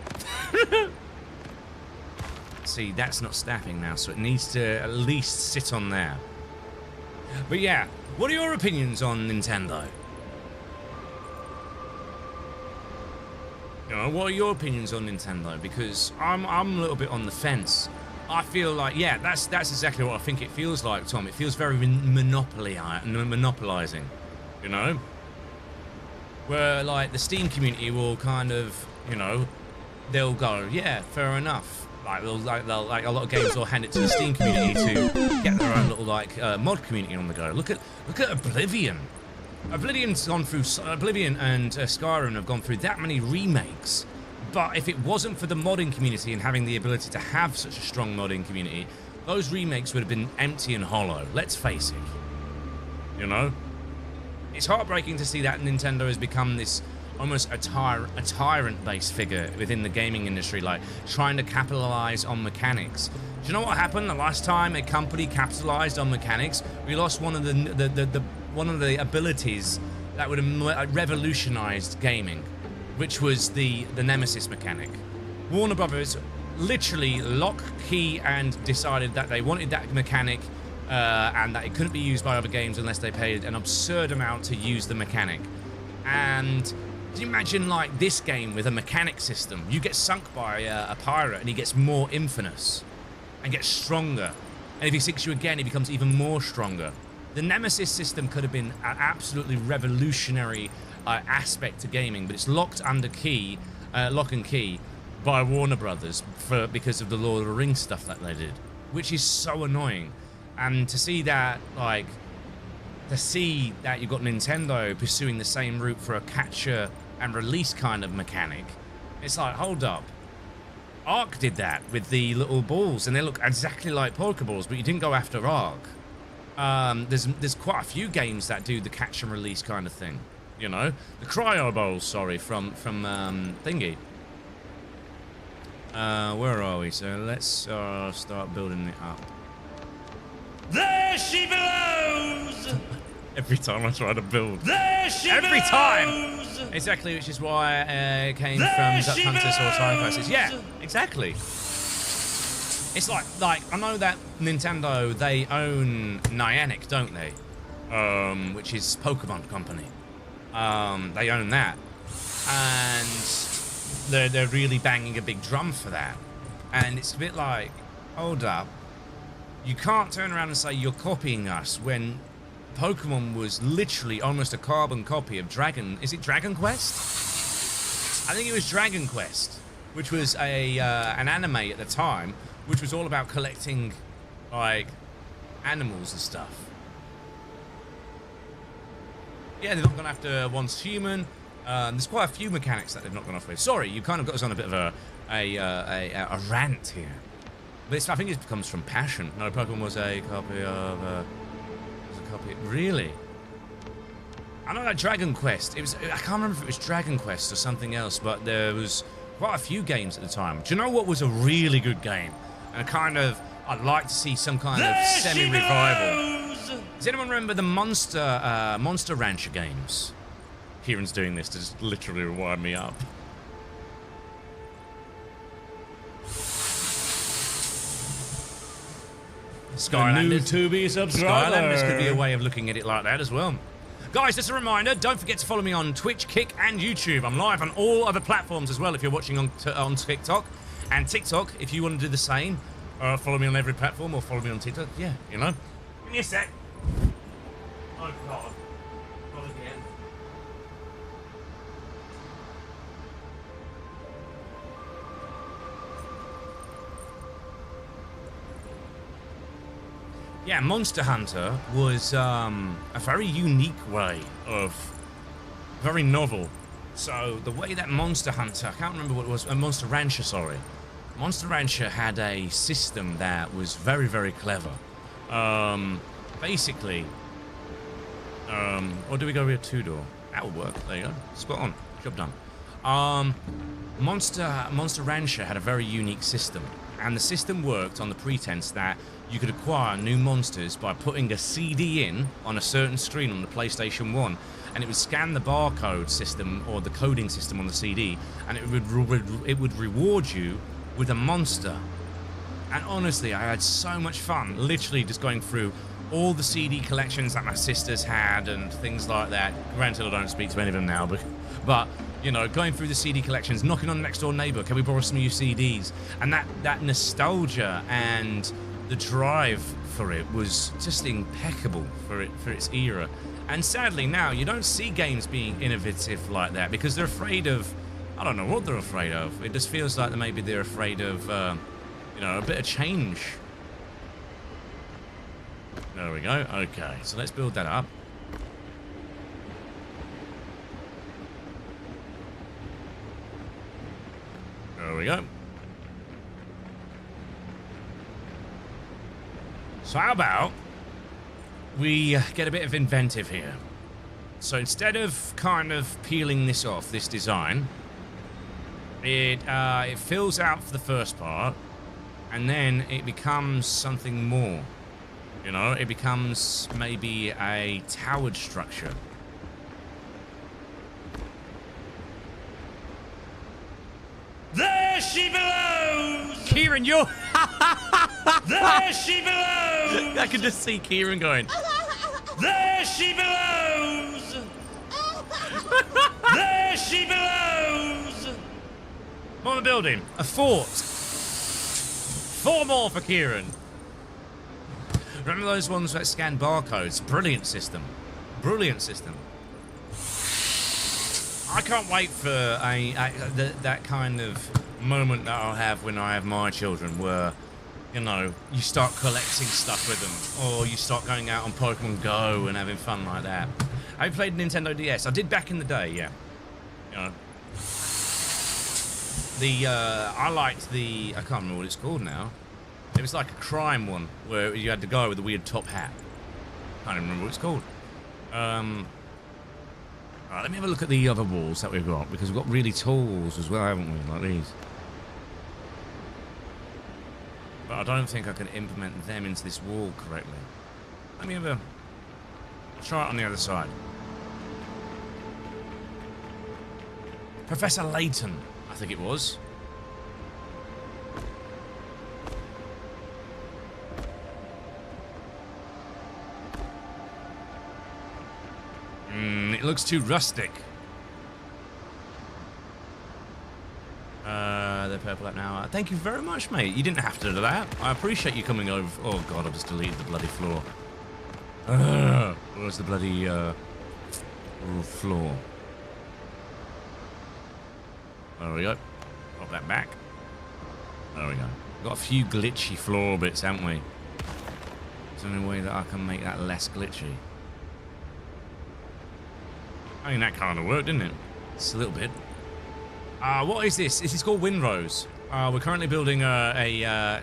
See, that's not staffing now, so it needs to at least sit on there. But yeah, what are your opinions on Nintendo? You know, what are your opinions on Nintendo? Because I'm a little bit on the fence. I feel like, yeah, that's exactly what I think it feels like, Tom. It feels very monopolizing, you know? Where, like, the Steam community will kind of, you know, they'll go, yeah, fair enough. Like a lot of games will hand it to the Steam community to get their own little like mod community on the go. Look at Oblivion. Oblivion's gone through. Oblivion and Skyrim have gone through that many remakes. But if it wasn't for the modding community and having the ability to have such a strong modding community, those remakes would have been empty and hollow. Let's face it. You know, it's heartbreaking to see that Nintendo has become this almost a tyrant-based figure within the gaming industry, like trying to capitalize on mechanics. Do you know what happened the last time a company capitalized on mechanics? We lost one of the abilities that would have revolutionized gaming, which was the Nemesis mechanic. Warner Brothers literally lock key and decided that they wanted that mechanic and that it couldn't be used by other games unless they paid an absurd amount to use the mechanic. And can you imagine like this game with a mechanic system? You get sunk by a pirate and he gets more infamous and gets stronger. And if he sinks you again, he becomes even more stronger. The Nemesis system could have been an absolutely revolutionary aspect to gaming, but it's locked under key, lock and key, by Warner Brothers because of the Lord of the Rings stuff that they did, which is so annoying. And to see that, like, you've got Nintendo pursuing the same route for a capture and release kind of mechanic, it's like, hold up. Ark did that with the little balls, and they look exactly like Pokeballs, but you didn't go after Ark. There's quite a few games that do the catch and release kind of thing. You know, the Cryo Bowls, sorry, from Thingy. Where are we? So let's start building it up. There she blows! Every time I try to build. There she Every blows! time! Exactly, which is why it came from Duck Hunters or Typhus. Yeah, exactly. It's like I know that Nintendo, they own Niantic, don't they? Which is Pokemon Company. They own that, and they're really banging a big drum for that. And it's a bit like, hold up, you can't turn around and say you're copying us when Pokemon was literally almost a carbon copy of Dragon. Is it Dragon Quest? I think it was Dragon Quest, which was an anime at the time, which was all about collecting like animals and stuff. Yeah, they're not gone after once human. There's quite a few mechanics that they've not gone off with. Sorry, you kind of got us on a bit of a rant here. But I think it comes from passion. No, Pokemon was a copy of. Really? I know that Dragon Quest. It was. I can't remember if it was Dragon Quest or something else, but there was quite a few games at the time. Do you know what was a really good game? And I'd like to see some kind of semi-revival. Does anyone remember the Monster Rancher games? Kieran's doing this to just literally wind me up. Skylanders. To be subscriber. Skylanders could be a way of looking at it like that as well. Guys, just a reminder, don't forget to follow me on Twitch, Kick, and YouTube. I'm live on all other platforms as well if you're watching on TikTok. And TikTok, if you want to do the same, follow me on every platform or follow me on TikTok. Yeah, you know. Give me a sec. Oh, God. Not again. Yeah, Monster Hunter was a very unique way of, very novel. So the way that Monster Hunter, I can't remember what it was, Monster Rancher, sorry. Monster Rancher had a system that was very, very clever. Basically, or do we go with a two-door? That will work. There you go. Spot on. Job done. Monster Rancher had a very unique system, and the system worked on the pretense that you could acquire new monsters by putting a CD in on a certain screen on the PlayStation 1, and it would scan the barcode system or the coding system on the CD, and it would reward you with a monster. And honestly, I had so much fun literally just going through all the CD collections that my sisters had and things like that. Granted, I don't speak to any of them now, but you know, going through the CD collections, knocking on the next door neighbor, can we borrow some of your CDs? And that nostalgia and the drive for it was just impeccable for its era. And sadly now you don't see games being innovative like that because they're afraid of, I don't know what they're afraid of. It just feels like maybe they're afraid of you know, a bit of change. There we go. Okay, so let's build that up. There we go. So how about we get a bit of inventive here? So instead of kind of peeling this off, this design, it fills out for the first part, and then it becomes something more. You know, it becomes maybe a towered structure. There she belongs! Kieran, you're... There she belongs! I can just see Kieran going... There she belongs! There she belongs! On the building. A fort. 4 more for Kieran. Remember those ones that scan barcodes? Brilliant system. Brilliant system. I can't wait for that kind of moment that I'll have when I have my children where, you know, you start collecting stuff with them, or you start going out on Pokemon Go and having fun like that. I played Nintendo DS. I did back in the day, yeah. You know. I liked the, I can't remember what it's called now. It was like a crime one where you had the guy with the weird top hat. Can't even remember what it's called. Alright, let me have a look at the other walls that we've got, because we've got really tall walls as well, haven't we? Like these. But I don't think I can implement them into this wall correctly. Let me have a... try it on the other side. Professor Layton, I think it was. looks too rustic. They're purple up now. Thank you very much, mate. You didn't have to do that. I appreciate you coming over. Oh god, I've just deleted the bloody floor. Where's the bloody floor? There we go. Pop that back. There we go. Got a few glitchy floor bits, haven't we? Is there any way that I can make that less glitchy? I mean, that kind of worked, didn't it? Just a little bit. What is this? This is called Windrose. We're currently building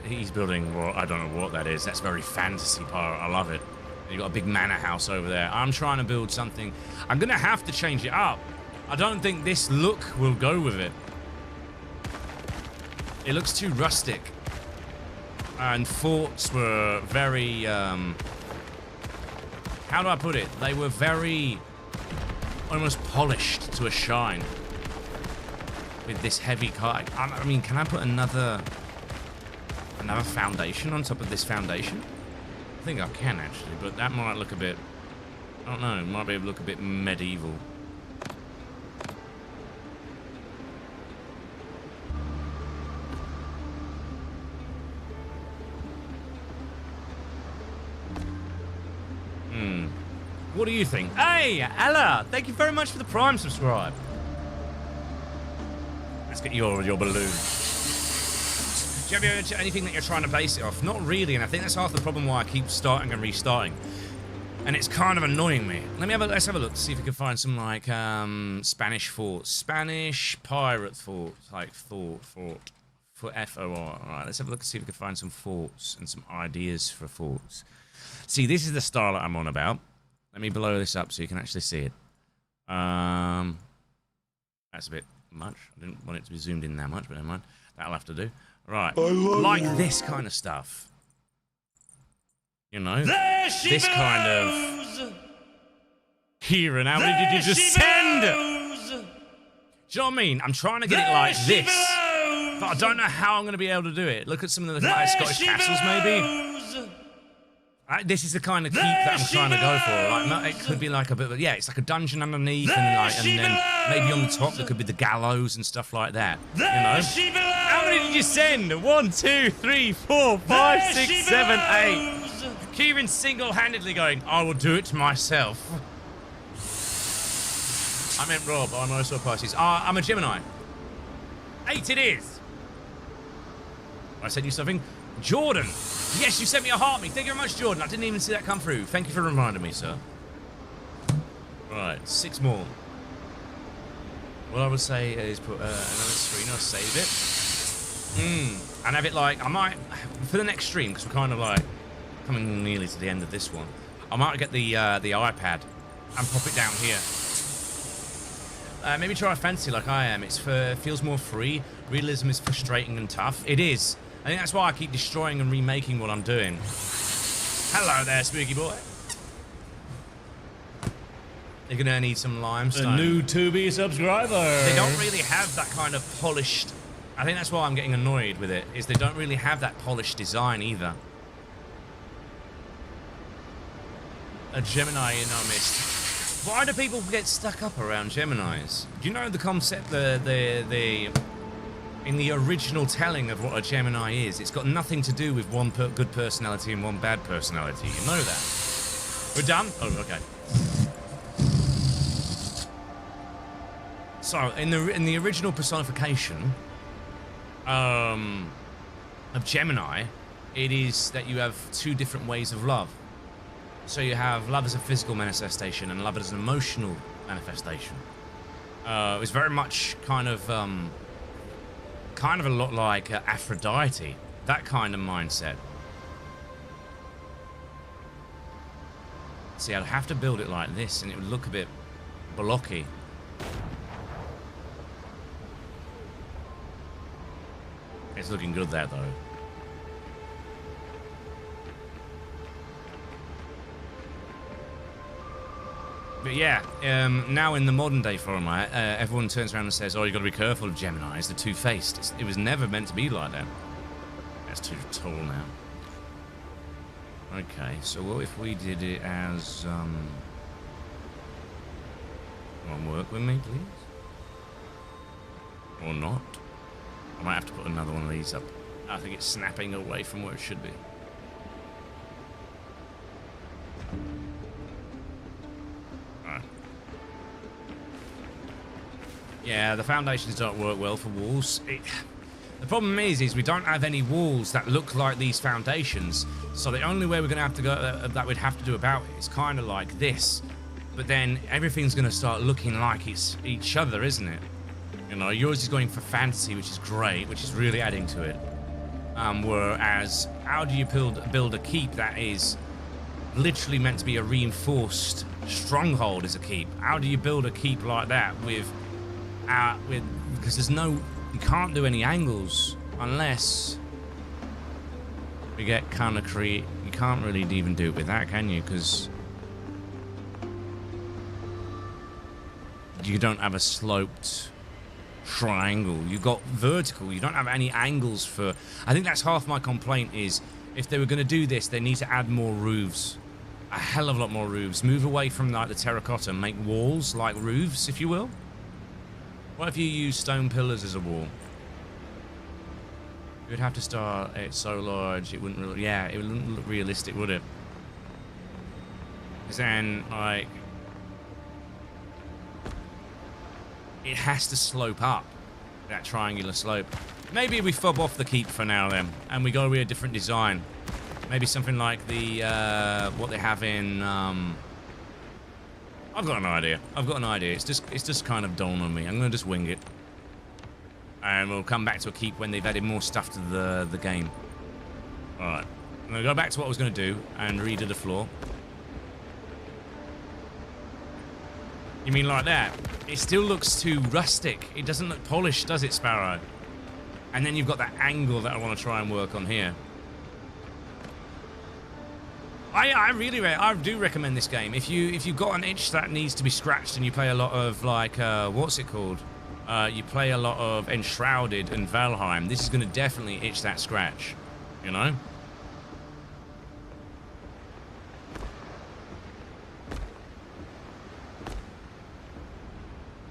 he's building, well, I don't know what that is. That's very fantasy part. I love it. You've got a big manor house over there. I'm trying to build something. I'm going to have to change it up. I don't think this look will go with it. It looks too rustic. And forts were very, how do I put it? They were very, almost polished to a shine. With this heavy car. I mean, can I put another foundation on top of this foundation? I think I can, actually, but that might look a bit, I don't know, it might be able to look a bit medieval. What do you think? Hey, Ella, thank you very much for the Prime subscribe. Let's get your balloon. Do you have anything that you're trying to base it off? Not really, and I think that's half the problem why I keep starting and restarting. And it's kind of annoying me. Let's have a look to see if we can find some like Spanish forts. Spanish pirate forts, like fort for F-O-R. Alright, let's have a look and see if we can find some forts and some ideas for forts. See, this is the style that I'm on about. Let me blow this up so you can actually see it. That's a bit much. I didn't want it to be zoomed in that much, but never mind. That'll have to do. Right. Like this kind of stuff. You know? This kind of... Kieran, how many did you just send? Do you know what I mean? I'm trying to get it like this. But I don't know how I'm going to be able to do it. Look at some of the like, Scottish castles, maybe. This is the kind of keep that I'm trying to go for. Like, it could be like a bit of, yeah, it's like a dungeon underneath, and then maybe on the top there could be the gallows and stuff like that. You know? How many did you send? 1, 2, 3, 4, 5, 6, 7, 8. Kieran single-handedly going, I will do it myself. I meant Rob. I'm also a Pisces. I'm a Gemini. 8 it is. I sent you something. Jordan. Yes, you sent me a heart me. Thank you very much, Jordan. I didn't even see that come through. Thank you for reminding me, sir. Right, 6 more. What I would say is put another screen. I'll save it. And have it like, I might, for the next stream, because we're kind of like coming nearly to the end of this one, I might get the iPad and pop it down here. Maybe try a fantasy like I am. Feels more free. Realism is frustrating and tough. It is. I think that's why I keep destroying and remaking what I'm doing. Hello there, spooky boy. You're gonna need some limestone. A new Tubi subscriber. They don't really have that kind of polished... I think that's why I'm getting annoyed with it, is they don't really have that polished design either. A Gemini, you know, missed. Why do people get stuck up around Geminis? Do you know the concept, in the original telling of what a Gemini is, it's got nothing to do with one good personality and one bad personality. You know that. We're done? Oh, okay. So, in the original personification of Gemini, it is that you have 2 different ways of love. So you have love as a physical manifestation and love as an emotional manifestation. It's very much kind of a lot like Aphrodite, that kind of mindset. See, I'd have to build it like this, and it would look a bit blocky. It's looking good there, though. But yeah, now in the modern day format, everyone turns around and says, oh, you've got to be careful of Geminis, they're two-faced. It was never meant to be like that. That's too tall now. Okay, so what if we did it as... Come on, work with me, please. Or not. I might have to put another one of these up. I think it's snapping away from where it should be. Alright. Yeah, the foundations don't work well for walls. The problem is we don't have any walls that look like these foundations. So the only way we're going to have to go, that we'd have to do about it is kind of like this. But then everything's going to start looking like it's each other, isn't it? You know, yours is going for fantasy, which is great, which is really adding to it. Whereas, how do you build a keep that is literally meant to be a reinforced stronghold as a keep? How do you build a keep like that because there's no, you can't do any angles unless we get kind of create. You can't really even do it with that, can you? Because you don't have a sloped triangle. You got vertical. You don't have any angles for. I think that's half my complaint is if they were going to do this, they need to add more roofs, a hell of a lot more roofs. Move away from like the terracotta, make walls like roofs, if you will. What if you use stone pillars as a wall? You would have to start it so large it wouldn't really. Yeah, it wouldn't look realistic, would it? Because then like. It has to slope up, that triangular slope. Maybe we fob off the keep for now then, and we go with a different design. Maybe something like the, what they have in, I've got an idea. It's just kind of dawned on me. I'm gonna just wing it. And we'll come back to a keep when they've added more stuff to the game. Alright. I'm gonna go back to what I was gonna do and redo the floor. You mean like that? It still looks too rustic. It doesn't look polished, does it, Sparrow? And then you've got that angle that I want to try and work on here. I do recommend this game. If you've got an itch that needs to be scratched and you play a lot of like what's it called? You play a lot of Enshrouded and Valheim. This is going to definitely itch that scratch. You know.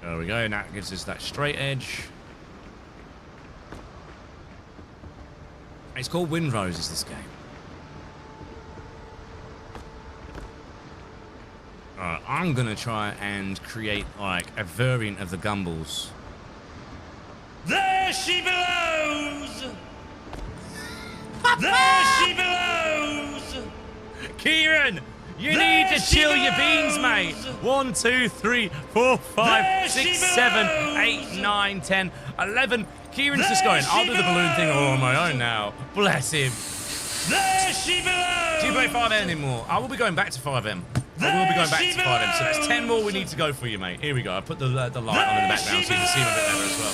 There we go, and that gives us that straight edge. It's called Wind Roses, this game. Alright, I'm gonna try and create like a variant of the Gumballs. There she blows! There she blows! Kieran! You need to chill your beans, mate. 1, 2, 3, 4, 5, 6, 7, 8, 9, 10, 11. Kieran's just going, I'll do the balloon thing all on my own now. Bless him. There she blows! Do you play 5M anymore? I will be going back to 5M. I will be going back to 5M. So that's 10 more we need to go for you, mate. Here we go. I put the light on in the background so you can see him a bit better as well.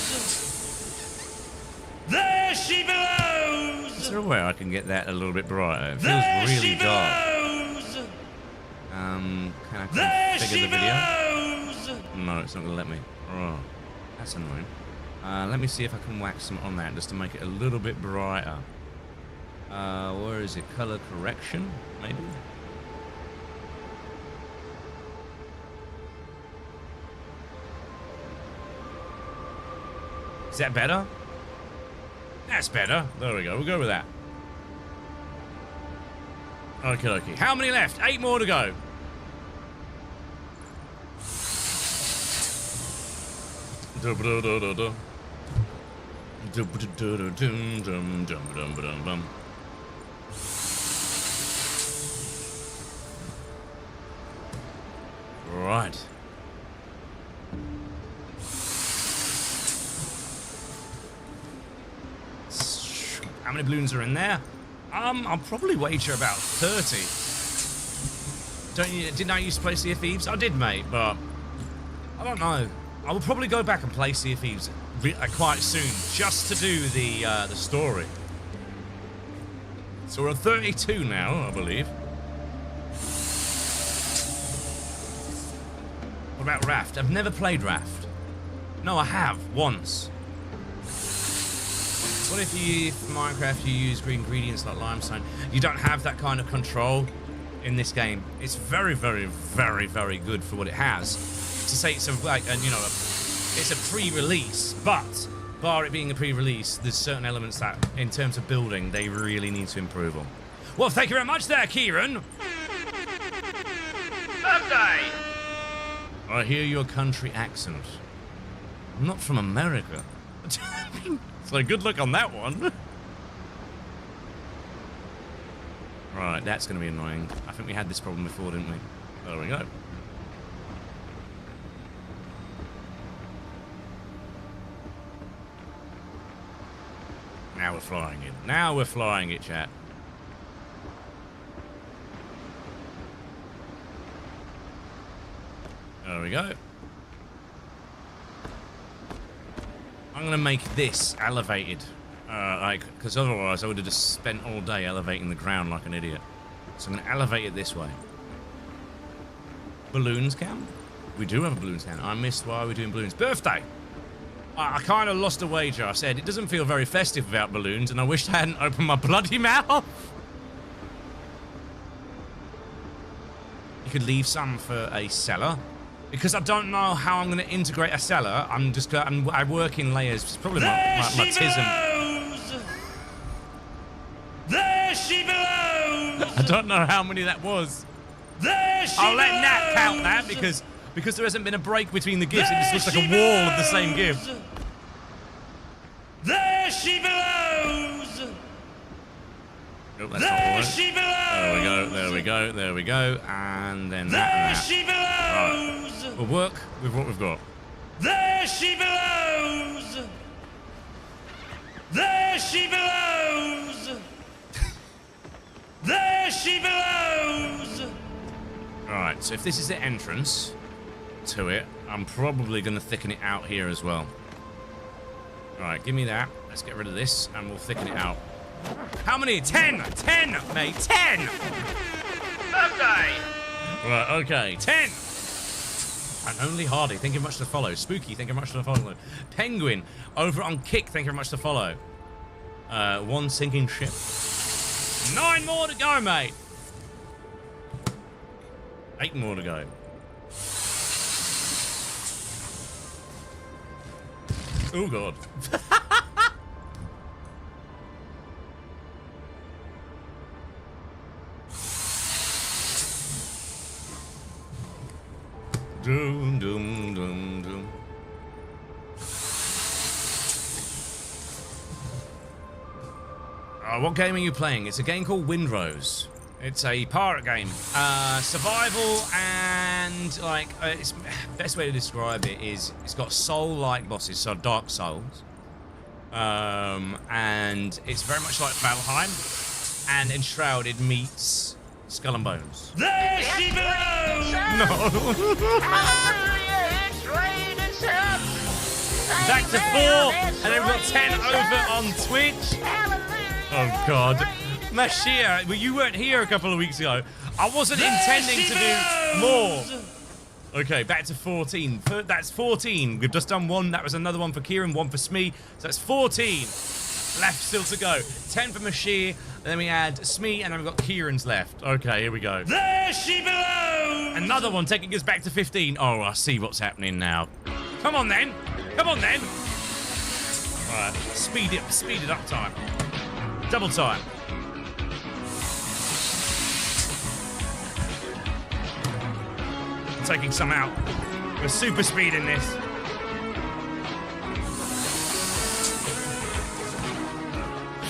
There she blows! Is there a way I can get that a little bit brighter? It feels really dark. Can I configure the video? No, it's not going to let me. Oh, that's annoying. Let me see if I can wax some on that just to make it a little bit brighter. Where is it? Color correction, maybe? Is that better? That's better. There we go. We'll go with that. Okay, okay. How many left? 8 more to go. Right. How many balloons are in there? I'll probably wager about 30. Didn't I used to play Sea of Thieves? I did, mate, but I don't know. I will probably go back and play Sea of Thieves quite soon, just to do the story. So we're on 32 now, I believe. What about Raft? I've never played Raft. No, I have, once. What if Minecraft you use green ingredients like limestone? You don't have that kind of control in this game. It's very, very, very, very good for what it has. to say it's it's a pre-release, but bar it being a pre-release, there's certain elements that, in terms of building, they really need to improve on. Well, thank you very much there, Kieran. Birthday! I hear your country accent. I'm not from America. So good luck on that one. Right, that's going to be annoying. I think we had this problem before, didn't we? There we go. Now we're flying it. Now we're flying it, chat. There we go. I'm going to make this elevated. Because otherwise I would have just spent all day elevating the ground like an idiot. So I'm going to elevate it this way. Balloons count? We do have a balloons count. I missed why we're doing balloons. Birthday! I kind of lost a wager. I said, it doesn't feel very festive without balloons, and I wished I hadn't opened my bloody mouth. You could leave some for a cellar. Because I don't know how I'm going to integrate a cellar. I work in layers. It's probably my tism. There she belongs! I don't know how many that was. There she I'll let Nat count that because there hasn't been a break between the gifts. It just looks like a wall of the same gift. There she belongs! Oh, that's there she belongs! There we go, there we go. And then that and that. She belongs! Right. We'll work with what we've got. There she belongs! There she belongs! There she belongs! Alright, so if this is the entrance to it, I'm probably going to thicken it out here as well. Alright, give me that. Let's get rid of this, and we'll thicken it out. How many? 10! 10, mate! 10! Birthday! Right, okay. 10! And only Hardy, thank you very much to follow. Spooky, thank you very much to follow. Penguin, over on Kick, thank you very much to follow. One sinking ship. 9 more to go, mate! 8 more to go. Oh, God. Doom, doom, doom, doom. What game are you playing? It's a game called Windrose. It's a pirate game. Survival and, like, it's best way to describe it is it's got soul-like bosses, so Dark Souls. And it's very much like Valheim, and Enshrouded meets Skull and Bones. There she belongs! No. Back to 4, and then we've got 10 over on Twitch. Oh, God. Mashir, well, you weren't here a couple of weeks ago. I wasn't intending to do more. Okay, back to 14. That's 14. We've just done one. That was another one for Kieran, one for Smee. So that's 14 left still to go. 10 for Mashir. Then we add Smee, and then we've got Kieran's left. Okay, here we go. There she belongs! Another one taking us back to 15. Oh, I see what's happening now. Come on, then. Come on, then. All right, speed it up time. Double time. Taking some out. We're super speeding this.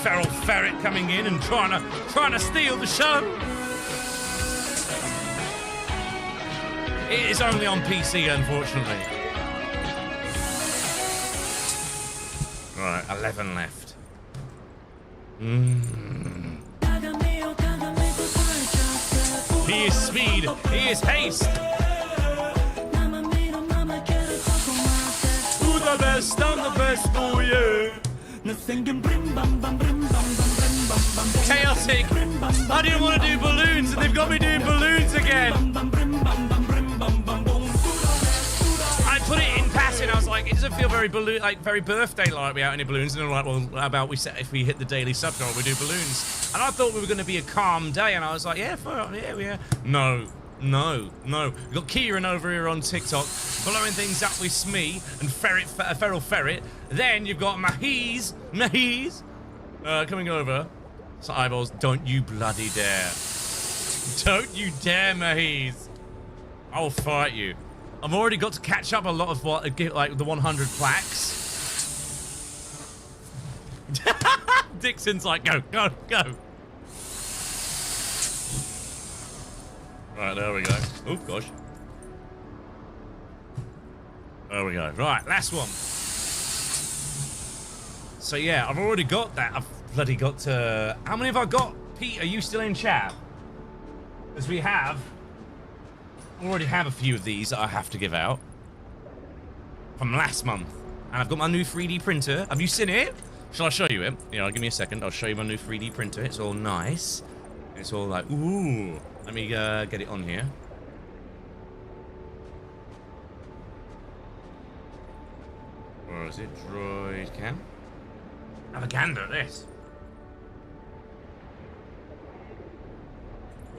Feral ferret coming in and trying to steal the show. It is only on PC, unfortunately. Right, 11 left. He is speed. He is haste. The best, I'm the best for you. Chaotic. I didn't want to do balloons, and they've got me doing balloons again. I put it in passing. I was like, it doesn't feel very very birthday-like without any balloons. And they're like, well, how about if we hit the daily sub goal, we do balloons? And I thought we were going to be a calm day, and I was like, yeah, yeah. No, No. We've got Kieran over here on TikTok, blowing things up with Smee and Feral Ferret. Then you've got Mahiz, coming over. So eyeballs, don't you bloody dare. Don't you dare, Mahiz. I'll fight you. I've already got to catch up a lot of what, like the 100 plaques. Dixon's like, go. Right, there we go. Oh, gosh. There we go. Right, last one. So, yeah, I've already got that. I've bloody got to... How many have I got? Pete, are you still in chat? Because we already have a few of these that I have to give out. From last month. And I've got my new 3D printer. Have you seen it? Shall I show you it? Yeah, give me a second. I'll show you my new 3D printer. It's all nice. It's all like, ooh. Let me get it on here. Where is it? Droid cam. Have a gander at this.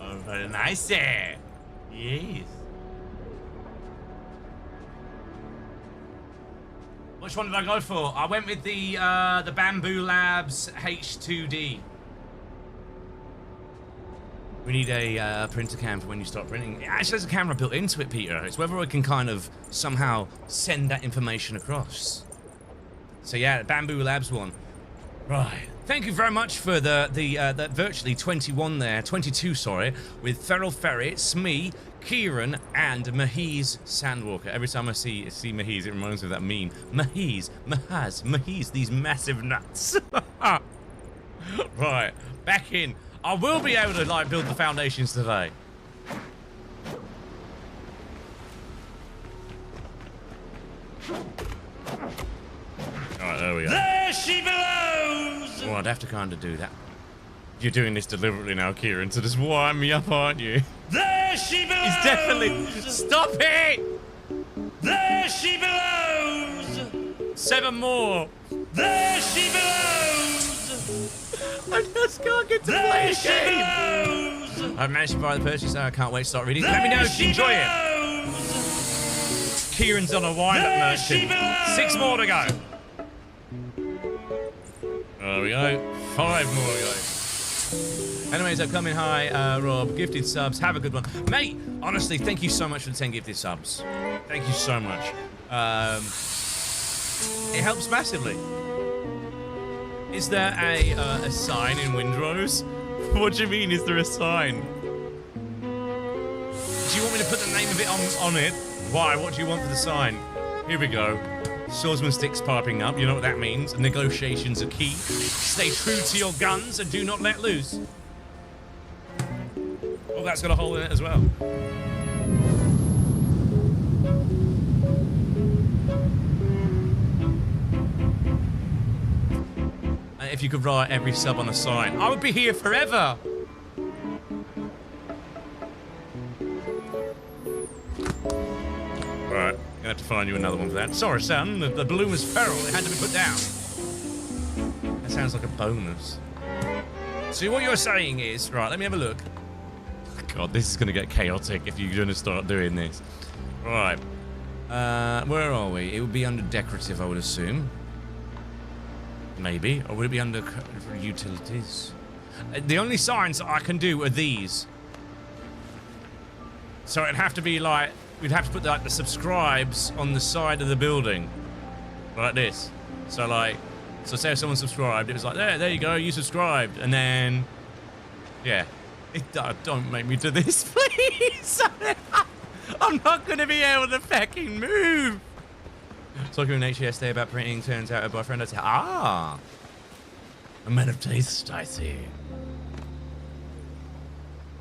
Oh, very nice there. Yes. Which one did I go for? I went with the Bamboo Labs H2D. We need a printer cam for when you start printing. It actually has a camera built into it, Peter. It's whether I can kind of somehow send that information across. So yeah, the Bamboo Labs one. Right. Thank you very much for that virtually 21 there, 22, sorry, with Feral Ferret, Smee, Kieran, and Mahiz Sandwalker. Every time I see Mahiz, it reminds me of that meme. Mahiz, these massive nuts. Right, back in. I will be able to like build the foundations today. Alright, there we go. There she blows! Well, I'd have to kind of do that. You're doing this deliberately now, Kieran, to just wind me up, aren't you? There she blows! He's definitely... Stop it! There she blows! 7 more! There she blows! I just can't get to play a game! I've managed to buy the purchase, I can't wait to start reading. Let me know if you enjoy it! Kieran's on a wind-up merchant. 6 more to go. There we go. 5 more to go. Anyways, I'm coming. Hi, Rob. Gifted subs. Have a good one. Mate, honestly, thank you so much for the 10 gifted subs. Thank you so much. It helps massively. Is there a sign in Windrose? What do you mean, is there a sign? Do you want me to put the name of it on it? Why? What do you want for the sign? Here we go. Swordsman sticks piping up. You know what that means. Negotiations are key. Stay true to your guns and do not let loose. Oh, that's got a hole in it as well. If you could write every sub on a sign, I would be here forever. Right, gonna have to find you another one for that. Sorry, son, the balloon was feral. It had to be put down. That sounds like a bonus. So what you're saying is, right, let me have a look. God, this is gonna get chaotic if you're gonna start doing this. Right, where are we? It would be under decorative, I would assume. Maybe, or would it be under utilities? The only signs that I can do are these. So it'd have to be like, we'd have to put like the subscribes on the side of the building, like this. So like, so say if someone subscribed, it was like, there you go, you subscribed, and then, yeah. Don't make me do this, please. I'm not gonna be able to fucking move. Talking with Nature yesterday about printing, turns out her boyfriend had said, a man of taste, I see.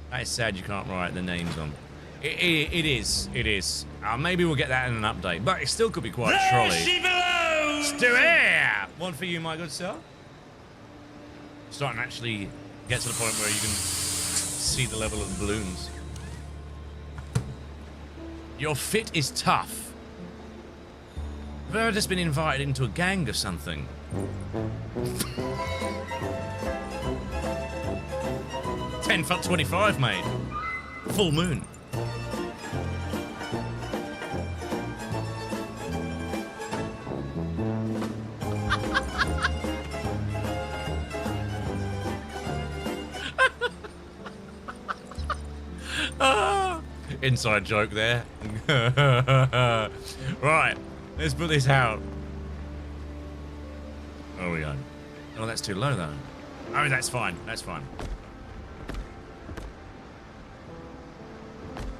That is sad you can't write the names on. It is. Maybe we'll get that in an update, but it still could be quite trolley. Still here! One for you, my good sir. Starting to actually get to the point where you can see the level of the balloons. Your fit is tough. Have I just been invited into a gang or something? 10 foot 25, mate. Full moon. Inside joke there. Right, let's put this out. Oh, we go. Oh, that's too low though. Oh, that's fine. That's fine.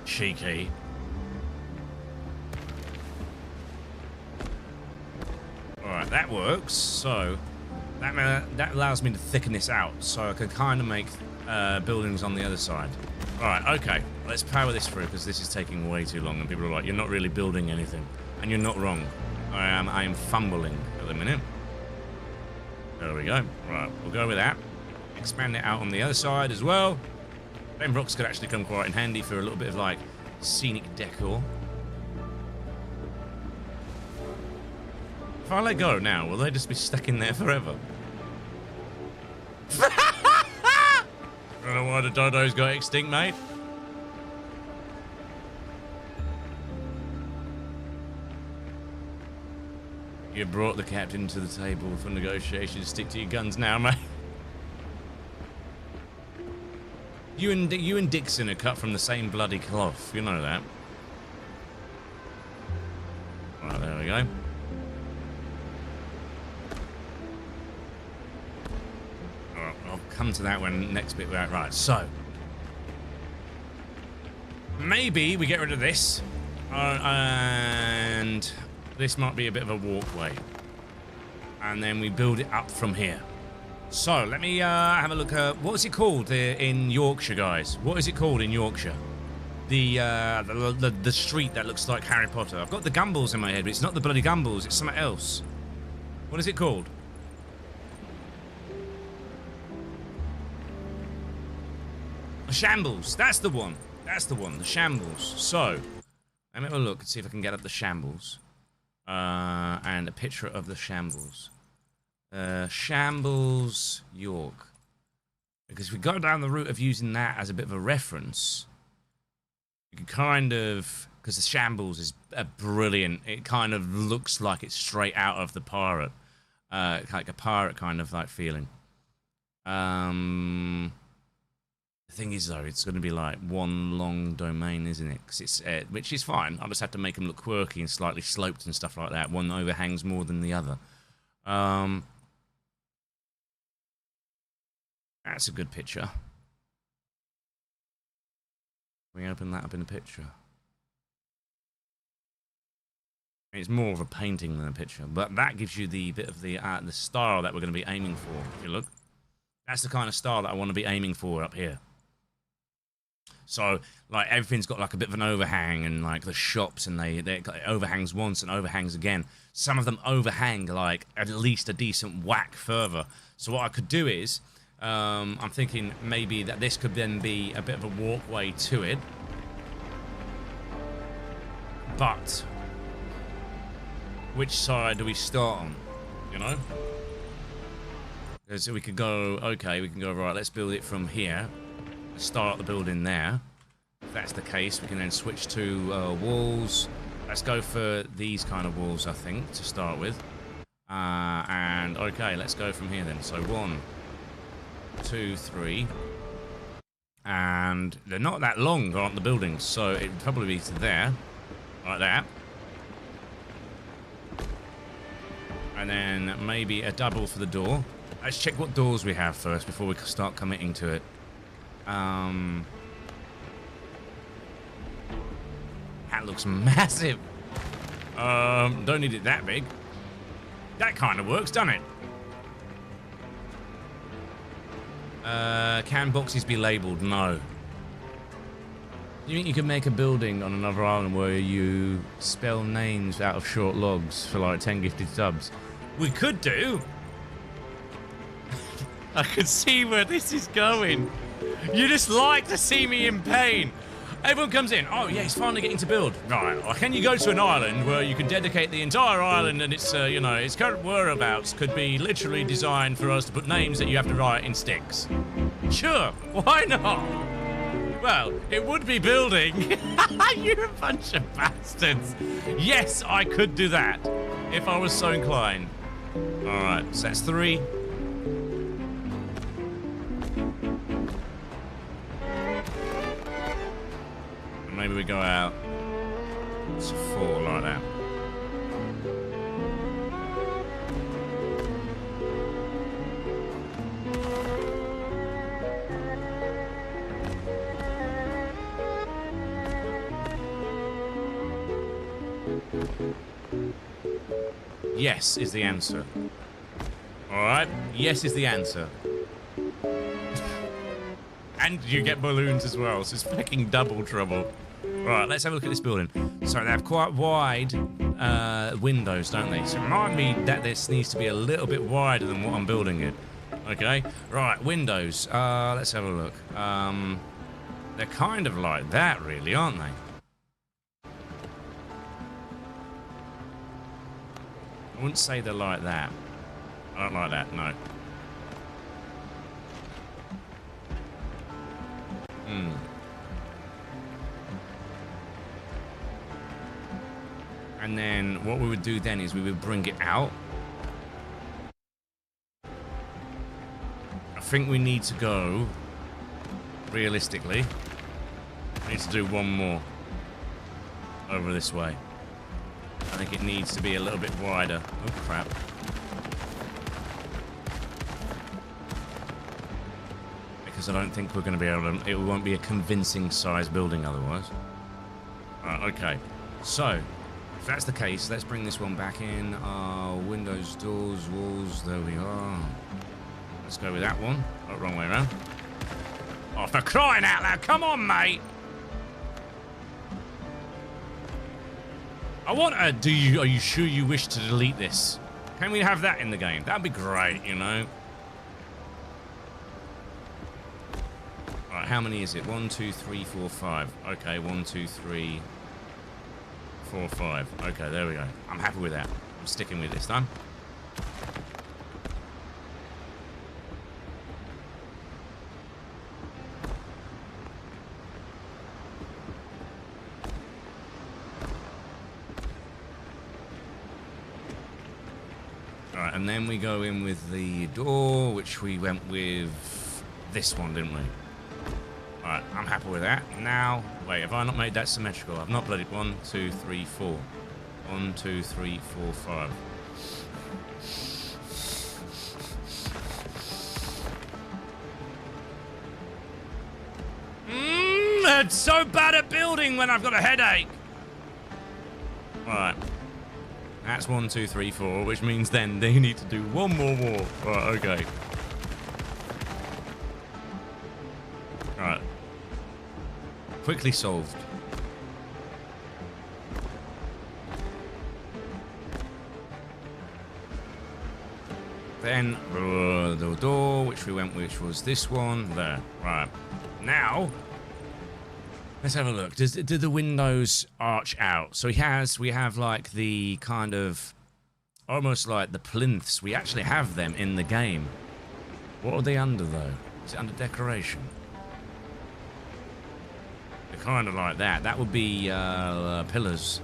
Cheeky. Alright, that works. So that allows me to thicken this out, so I can kind of make buildings on the other side. Alright, okay. Let's power this through, because this is taking way too long, and people are like, you're not really building anything. And you're not wrong. I am fumbling at the minute. There we go. Right, we'll go with that. Expand it out on the other side as well. Them rocks could actually come quite in handy for a little bit of, like, scenic decor. If I let go now, will they just be stuck in there forever? I don't know why the dodos got extinct, mate. You brought the captain to the table for negotiations. Stick to your guns now, mate. You and Dixon are cut from the same bloody cloth. You know that. Right, there we go. Alright, I'll come to that when next bit. Right, so maybe we get rid of this, and this might be a bit of a walkway, and then we build it up from here. So let me have a look. What is it called in Yorkshire, guys? What is it called in Yorkshire? The street that looks like Harry Potter. I've got the Gumballs in my head, but it's not the bloody Gumballs. It's something else. What is it called? The Shambles. That's the one. That's the one. The Shambles. So let me have a look and see if I can get up the Shambles. And a picture of the Shambles. Shambles, York. Because if we go down the route of using that as a bit of a reference, you can kind of... Because the Shambles is brilliant. It kind of looks like it's straight out of the pirate. Like a pirate kind of like feeling. The thing is, though, it's going to be like one long domain, isn't it? 'Cause it's, which is fine. I just have to make them look quirky and slightly sloped and stuff like that. One overhangs more than the other. That's a good picture. We open that up in the picture. It's more of a painting than a picture, but that gives you the bit of the style that we're going to be aiming for. If you look, that's the kind of style that I want to be aiming for up here. So, like, everything's got like a bit of an overhang, and like the shops, and they overhangs once and overhangs again. Some of them overhang like at least a decent whack further. So what I could do is, I'm thinking maybe that this could then be a bit of a walkway to it, but which side do we start on? You know, because we could go. Okay, we can go right. Let's build it from here. Start the building there. If that's the case, we can then switch to walls. Let's go for these kind of walls, I think, to start with. And okay, let's go from here then. So 1, 2, 3, and they're not that long, aren't the buildings? So it'd probably be to there, like that, and then maybe a double for the door. Let's check what doors we have first before we start committing to it. That looks massive. Don't need it that big. That kind of works, doesn't it? Can boxes be labeled? No. You think you could make a building on another island where you spell names out of short logs for like 10 gifted subs? We could do. I could see where this is going. You just like to see me in pain. Everyone comes in. Oh, yeah, he's finally getting to build. Right. Or can you go to an island where you can dedicate the entire island and its, you know, its current whereabouts could be literally designed for us to put names that you have to write in sticks? Sure. Why not? Well, it would be building. You're a bunch of bastards. Yes, I could do that if I was so inclined. All right, so that's 3. And maybe we go out to 4 like that. Yes is the answer. Alright, yes is the answer. And you get balloons as well, so it's fucking double trouble. Alright, let's have a look at this building. So they have quite wide windows, don't they? So remind me that this needs to be a little bit wider than what I'm building it. Okay, right, windows. Let's have a look. They're kind of like that, really, aren't they? I wouldn't say they're like that. I don't like that, no. And then what we would do then is we would bring it out. I think we need to go, realistically, we need to do one more over this way. I think it needs to be a little bit wider. Oh, crap. Because I don't think we're going to be able to... It won't be a convincing size building otherwise. Okay. So, if that's the case, let's bring this one back in. Windows, doors, walls. There we are. Let's go with that one. Oh, wrong way around. Oh, for crying out loud. Come on, mate. I want a, are you sure you wish to delete this? Can we have that in the game? That'd be great, you know. Alright, how many is it? 1, 2, 3, 4, 5. Okay, 1, 2, 3, 4, 5. Okay, there we go. I'm happy with that. I'm sticking with this time. And then we go in with the door, which we went with this one, didn't we? Alright, I'm happy with that. Now, wait, have I not made that symmetrical? I've not bloody 1, 2, 3, 4. 1, 2, 3, 4, 5. It's so bad at building when I've got a headache. Alright. That's 1, 2, 3, 4, which means then they need to do one more wall. Right, okay. Right. Quickly solved. Then the door, which we went, which was this one there. Right. Now, let's have a look. Do the windows arch out? So we have like the kind of almost like the plinths. We actually have them in the game. What are they under though? Is it under decoration? They're kind of like that. That would be pillars.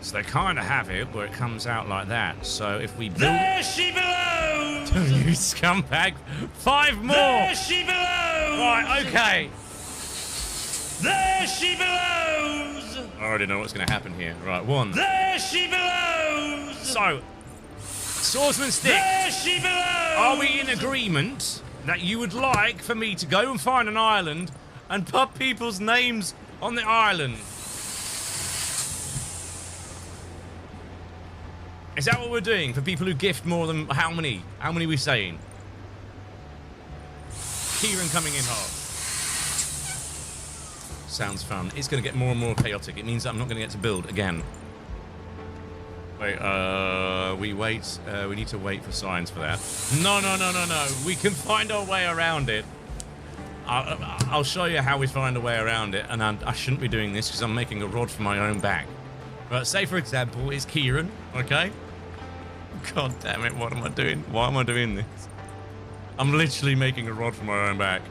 So they kind of have it where it comes out like that. So if we build... There she belongs! You scumbag! 5 more! There she belongs! Right, okay. There she belongs! I already know what's going to happen here. Right, 1. There she belongs! So, Swordsman Stick. There she belongs! Are we in agreement that you would like for me to go and find an island and put people's names on the island? Is that what we're doing for people who gift more than how many? How many are we saying? Kieran coming in hard. Sounds fun. It's going to get more and more chaotic. It means that I'm not going to get to build again. Wait, we wait. We need to wait for signs for that. No. We can find our way around it. I'll show you how we find a way around it. And I shouldn't be doing this because I'm making a rod for my own back. But say, for example, it's Kieran, okay? God damn it, what am I doing? Why am I doing this? I'm literally making a rod for my own back.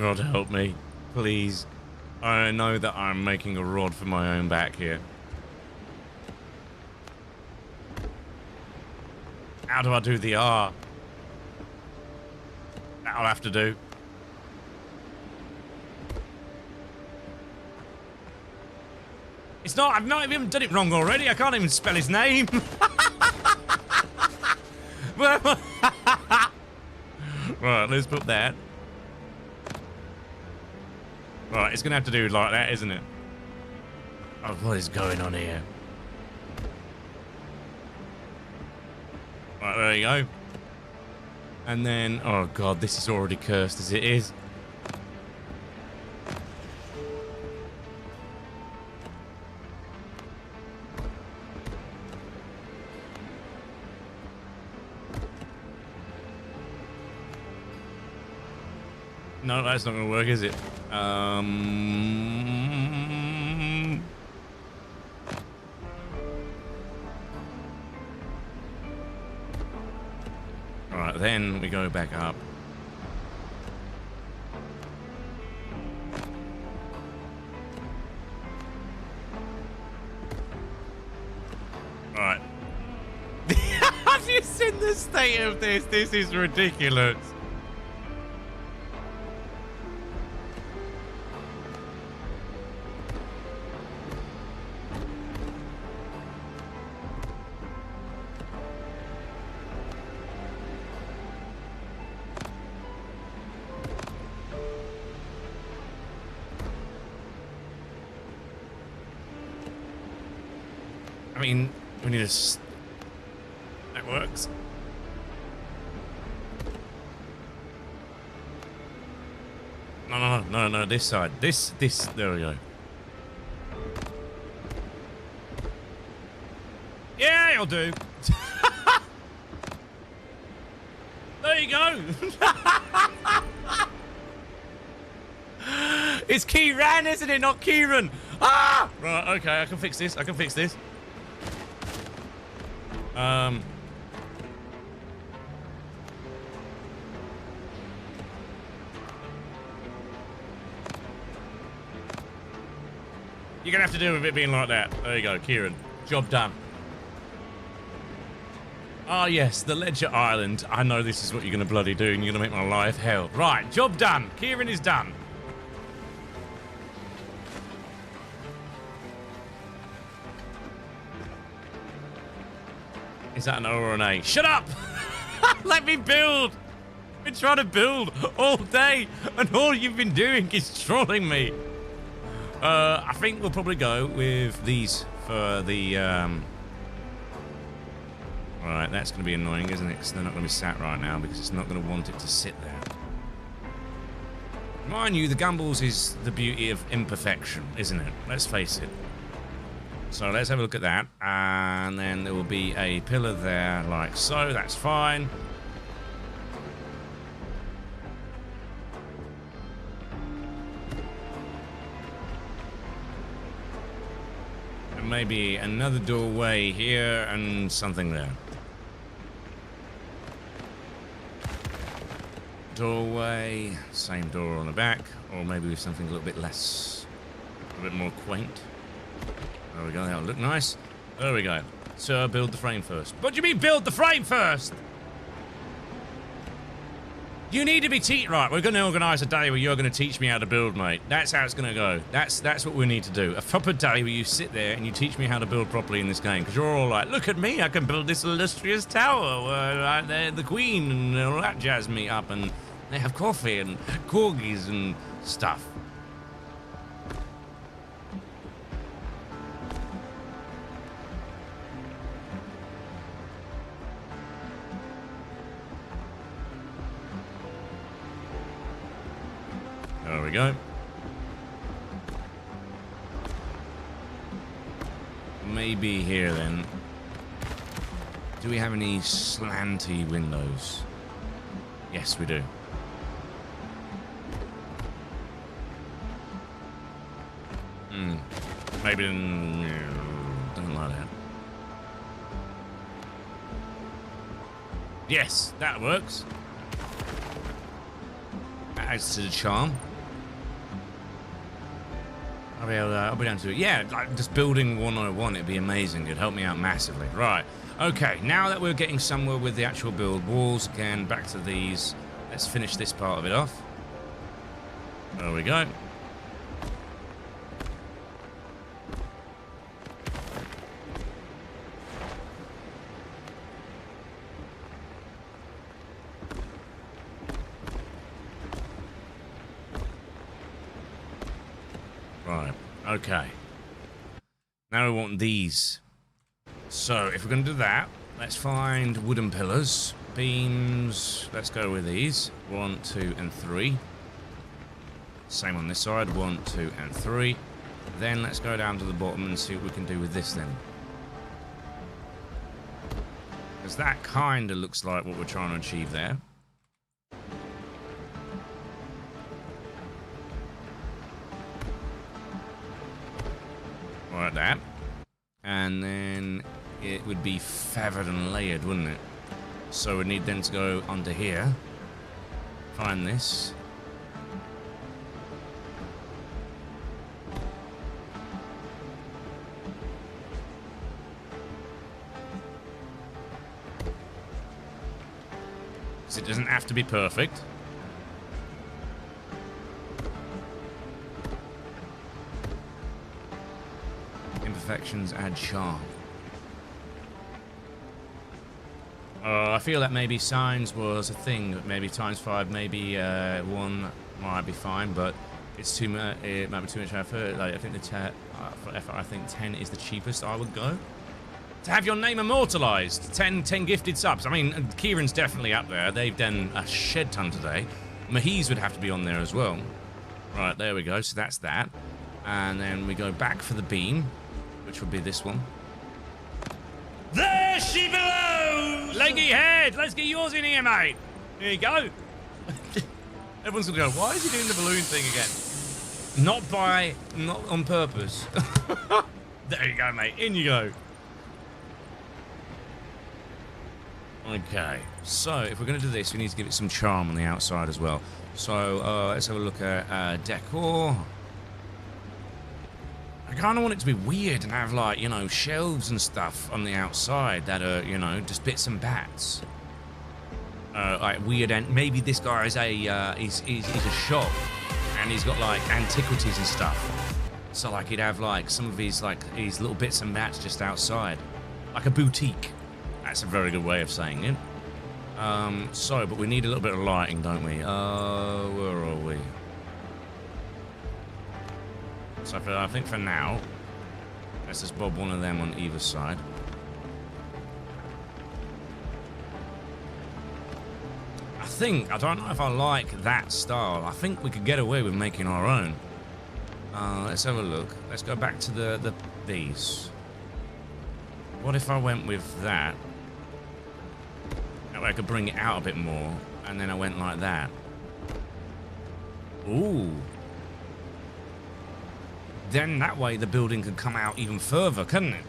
God help me, please. I know that I'm making a rod for my own back here. How do I do the R? That'll have to do. It's not, I've not even done it wrong already. I can't even spell his name. Right, let's put that. Right, it's gonna have to do like that, isn't it? Oh, what is going on here? Right, there you go. And then, oh god, this is already cursed as it is. No, that's not going to work, is it? Alright, then we go back up. Alright. Have you seen the state of this? This is ridiculous. I mean, we need a... That works. No, this side. This, there we go. Yeah, it'll do. There you go. It's Kieran, isn't it? Not Kieran. Ah! Right, okay, I can fix this. I can fix this. You're gonna have to deal with it being like that. There you go, Kieran. Job done. Ah, yes, the Ledger Island. I know this is what you're gonna bloody do, and you're gonna make my life hell. Right, job done. Kieran is done. Is that an O or an A? Shut up! Let me build! I've been trying to build all day, and all you've been doing is trolling me. I think we'll probably go with these for the... Alright, that's going to be annoying, isn't it? Because they're not going to be sat right now, because it's not going to want it to sit there. Mind you, the Gumballs is the beauty of imperfection, isn't it? Let's face it. So let's have a look at that, and then there will be a pillar there like so. That's fine. And maybe another doorway here and something there. Doorway, same door on the back, or maybe with something a little bit less, a bit more quaint. There we go, that'll look nice. There we go. So build the frame first. What do you mean build the frame first? You need to be right, we're going to organise a day where you're going to teach me how to build, mate. That's how it's going to go. That's what we need to do. A proper day where you sit there and you teach me how to build properly in this game. Because you're all like, look at me, I can build this illustrious tower where the Queen and all that jazz me up, and they have coffee and corgis and stuff. There we go. Maybe here then. Do we have any slanty windows? Yes, we do. Maybe don't like that. Yes, that works. That adds to the charm. I'll be down to it. Yeah, like just building 101, it'd be amazing. It'd help me out massively. Right. Okay, now that we're getting somewhere with the actual build, walls again, back to these. Let's finish this part of it off. There we go. Right, okay. Now we want these. So, if we're going to do that, let's find wooden pillars, beams. Let's go with these. 1, 2, and 3. Same on this side. 1, 2, and 3. Then let's go down to the bottom and see what we can do with this then. Because that kind of looks like what we're trying to achieve there. Like that. And then it would be feathered and layered, wouldn't it? So we need then to go under here. Find this. Because it doesn't have to be perfect. Imperfections add charm. I feel that maybe signs was a thing. Maybe times 5, maybe 1 might be fine, but it's too much. It might be too much effort. Like I think for effort, I think 10 is the cheapest. I would go to have your name immortalized. 10 gifted subs. I mean, Kieran's definitely up there. They've done a shed ton today. Mahiz would have to be on there as well. Right, there we go. So that's that, and then we go back for the beam, which would be this one. There she belongs! Leggy head! Let's get yours in here, mate! There you go. Everyone's gonna go, why is he doing the balloon thing again? Not on purpose. There you go, mate. In you go. Okay, so if we're gonna do this, we need to give it some charm on the outside as well. So let's have a look at decor. I kind of want it to be weird and have, like, you know, shelves and stuff on the outside that are, you know, just bits and bats. Like weird, and maybe this guy is he's a shop, and he's got like antiquities and stuff. So like he'd have like some of his little bits and bats just outside, like a boutique. That's a very good way of saying it. But we need a little bit of lighting, don't we? Where are we? So I think for now, let's just bob one of them on either side. I don't know if I like that style. I think we could get away with making our own. Let's have a look. Let's go back to these. What if I went with that? That way I could bring it out a bit more, and then I went like that. Ooh. Then that way the building could come out even further, couldn't it?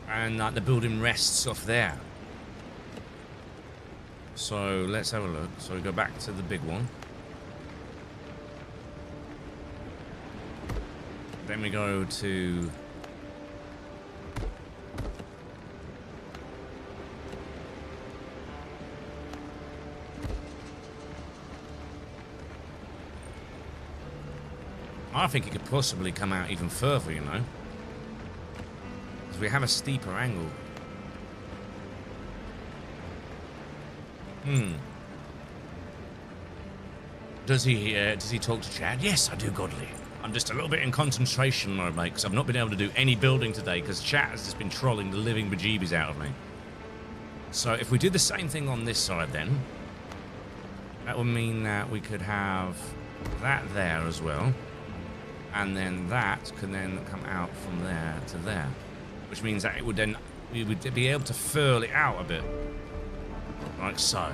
And the building rests off there. So let's have a look. So we go back to the big one. Then we go to... I think it could possibly come out even further, you know. Because we have a steeper angle. Does he talk to Chad? Yes, I do, Godly. I'm just a little bit in concentration mode, mate, because I've not been able to do any building today because Chat has just been trolling the living bejeebies out of me. So if we did the same thing on this side then, that would mean that we could have that there as well. And then that can then come out from there to there, which means that it would then, we would be able to furl it out a bit, like so.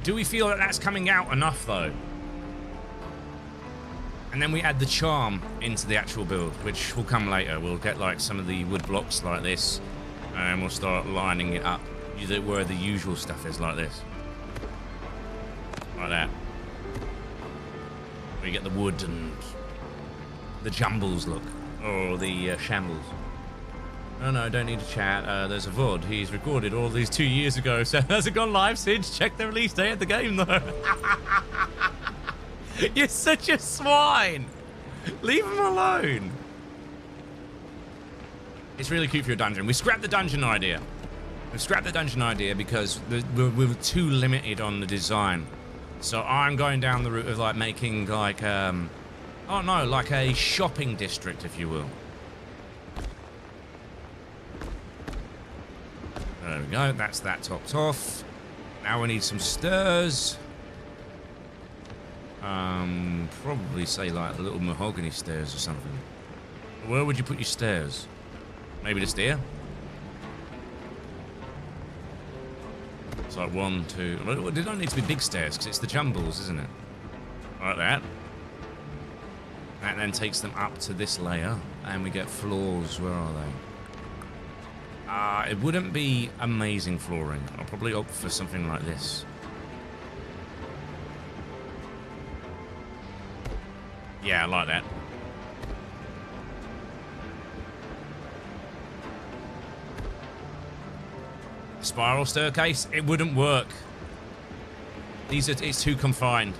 Do we feel that that's coming out enough though? And then we add the charm into the actual build, which will come later. We'll get like some of the wood blocks like this, and we'll start lining it up where the usual stuff is, like this. Like that. Where you get the wood and the jumbles look. Or the shambles. Oh no, don't need to chat. There's a VOD. He's recorded all these 2 years ago, so hasn't gone live since. Check the release date of the game, though. You're such a swine. Leave him alone. It's really cute for your dungeon. We scrapped the dungeon idea. We've scrapped the dungeon idea because we're too limited on the design. So I'm going down the route of like making like, oh no, like a shopping district, if you will. There we go, that's that topped off. Now we need some stairs. Probably say like little mahogany stairs or something. Where would you put your stairs? Maybe just here? It's like 1, 2. Well, they don't need to be big stairs because it's the jumbles, isn't it? Like that. That then takes them up to this layer, and we get floors. Where are they? It wouldn't be amazing flooring. I'll probably opt for something like this. Yeah, I like that. Spiral staircase? It wouldn't work. It's too confined.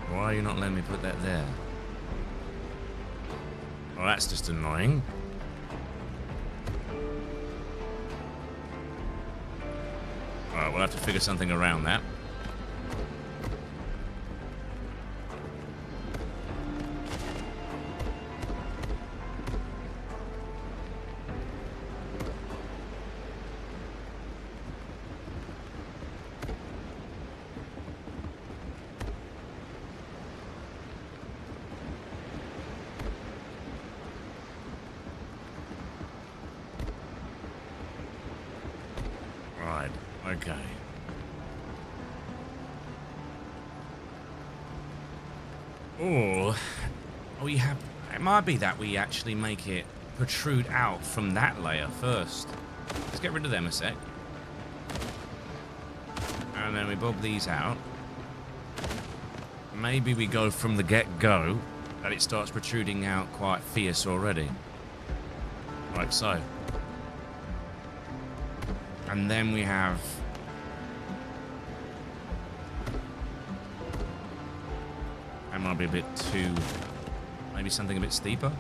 Why are you not letting me put that there? Well, that's just annoying. Alright, we'll have to figure something around that. Right, okay. Oh, we have. It might be that we actually make it protrude out from that layer first. Let's get rid of them a sec. And then we bob these out. Maybe we go from the get-go that it starts protruding out quite fierce already. Like so. And then we have... That might be a bit too... Maybe something a bit steeper.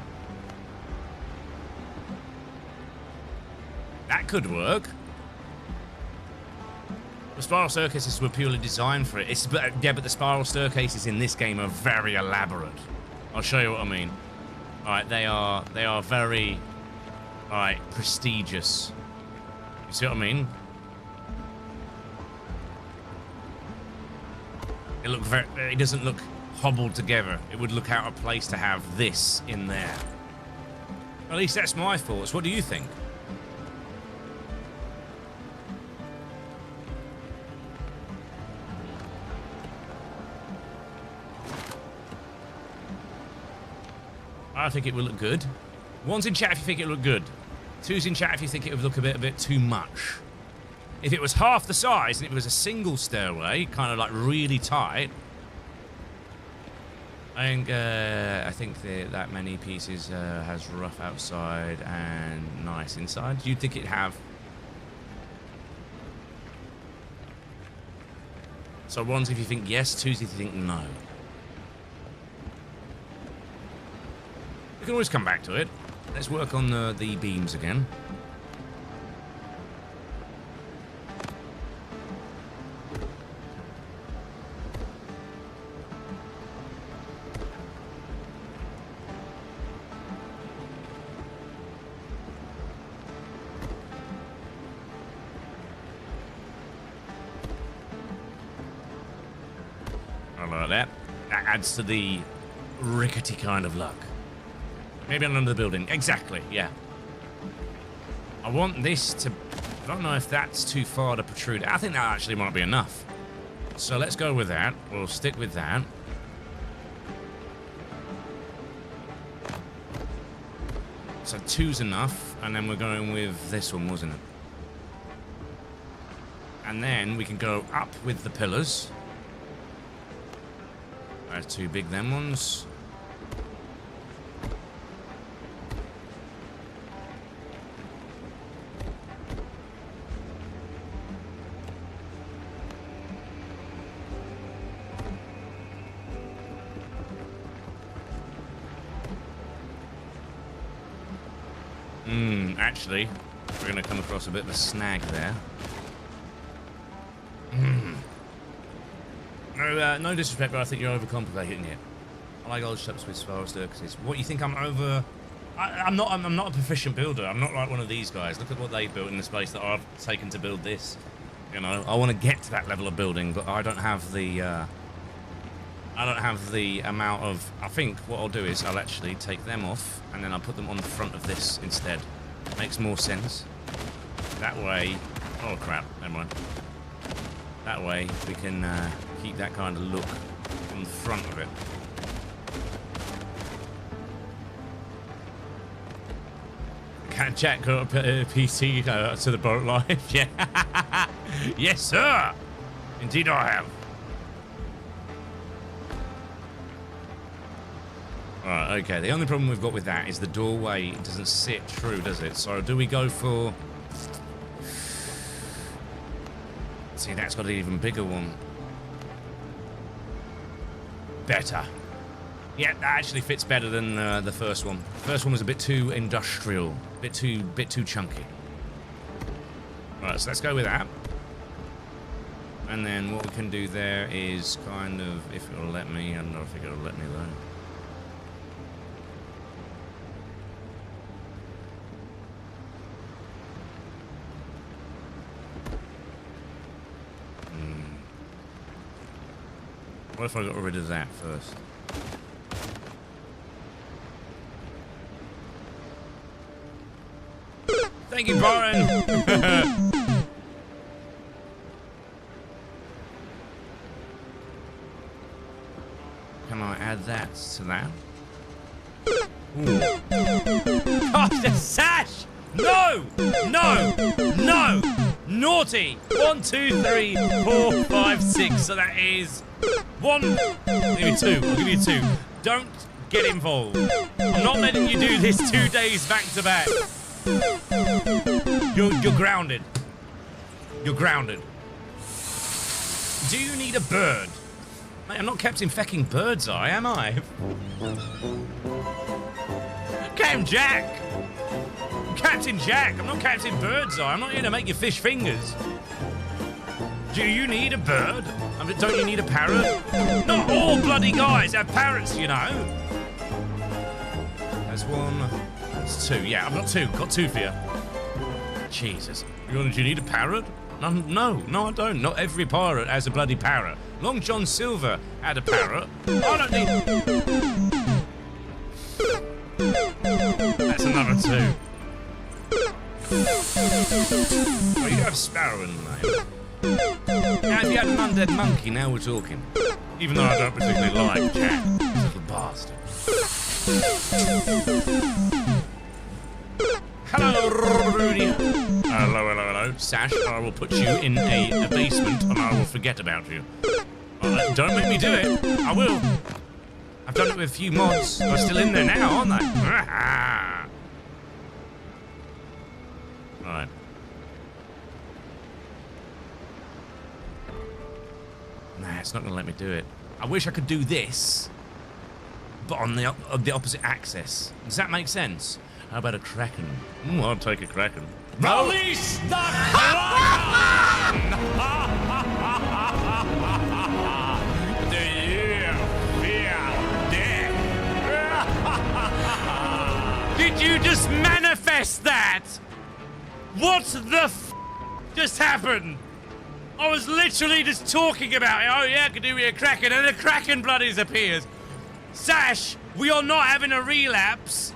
That could work. The spiral staircases were purely designed for it. Yeah, but the spiral staircases in this game are very elaborate. I'll show you what I mean. Alright, they are very... Alright, prestigious. You see what I mean? It doesn't look hobbled together. It would look out of place to have this in there. At least that's my thoughts. What do you think? I think it will look good. One's in chat if you think it look good. Two's in chat if you think it would look a bit too much. If it was half the size and it was a single stairway, kind of like really tight, I think that many pieces has rough outside and nice inside. You'd think it'd have. So one's if you think yes, two's if you think no. We can always come back to it. Let's work on the beams again. I like that. That adds to the rickety kind of luck. Maybe under the building. Exactly, yeah. I want this to... I don't know if that's too far to protrude. I think that actually might be enough. So let's go with that. We'll stick with that. So 2's enough, and then we're going with this one, wasn't it? And then we can go up with the pillars. That's 2 big, them ones. Actually, we're going to come across a bit of a snag there. No disrespect, but I think you're overcomplicating it. I like old ships with Forrester because it's what you think I'm over. I'm not a proficient builder. I'm not like one of these guys. Look at what they built in the space that I've taken to build this. You know, I want to get to that level of building, but I don't have the amount of. I think what I'll do is I'll actually take them off and then I'll put them on the front of this instead. Makes more sense. That way. Oh crap! Never mind. That way we can keep that kind of look on the front of it. Can Jack got a PC to the boat life? Yeah. Yes, sir. Indeed, I have. Right, okay. The only problem we've got with that is the doorway doesn't sit true, does it? So do we go for... See, that's got an even bigger one. Better. Yeah, that actually fits better than the first one. The first one was a bit too industrial, bit too chunky. Right, so let's go with that. And then what we can do there is kind of, if it'll let me, I don't know if it'll let me though. What if I got rid of that first? Thank you, Byron! Can I add that to that? Gosh, the sash! No! No! No! Naughty! 1, 2, 3, 4, 5, 6. So that is 1. I'll give you 2. I'll give you 2. Don't get involved. I'm not letting you do this 2 days back to back. You're grounded. You're grounded. Do you need a bird? Mate, I'm not Captain Fecking Birdseye, am I? Captain Jack! I'm Captain Jack, I'm not Captain Birdseye. I'm not here to make you fish fingers. Do you need a bird? I mean, don't you need a parrot? Not all bloody guys have parrots, you know. That's 1. That's 2. Yeah, I've got 2. Got 2 for you. Jesus. Do you need a parrot? No, I don't. Not every pirate has a bloody parrot. Long John Silver had a parrot. I don't need... That's another 2. Oh, you have Sparrow in the name. Now, if you had an undead monkey, now we're talking. Even though I don't particularly like Jack. Little bastard. Hello, Rudy. Hello. Sash, I will put you in a basement and I will forget about you. Don't make me do it. I will. I've done it with a few mods. They're still in there now, aren't they? Right. Nah, it's not going to let me do it. I wish I could do this, but on the opposite axis. Does that make sense? How about a Kraken? I'll take a Kraken. Release the Kraken! Do you feel death? Did you just manifest that? What the f just happened? I was literally just talking about it. Oh yeah, I could do with a Kraken, and a Kraken bloodies appears. Sash, we are not having a relapse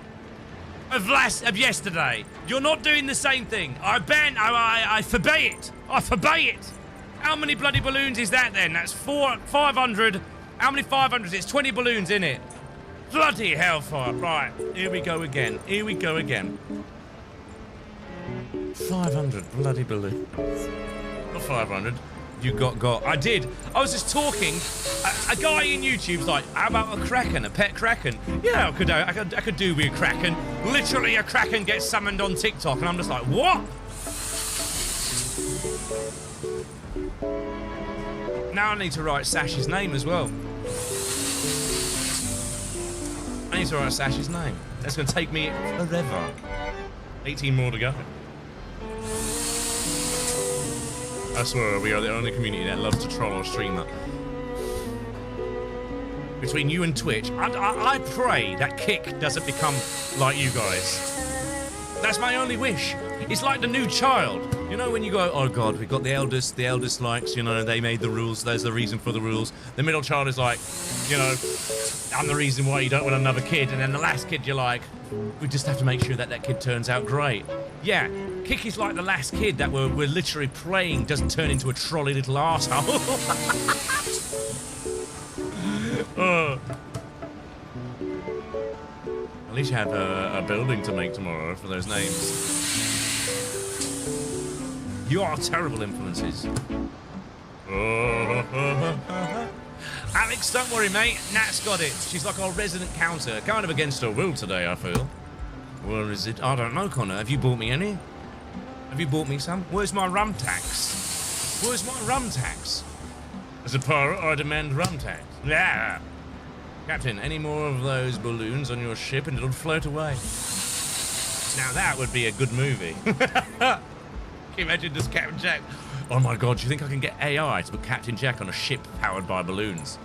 of yesterday. You're not doing the same thing. I forbade it. I forbade it. How many bloody balloons is that then? That's 500. How many 500s? It's 20 balloons in it. Bloody hellfire. Right, here we go again. Here we go again. 500 bloody balloons. Not 500. You got. I did. I was just talking. A guy in YouTube's like, how about a kraken, a pet kraken? Yeah, I could do with a kraken. Literally, a kraken gets summoned on TikTok, and I'm just like, what? Now I need to write Sash's name as well. I need to write Sash's name. That's going to take me forever. 18 more to go. I swear, we are the only community that loves to troll our streamer. Between you and Twitch, I pray that Kick doesn't become like you guys. That's my only wish. It's like the new child. You know when you go, oh God, we've got the eldest likes, you know, they made the rules, there's the reason for the rules. The middle child is like, you know, I'm the reason why you don't want another kid. And then the last kid, you're like, we just have to make sure that that kid turns out great. Yeah, Kick is like the last kid that we're literally praying doesn't turn into a trolley little arsehole. At least you have a building to make tomorrow for those names. You are terrible influences. Alex, don't worry, mate. Nat's got it. She's like our resident counter. Kind of against her will today, I feel. Where is it? I don't know, Connor. Have you bought me any? Have you bought me some? Where's my rum tax? Where's my rum tax? As a pirate, I demand rum tax. Yeah. Captain, any more of those balloons on your ship and it'll float away. Now that would be a good movie. Can you imagine just Captain Jack? Oh my God, do you think I can get AI to put Captain Jack on a ship powered by balloons?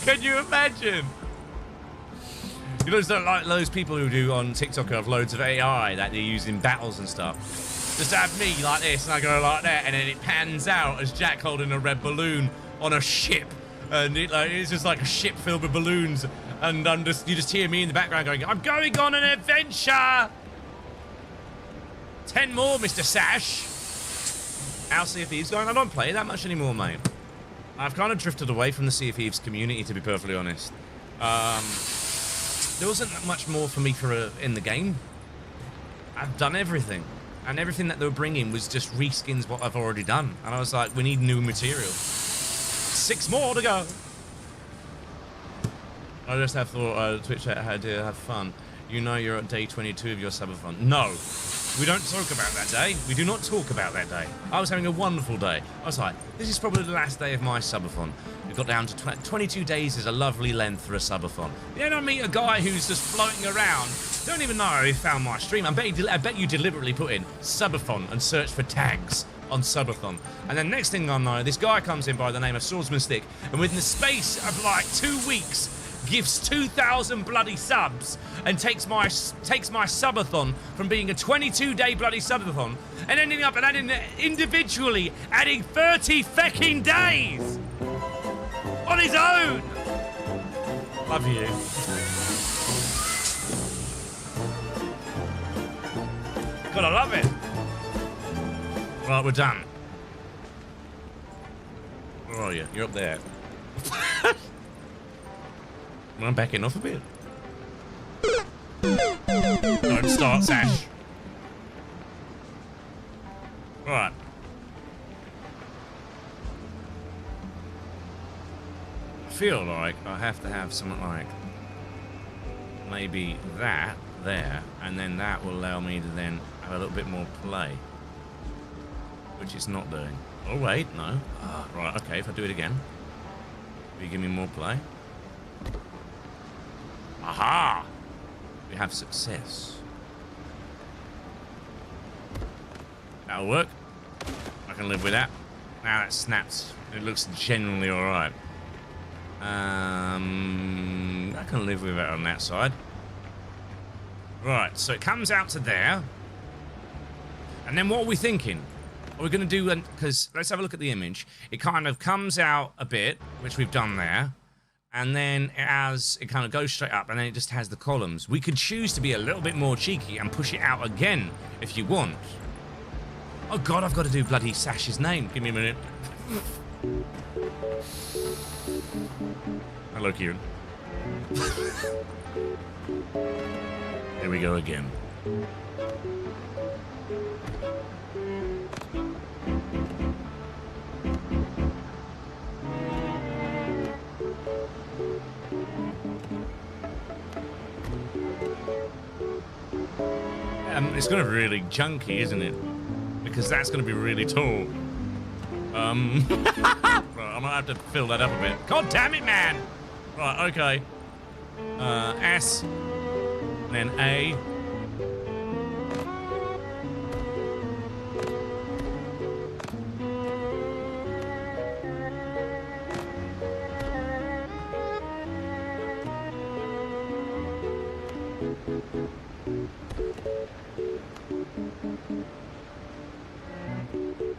Can you imagine? You know, it's not like those people who do on TikTok who have loads of AI that they use in battles and stuff. Just have me like this and I go like that and then it pans out as Jack holding a red balloon on a ship. And it's just like a ship filled with balloons. And you just hear me in the background going, I'm going on an adventure! 10 more, Mr. Sash. How's Sea of Thieves going? I don't play that much anymore, mate. I've kind of drifted away from the Sea of Thieves community, to be perfectly honest. There wasn't that much more for me in the game. I've done everything. And everything that they were bringing was just reskins what I've already done. And I was like, we need new material. 6 more to go. I just have thought, Twitch had to have fun. You know you're at day 22 of your subathon. No, we don't talk about that day. We do not talk about that day. I was having a wonderful day. I was like, this is probably the last day of my subathon. We got down to 22 days is a lovely length for a subathon. Then I meet a guy who's just floating around. Don't even know how he found my stream. I bet you deliberately put in subathon and search for tags on subathon. And then next thing I know, this guy comes in by the name of Swordsman Stick, and within the space of like 2 weeks, gives 2,000 bloody subs and takes my subathon from being a 22-day bloody subathon and ending up and adding individually adding 30 fecking days on his own. Love you. Gotta love it. Right, we're done. Where are you? You're up there. I'm backing off a bit. Don't start, Sash. Right. I feel like I have to have something like maybe that there, and then that will allow me to then have a little bit more play, which it's not doing. Oh wait, no. Right, okay, if I do it again, will you give me more play? Aha! We have success. That'll work. I can live with that. Now that snaps. It looks genuinely alright. I can live with it on that side. Right, so it comes out to there. And then what are we thinking? Are we going to do... Because let's have a look at the image. It kind of comes out a bit, which we've done there. and then it kind of goes straight up, and then it just has the columns. We could choose to be a little bit more cheeky and push it out again if you want. Oh God, I've got to do bloody Sash's name. Give me a minute. Hello, Kieran. Here we go again. It's going to be really chunky, isn't it? Because that's going to be really tall. Right, I might have to fill that up a bit. God damn it, man! Right, okay. S, and then A.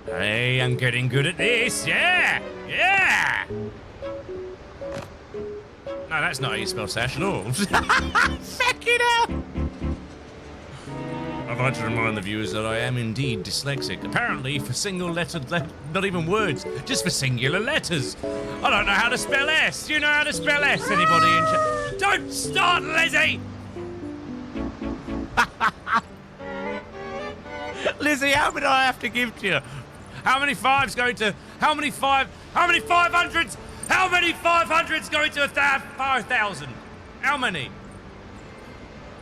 Hey, I'm getting good at this. Yeah! Yeah! No, that's not how you spell Sash at all. Fuck it up! I'd like to remind the viewers that I am indeed dyslexic. Apparently for single-lettered, not even words, just for singular letters. I don't know how to spell S. Do you know how to spell S, anybody in chat? Don't start, Lizzie! Lizzie, how many do I have to give to you? How many 5s going to... How many 500s? How many 500s going to 5,000? How many?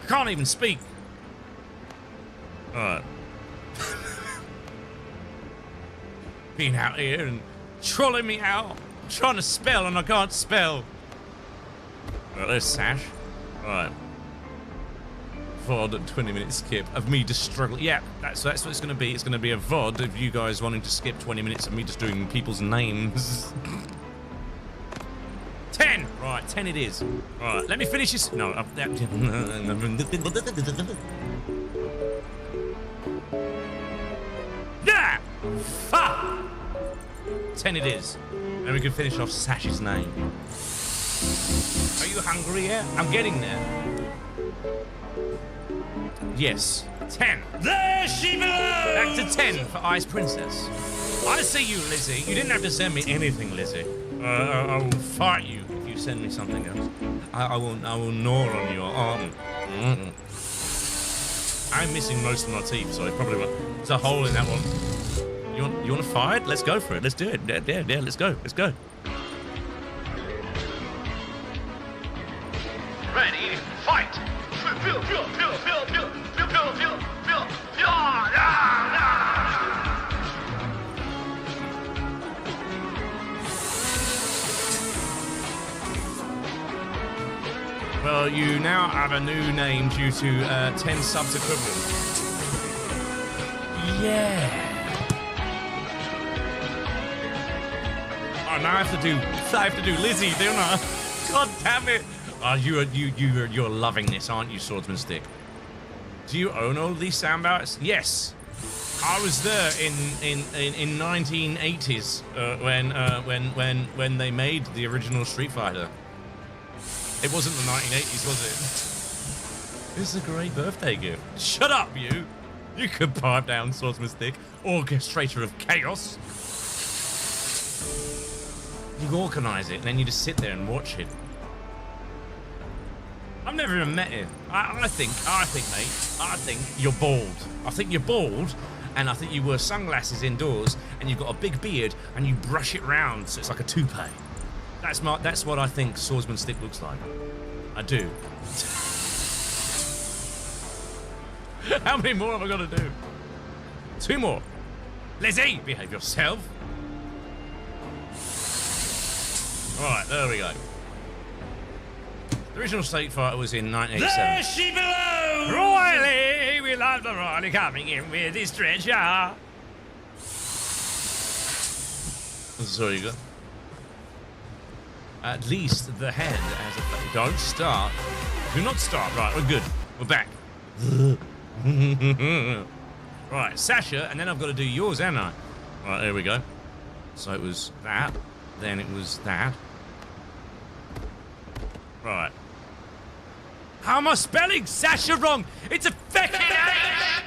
I can't even speak. Alright. Being out here and trolling me out. I'm trying to spell and I can't spell. Right, there's Sash. Alright. VOD 20-minute skip of me just struggling. Yeah, that's what it's going to be. It's going to be a VOD of you guys wanting to skip 20 minutes of me just doing people's names. 10! Right, 10 it is. Right, let me finish this. No, yeah! Fuck! 10 it is. And we can finish off Sash's name. Are you hungry yet? I'm getting there. Yes. 10. There she belongs! Back to 10 for Ice Princess. I see you, Lizzie. You didn't have to send me anything, Lizzie. I will fight you if you send me something else. I will gnaw on your arm. I'm missing most of my teeth, so I probably won't. There's a hole in that one. You want to fight? Let's go for it. Let's do it. Yeah, let's go. Let's go. Ready, fight! Well, you now have a new name due to 10 subs equivalent. Yeah. Oh, now I have to do Lizzie, don't I? God damn it. Oh, you're loving this, aren't you, Swordsman Stick? Do you own all these sound bites? Yes. I was there in 1980s when they made the original Street Fighter. It wasn't the 1980s, was it? This is a great birthday gift. Shut up, you! You could pipe down, Swordsman Stick, orchestrator of chaos. You organise it, and then you just sit there and watch it. I've never even met him. I think, mate, I think you're bald. I think you're bald, and I think you wear sunglasses indoors, and you've got a big beard, and you brush it round so it's like a toupee. That's what I think Swordsman Stick looks like. I do. How many more have I got to do? 2 more. Lizzie, behave yourself. Alright, there we go. The original Street Fighter was in 1987. There she belongs! Royally, we love the Royally coming in with his treasure. So you go. At least the hand has a face. Don't start. Do not start. Right, we're good. We're back. Right, Sasha, and then I've got to do yours, haven't I? Right, there we go. So it was that. Then it was that. Right. How am I spelling Sasha wrong? It's a fucking H!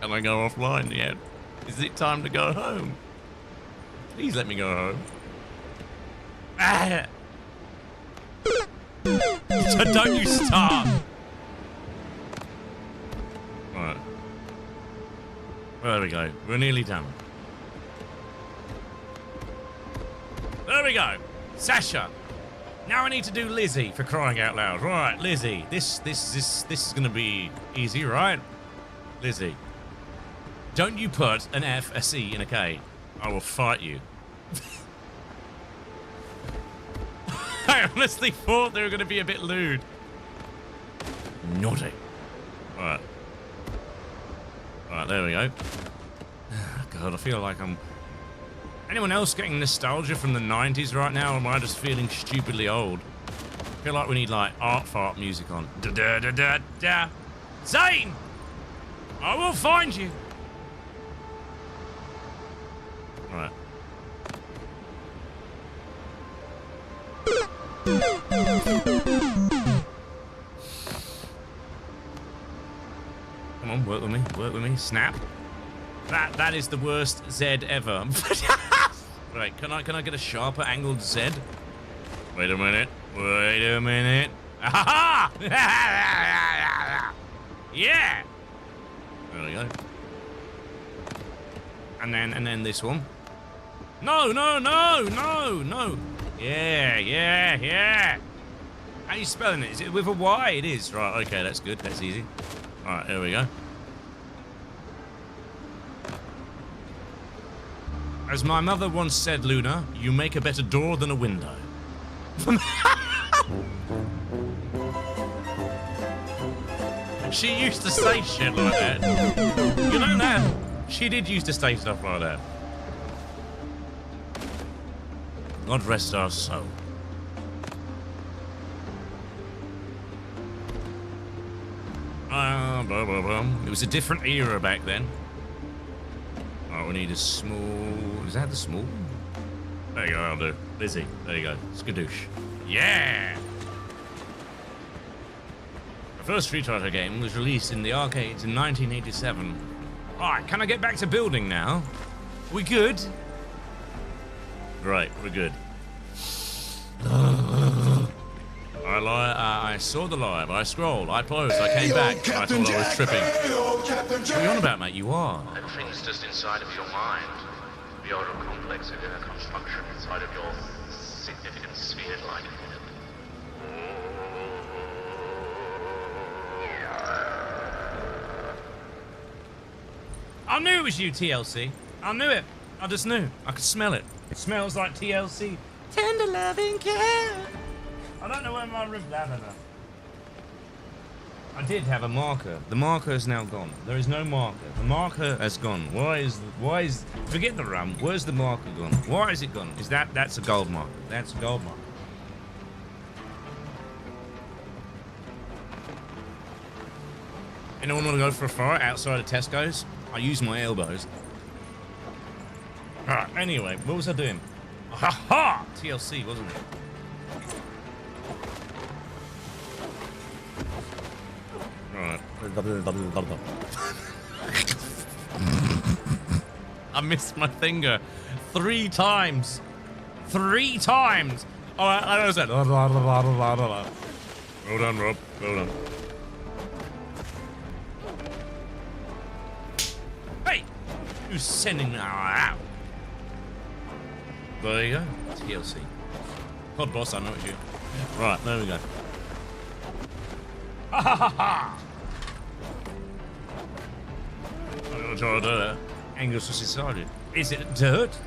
Can I go offline yet? Is it time to go home? Please let me go home. Ah. Don't you start. Right. Well, there we go. We're nearly done. There we go. Sasha. Now I need to do Lizzie, for crying out loud. Right, Lizzie. This is gonna be easy, right? Lizzie. Don't you put an F, a C, and a K. I will fight you. I honestly thought they were going to be a bit lewd. Naughty. Alright. Alright, there we go. God, I feel like I'm... Anyone else getting nostalgia from the 90s right now, or am I just feeling stupidly old? I feel like we need, like, art fart music on. Da-da-da-da-da. Zane! I will find you! Right. Come on, work with me, snap. That is the worst Z ever. Right, can I get a sharper angled Z? Wait a minute. Ha yeah! There we go. And then this one. No. Yeah. How are you spelling it? Is it with a Y? It is. Right, okay, that's good. That's easy. Alright, there we go. As my mother once said, Luna, you make a better door than a window. She used to say shit like that. You know that? She did used to say stuff like that. God rest our soul. It was a different era back then. Oh, we need a small... Is that the small? There you go, I'll do. Lizzie, there you go. Skadoosh. Yeah! The first Street Fighter game was released in the arcades in 1987. Alright, can I get back to building now? We good? Right, we're good. I saw the live, I scrolled, I closed, I came back, I thought I was tripping. What are you on about, mate? You are. That thing's just inside of your mind. The auto complex of inner construction inside of your significant sphere-like head. I knew it was you, TLC. I knew it. I just knew. I could smell it. It smells like TLC. Tender loving care. I don't know where my rib... I did have a marker. The marker is now gone. There is no marker. The marker has gone. Why is... Forget the rum. Where's the marker gone? Why is it gone? That's a gold marker. That's a gold marker. Anyone want to go for a fight outside of Tesco's? I use my elbows. Alright, anyway, what was I doing? Ha ha! TLC, wasn't it? Right. I missed my finger 3 times. 3 times! Alright, I was that. Well done, Rob. Well done. Hey! Who's sending me out? There you go. TLC. God boss, I know it's you. Right, there we go. Ha ha ha ha! I'm gonna try to do that. Angus was decided. Is it dirt?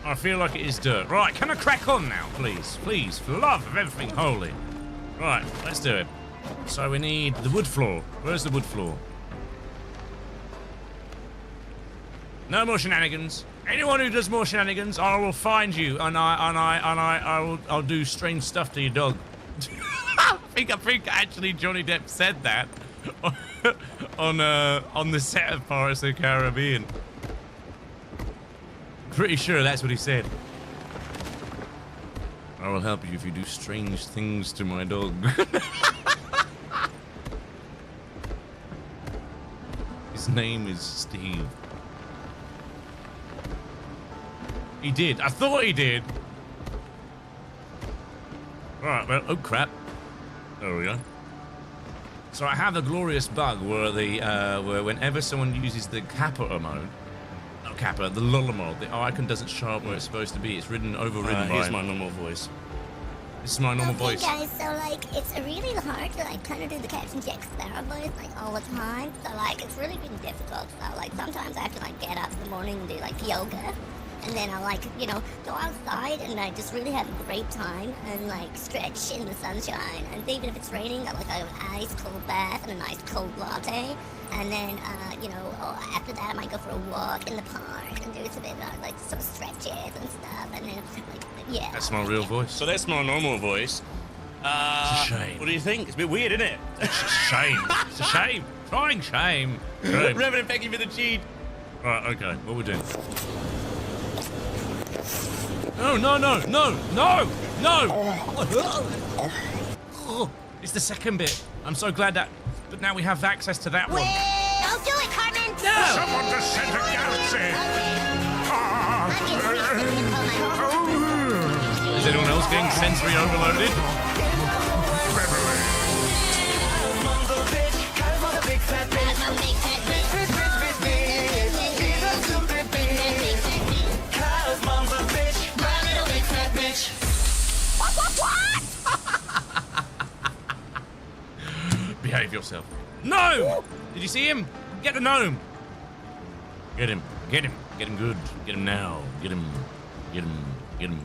I feel like it is dirt. Right, can I crack on now, please? Please, for the love of everything holy. Right, let's do it. So we need the wood floor. Where's the wood floor? No more shenanigans. Anyone who does more shenanigans, I will find you, and I'll do strange stuff to your dog. I think actually Johnny Depp said that on the set of Pirates of the Caribbean. pretty sure that's what he said. I will help you if you do strange things to my dog. His name is Steve. He did. I thought he did. Alright, well, oh crap. There we go. So I have a glorious bug where where whenever someone uses the Kappa mode, not Kappa, the Lulla mode, the icon doesn't show up where it's supposed to be. It's overridden by... Here's my normal voice. This is my normal voice. Guys, so like it's really hard to like kind of do the Captain Jack Sparrow voice like all the time. So like it's really been difficult. So like sometimes I have to like get up in the morning and do like yoga, and then I like go outside and I just really have a great time and like stretch in the sunshine. And even if it's raining, I like an ice cold bath and a nice cold latte. And then after that I might go for a walk in the park and do some bit like some stretches and stuff. And then like yeah. That's my real voice. So that's my normal voice. It's a shame. What do you think? It's a bit weird, isn't it? It's a shame. It's a shame. Crying shame. Reverend, thank you for the cheat. Alright, okay. What we're doing? No. Oh, it's the second bit. I'm so glad that... But now we have access to that one. Don't do it, Carmen! No! Someone just sent a galaxy! Is anyone else getting sensory overloaded? Behave yourself. No! Did you see him? Get the gnome. Get him. Get him. Get him good. Get him now. Get him. Get him. Get him.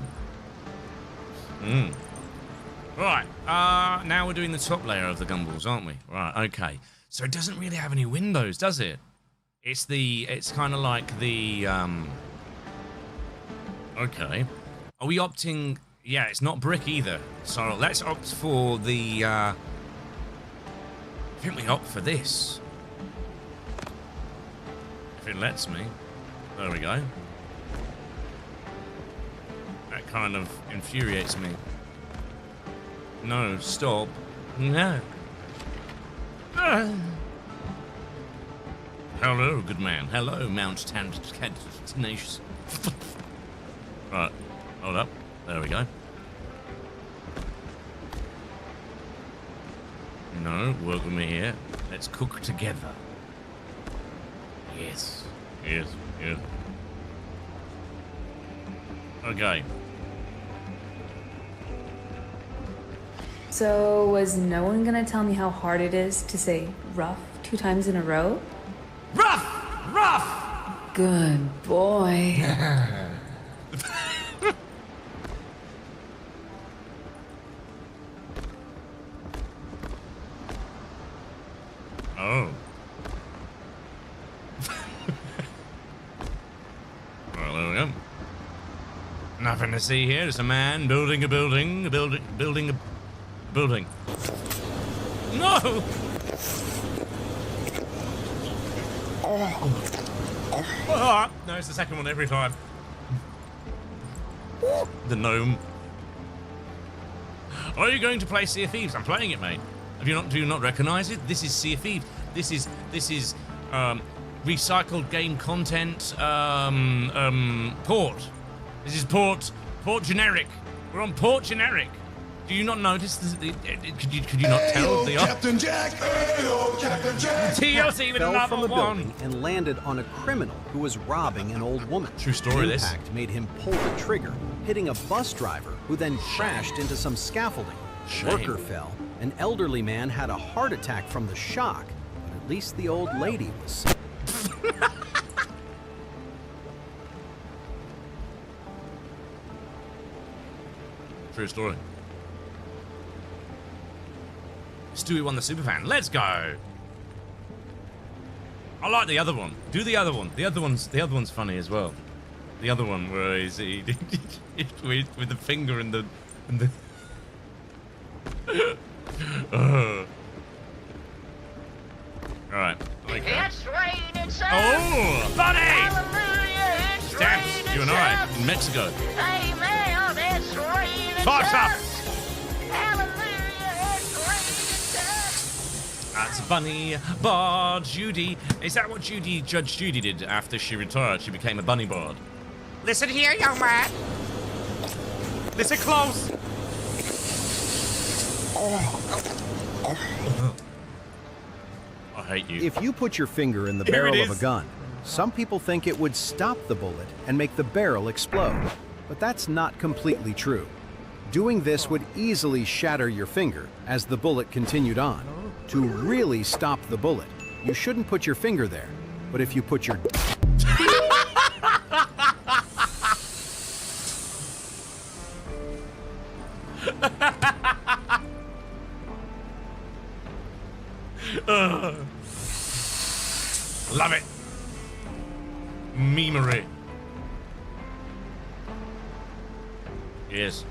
Right. Now we're doing the top layer of the Gumballs, aren't we? Right. Okay. So it doesn't really have any windows, does it? It's kind of like the. Okay. Are we opting? Yeah, it's not brick either. So let's opt for the. I think we opt for this. If it lets me. There we go. That kind of infuriates me. No, stop. No. Hello, good man. Hello, Mount Tenacious. Right, hold up. There we go. No, work with me here. Let's cook together. Yes. Yes. Yes. Okay. So, was no one gonna tell me how hard it is to say rough 2 times in a row? Rough! Rough! Good boy. Oh. Well, there we go. Nothing to see here. It's a man building a building, building a building. No! Oh, no, it's the second one every time. The gnome. Are you going to play Sea of Thieves? I'm playing it, mate. Do you not recognize it? This is Sea of Thieves. This is recycled game content. Port. This is port generic. We're on port generic. Do you not notice? Could you not tell? Captain Jack! Ayo, Captain Jack! TLC with fell from another a one. building and landed on a criminal who was robbing an old woman. True story. The impact made him pull the trigger, hitting a bus driver who then crashed into some scaffolding. Worker fell. An elderly man had a heart attack from the shock, but at least the old lady was. True story. Stewie won the superfan. Let's go. I like the other one. Do the other one. The other one's funny as well. The other one where he's with the finger and the. Alright. Okay. It's raining, sir. Oh, buddy! Hallelujah! It's Stamps. raining. You and I in Mexico. Amen. It's raining. Toss up. Hallelujah. It's raining. That's Bunny Bard Judy. Is that what Judge Judy did after she retired? She became a bunny bard. Listen here, young man. Listen close. I hate you. If you put your finger in the Here it barrel of is. a gun, some people think it would stop the bullet and make the barrel explode. But that's not completely true. Doing this would easily shatter your finger as the bullet continued on. To really stop the bullet, you shouldn't put your finger there. But if you put your... Love it. Memery. Yes.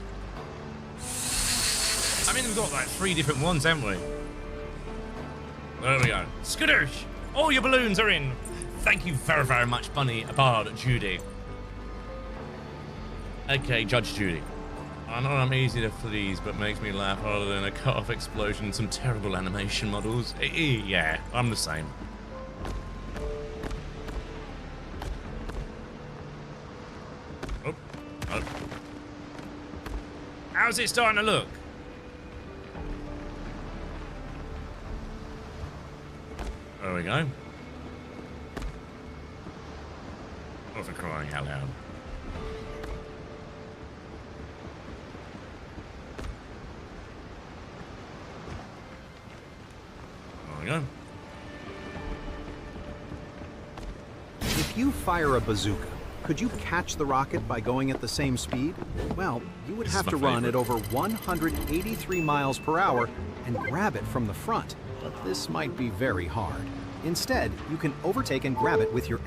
I mean, we've got like 3 different ones, haven't we? There we go. Skadoosh! All your balloons are in. Thank you very, very much, Bunny Bard Judy. Okay, Judge Judy. I know I'm easy to please, but makes me laugh harder than a cut-off explosion and some terrible animation models. Yeah, I'm the same. Oh. How's it starting to look? There we go. Oh, for crying out loud. There we go. If you fire a bazooka, could you catch the rocket by going at the same speed? Well, you would have to run at over 183 miles per hour and grab it from the front. But this might be very hard. Instead, you can overtake and grab it with your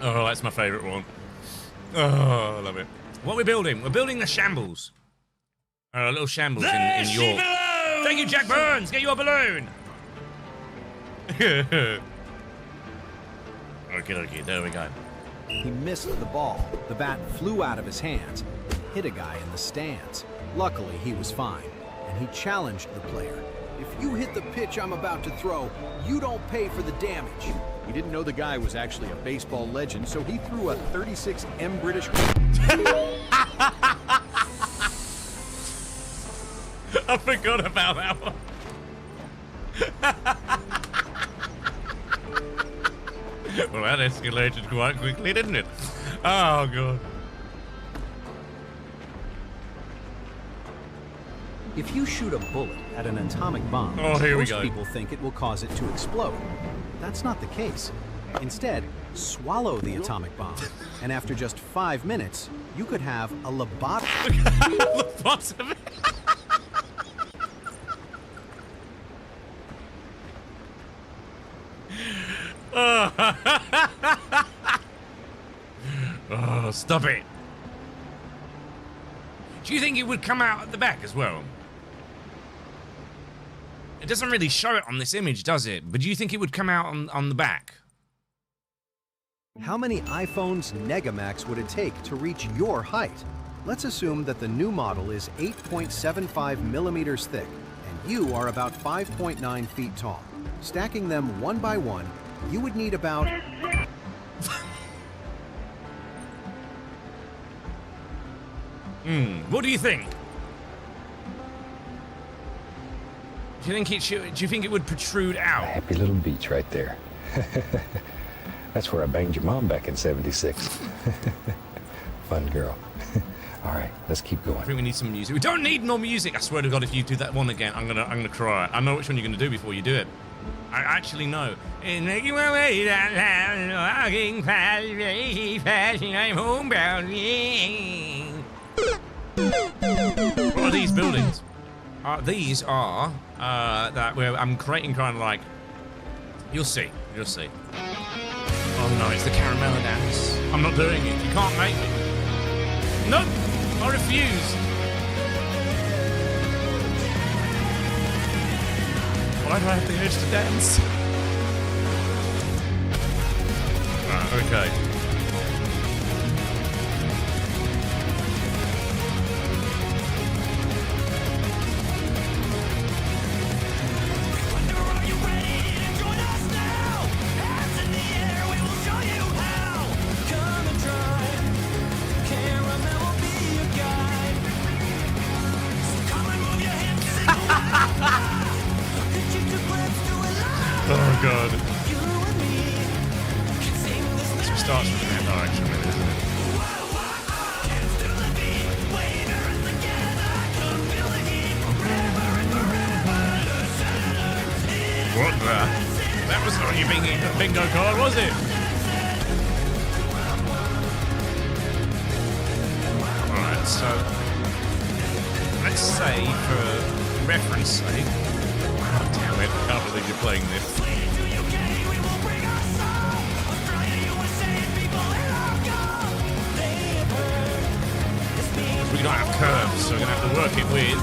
Oh, that's my favorite one. Oh, I love it. What are we building? We're building the shambles. A little shambles in York. Thank you, Jack Burns. Get your balloon. Okay, there we go. He missed the ball. The bat flew out of his hands and hit a guy in the stands. Luckily, he was fine, and he challenged the player. If you hit the pitch I'm about to throw, you don't pay for the damage. He didn't know the guy was actually a baseball legend, so he threw a 36 M British... I forgot about that one. Well, that escalated quite quickly, didn't it? Oh, God. If you shoot a bullet at an atomic bomb, most people think it will cause it to explode. That's not the case. Instead, swallow the atomic bomb, and after just 5 minutes, you could have a lobotomy. Lobotomy? Oh, stop it. Do you think it would come out at the back as well? It doesn't really show it on this image, does it? But do you think it would come out on the back? How many iPhones Negamax would it take to reach your height? Let's assume that the new model is 8.75 millimeters thick, and you are about 5.9 feet tall. Stacking them one by one, you would need about... What do you think? Do you think it would protrude out? Happy little beach right there. That's where I banged your mom back in '76. Fun girl. All right, let's keep going. I think we need some music. We don't need no music. I swear to God, if you do that one again, I'm gonna cry. I know which one you're gonna do before you do it. I actually know. In making my way down, walking fast, very fast, and I'm homebound. What are these buildings? These are that where I'm creating kind of like. You'll see. You'll see. Oh no, it's the caramel dance. I'm not doing it. You can't make me. Nope. I refuse. Why do I have the urge to dance? Right, okay. Oh god. This starts from that direction, really, isn't it? What the? That was not your bingo card, was it? Alright, so let's say for reference sake. Oh, damn it, I can't believe you're playing this. We don't have curves, so we're gonna have to work it with.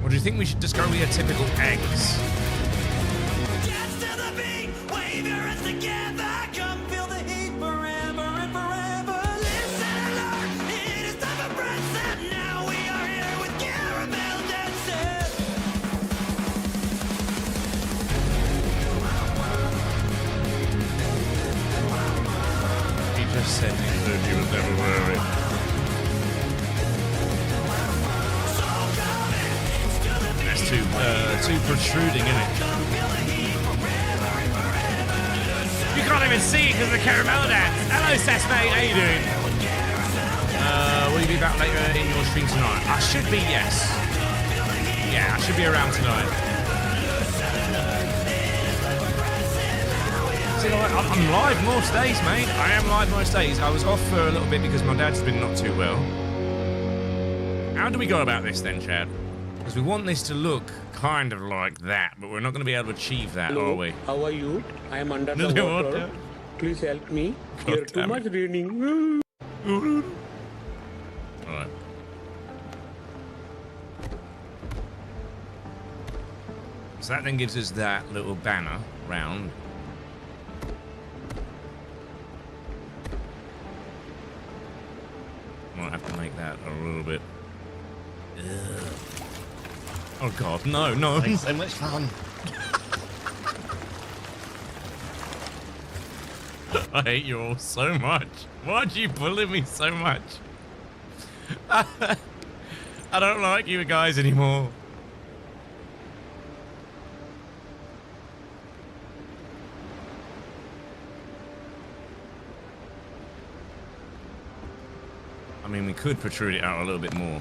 Do you think we should just go with your typical eggs? He just said he would never wear it. Too protruding, isn't it? You can't even see it because of the caramel dance. Hello, Sass mate. How you doing? Will you be back later in your stream tonight? I should be, yes. Yeah, I should be around tonight. See, I'm live most days, mate. I am live most days. I was off for a little bit because my dad's been not too well. How do we go about this then, Chad? Because we want this to look kind of like that, but we're not going to be able to achieve that, Hello, are we? How are you? I am under the water. Please help me. Here too much raining. Alright. So that then gives us that little banner round. Might have to make that a little bit. Ugh. Oh god, no, no. Having so much fun. I hate you all so much. Why do you bully me so much? I don't like you guys anymore. I mean, we could protrude it out a little bit more.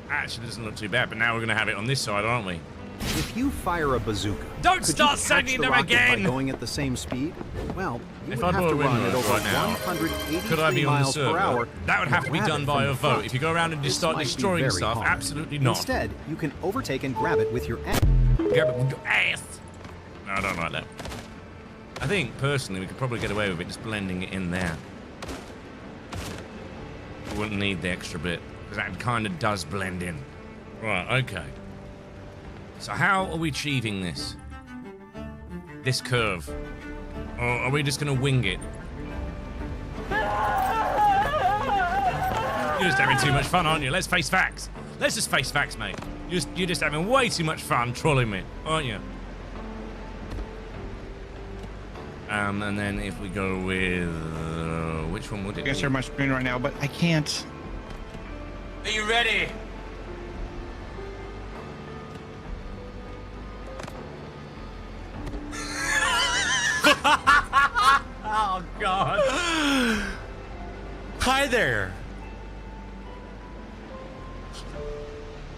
Actually, it doesn't look too bad, but now we're going to have it on this side, aren't we? If you fire a bazooka, don't start sending them again. By going at the same speed, well, you if would I have to run at over right now, 183 could I be on the miles server? per hour. That would have to be done by a vote. If you go around and just start destroying stuff, hard. absolutely not. Instead, you can overtake and grab it with your ass. Grab it with your ass. No, I don't like that. I think personally we could probably get away with it just blending it in there. We wouldn't need the extra bit because that kind of does blend in. Right, okay. So how are we achieving this? This curve? Or are we just going to wing it? You're just having too much fun, aren't you? Let's face facts. Let's just face facts, mate. You're just having way too much fun trolling me, aren't you? And then if we go with... which one would it be? I guess they're my screen right now, but I can't. Are you ready? Oh, God. Hi there.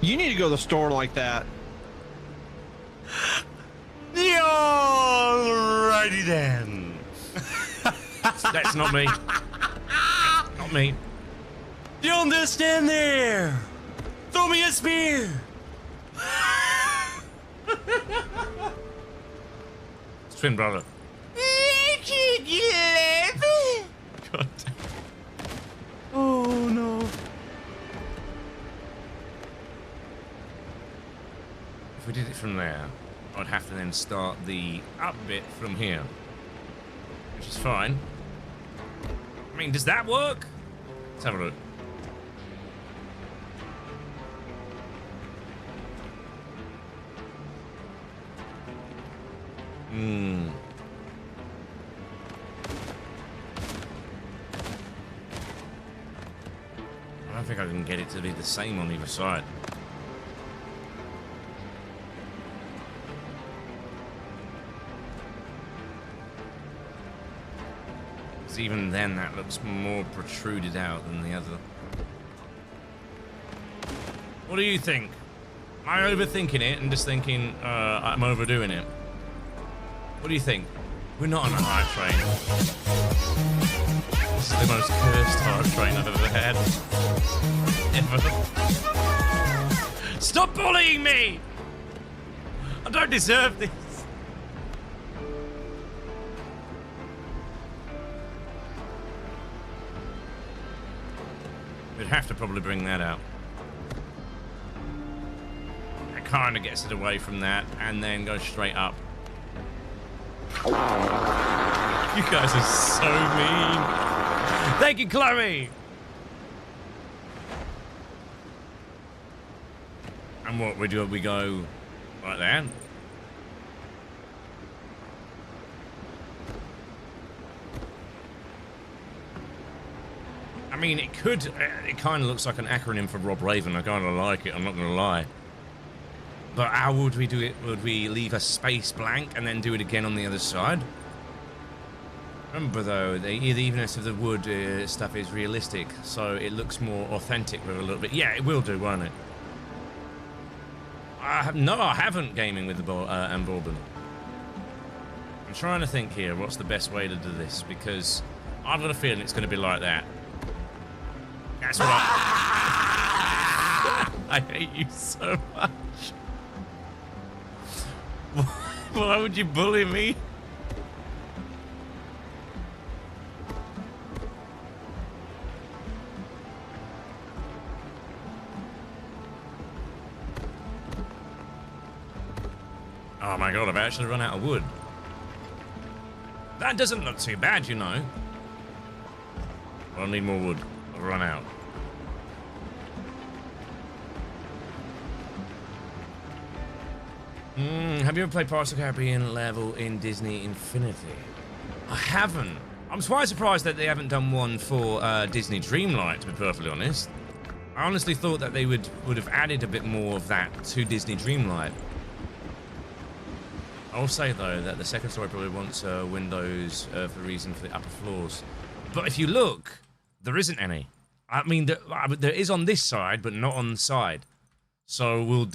You need to go to the store like that. Alrighty then. That's not me. Not me. You understand there? Throw me a spear. It's twin brother. God. Oh no. If we did it from there, I'd have to then start the up bit from here, which is fine. I mean, does that work? Let's have a look. I don't think I can get it to be the same on either side. Because even then, that looks more protruded out than the other. What do you think? Am I overthinking it and just thinking I'm overdoing it? What do you think? We're not on a hype train. This is the most cursed hype train I've ever had. Ever. Stop bullying me! I don't deserve this. We'd have to probably bring that out. That kind of gets it away from that and then go straight up. You guys are so mean. Thank you, Chloe. And what we do? We go like that. I mean, it could. It kind of looks like an acronym for Rob Raven. I kind of like it. I'm not gonna lie. But how would we do it? Would we leave a space blank and then do it again on the other side? Remember though, the evenness of the wood stuff is realistic, so it looks more authentic with a little bit. Yeah, it will do, won't it? No, I haven't gaming with the Bourbon. I'm trying to think here, what's the best way to do this? Because I've got a feeling it's going to be like that. That's what I hate you so much. Why would you bully me? Oh my god, I've actually run out of wood. That doesn't look too bad, you know. I'll need more wood. I've run out. Have you ever played Pirates of the Caribbean level in Disney Infinity? I haven't. I'm quite surprised that they haven't done one for Disney Dreamlight, to be perfectly honest. I honestly thought that they would have added a bit more of that to Disney Dreamlight. I'll say, though, that the second story probably wants windows for the reason for the upper floors. But if you look, there isn't any. I mean, there is on this side, but not on the side. So we'll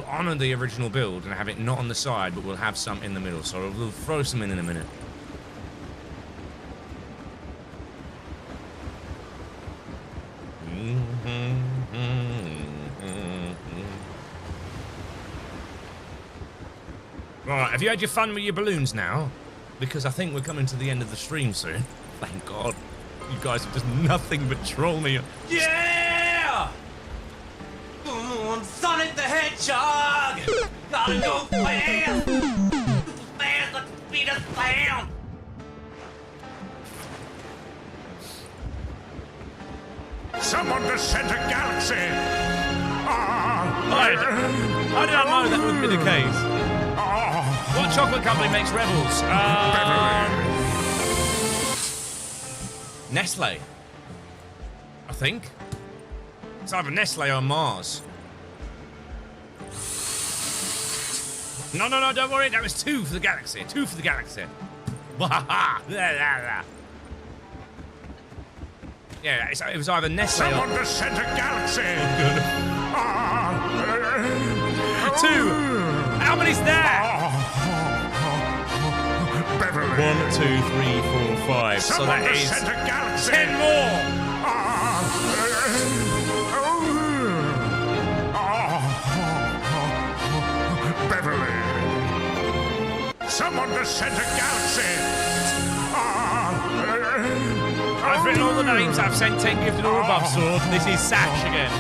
honor the original build and have it not on the side, but we'll have some in the middle. So we'll throw some in a minute. Right, have you had your fun with your balloons now? Because I think we're coming to the end of the stream soon. Thank God. You guys have just nothing but troll me. Yeah! Sonic the Hedgehog! Gotta go fast! Fast at the speed of sound! Someone to center galaxy! I don't know that would be the case. What chocolate company makes Rebels? Nestle. I think. It's either Nestle or Mars. No, don't worry. That was 2 for the galaxy. 2 for the galaxy. Yeah, it was either Nestle Someone or... to center galaxy! 2! How many's there? Beverly. 1, 2, 3, 4, 5. So Someone that to is center galaxy! 10 more! Beverly. Someone to center galaxy! I've written all the names. I've sent 10 gifted or above sword. This is Sash again.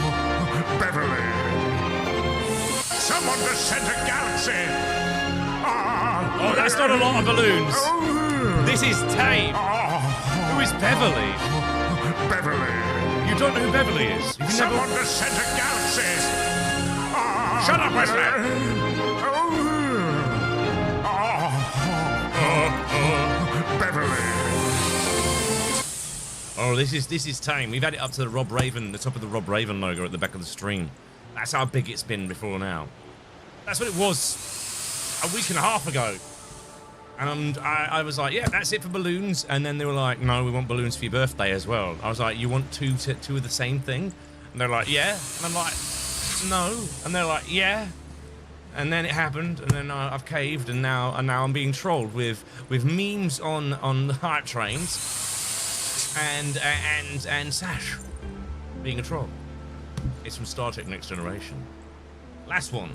Beverly. Someone to center galaxy! Oh, that's not a lot of balloons. This is Tame. Who is Beverly? Beverly. You don't know who Beverly is? You've Someone never... to center galaxy! Shut up, Wesley! Beverly. Oh, this is Tame. We've had it up to the Rob Raven, the top of the Rob Raven logo at the back of the stream. That's how big it's been before now. That's what it was a week and a half ago. And I was like, yeah, that's it for balloons. And then they were like, no, we want balloons for your birthday as well. I was like, you want two of the same thing? And they're like, yeah. And I'm like, no. And they're like, yeah. And then it happened, and then I've caved, and now I'm being trolled with memes on the hype trains, and Sash being a troll. It's from Star Trek Next Generation. Last one.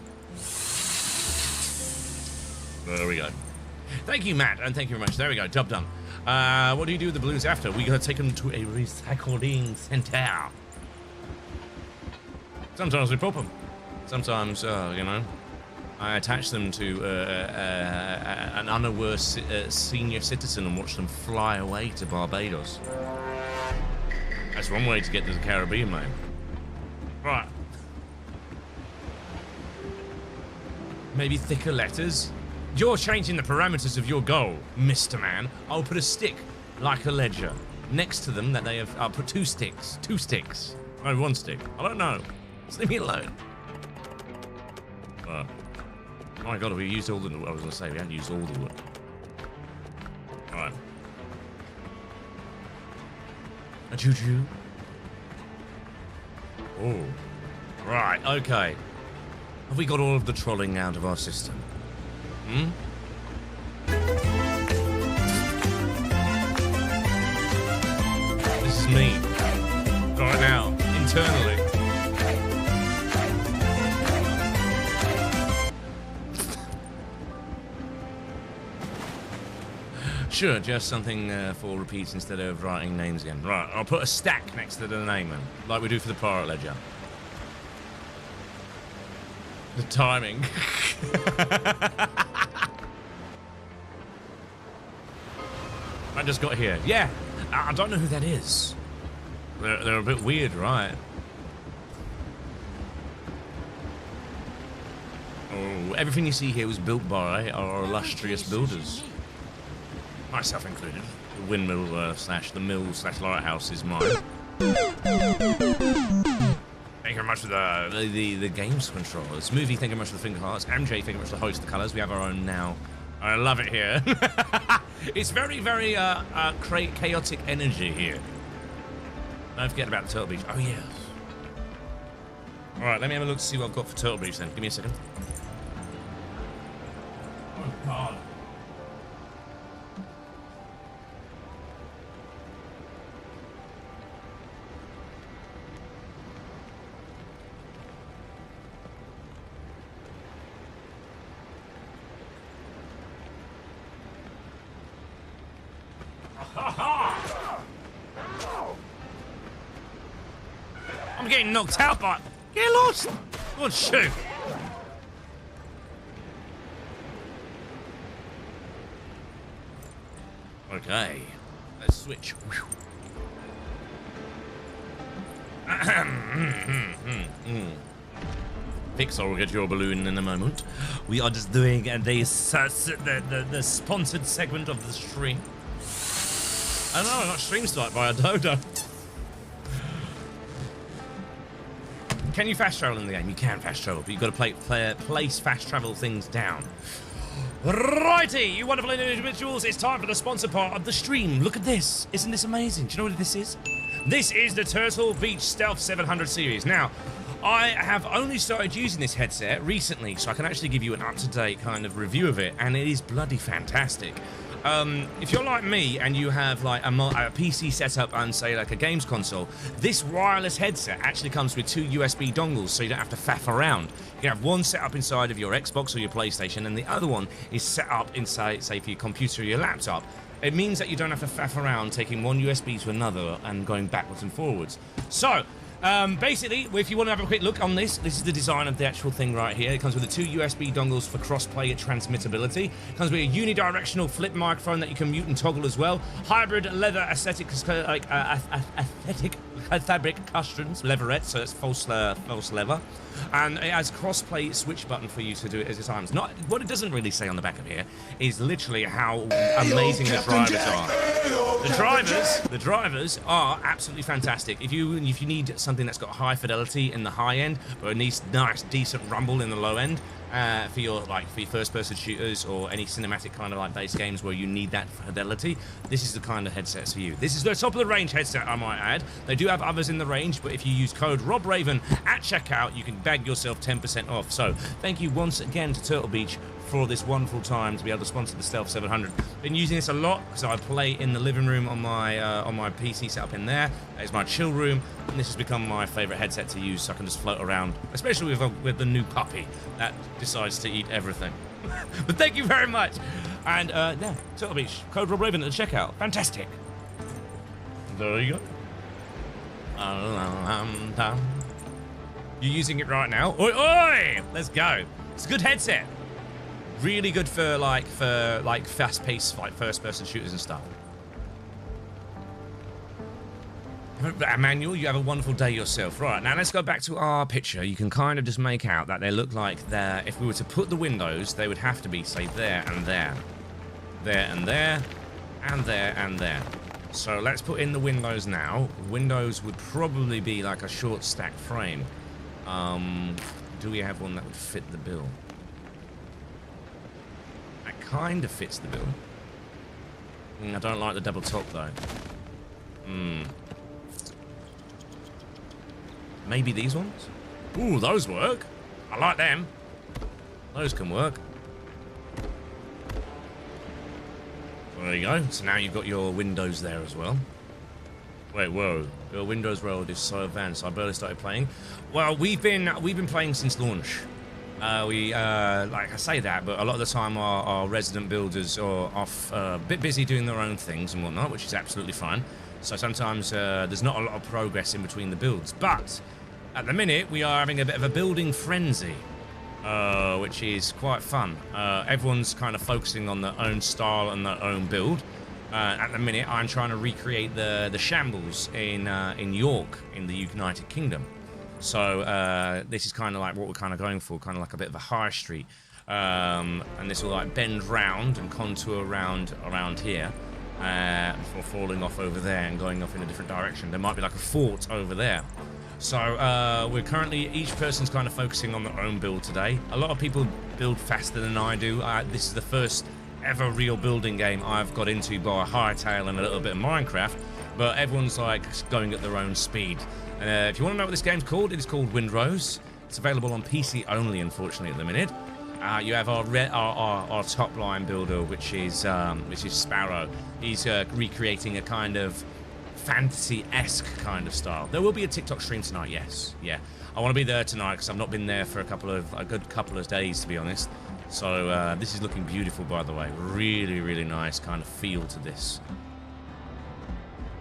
There we go. Thank you, Matt, and thank you very much. There we go, job done. What do you do with the balloons after? We're gonna take them to a recycling center. Sometimes we pop them. Sometimes, you know, I attach them to an unaware senior citizen and watch them fly away to Barbados. That's one way to get to the Caribbean, mate. Right. Maybe thicker letters? You're changing the parameters of your goal, Mr. Man. I'll put a stick, like a ledger, next to them that they have... I'll put 2 sticks. 2 sticks. No, 1 stick. I don't know. Just leave me alone. Oh my god, we used all the... I was going to say, we hadn't used all the wood. Alright. A choo-choo. Oh. Right, okay. Have we got all of the trolling out of our system? Hmm? This is me. Right now, internally. Sure, just something for repeats instead of writing names again. Right, I'll put a stack next to the name then, like we do for the pirate ledger. The timing. I just got here. Yeah, I don't know who that is. They're a bit weird, right? Oh, everything you see here was built by our illustrious builders. Myself included. The windmill slash the mill slash lighthouse is mine. Thank you very much for the games controllers. Movie, thank you very much for the finger hearts. MJ, thank you very much for the host, the colours. We have our own now. I love it here. It's very, very chaotic energy here. Don't forget about the Turtle Beach. Oh, yes. All right, let me have a look to see what I've got for Turtle Beach then. Give me a second. Oh, God. I'm getting knocked out by... Get lost! Go on, shoot! Okay. Let's switch. Pixar will get your balloon in a moment. We are just doing the sponsored segment of the stream. I don't know, I got stream started by a dodo. Can you fast travel in the game? You can fast travel, but you've got to place fast travel things down. Righty, you wonderful individuals, it's time for the sponsor part of the stream. Look at this. Isn't this amazing? Do you know what this is? This is the Turtle Beach Stealth 700 series. Now, I have only started using this headset recently, so I can actually give you an up-to-date kind of review of it, and it is bloody fantastic. If you're like me and you have like a PC setup and say like a games console, this wireless headset actually comes with 2 USB dongles, so you don't have to faff around. You can have one set up inside of your Xbox or your PlayStation, and the other one is set up inside, say, for your computer or your laptop. It means that you don't have to faff around taking one USB to another and going backwards and forwards. So, basically, if you want to have a quick look on this is the design of the actual thing right here. It comes with the 2 USB dongles for cross-play transmittability. It comes with a unidirectional flip microphone that you can mute and toggle as well. Hybrid leather aesthetic fabric customs, leatherette, so it's false leather. And it has cross-play switch button for you to do it at times. Not what it doesn't really say on the back of here is literally how amazing the drivers are. The drivers are absolutely fantastic. If you need something that's got high fidelity in the high end, but it needs nice, decent rumble in the low end, for your first-person shooters or any cinematic kind of like base games where you need that fidelity, this is the kind of headsets for you. This is the top of the range headset, I might add. They do have others in the range, but if you use code RobRaven at checkout, you can bag yourself 10% off. So thank you once again to Turtle Beach for this wonderful time to be able to sponsor the Stealth 700. Been using this a lot because I play in the living room on my PC setup in there. It's my chill room, and this has become my favorite headset to use, so I can just float around, especially with the new puppy that decides to eat everything. But thank you very much. And yeah, Turtle Beach, code RobRaven at the checkout. Fantastic. There you go. You're using it right now. Oi, oi! Let's go. It's a good headset. Really good for fast-paced like first-person shooters and stuff. Emmanuel, you have a wonderful day yourself. Right, now let's go back to our picture. You can kind of just make out that they look like they're, if we were to put the windows, they would have to be, say, there and there. There and there, and there and there. So let's put in the windows now. Windows would probably be like a short stack frame. Do we have one that would fit the bill? That kind of fits the bill. I don't like the double top though. Maybe these ones? Ooh, those work. I like them. Those can work. There you go. So now you've got your windows there as well. Wait, whoa. Your Windows World is so advanced. I barely started playing. Well, we've been playing since launch. Like I say that, but a lot of the time our resident builders are off a bit busy doing their own things and whatnot, which is absolutely fine. So sometimes there's not a lot of progress in between the builds. But at the minute, we are having a bit of a building frenzy, which is quite fun. Everyone's kind of focusing on their own style and their own build. At the minute, I'm trying to recreate the shambles in York in the United Kingdom. So this is kind of like what we're kind of going for, kind of like a bit of a high street. And this will like bend round and contour around here before falling off over there and going off in a different direction. There might be like a fort over there. So we're currently, each person's kind of focusing on their own build today. A lot of people build faster than I do. This is the first ever real building game I've got into by Hightail and a little bit of Minecraft, but everyone's like going at their own speed. If you want to know what this game's called, it is called Windrose. It's available on PC only, unfortunately, at the minute. You have our top line builder, which is Sparrow. He's recreating a kind of fantasy-esque kind of style. There will be a TikTok stream tonight, yes. Yeah, I want to be there tonight because I've not been there for a good couple of days, to be honest. So this is looking beautiful, by the way. Really, really nice kind of feel to this.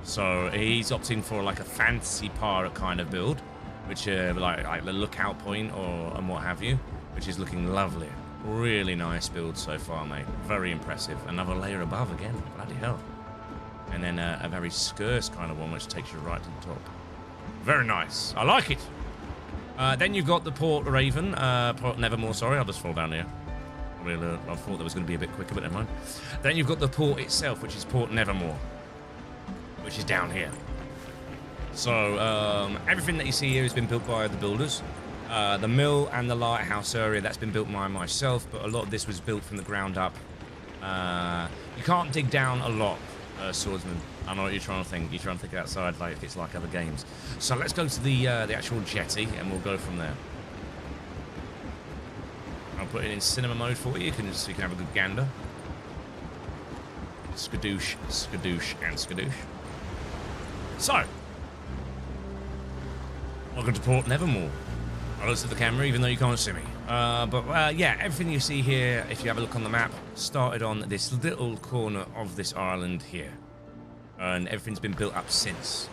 So he's opting for like a fantasy pirate kind of build, which like the lookout point and what have you, which is looking lovely. Really nice build so far, mate. Very impressive. Another layer above again. Bloody hell. And then a very scarce kind of one, which takes you right to the top. Very nice. I like it. Then you've got the Port Raven, Port Nevermore. Sorry, I'll just fall down here. I thought that was going to be a bit quicker, but never mind. Then you've got the port itself, which is Port Nevermore, which is down here. So everything that you see here has been built by the builders. The mill and the lighthouse area, that's been built by myself, but a lot of this was built from the ground up. You can't dig down a lot swordsman. I know what you're trying to think. You're trying to think outside like it's like other games. So let's go to the actual jetty, and we'll go from there. I'll put it in cinema mode for you, so you can have a good gander. Skadoosh, skadoosh, and skadoosh. So, welcome to Port Nevermore. I looked at the camera, even though you can't see me. Yeah, everything you see here, if you have a look on the map, started on this little corner of this island here. And everything's been built up since.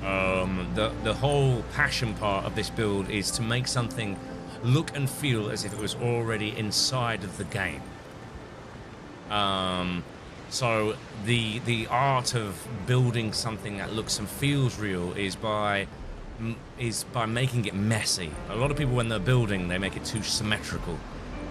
The whole passion part of this build is to make something look and feel as if it was already inside of the game. So the art of building something that looks and feels real is by making it messy. A lot of people, when they're building, they make it too symmetrical.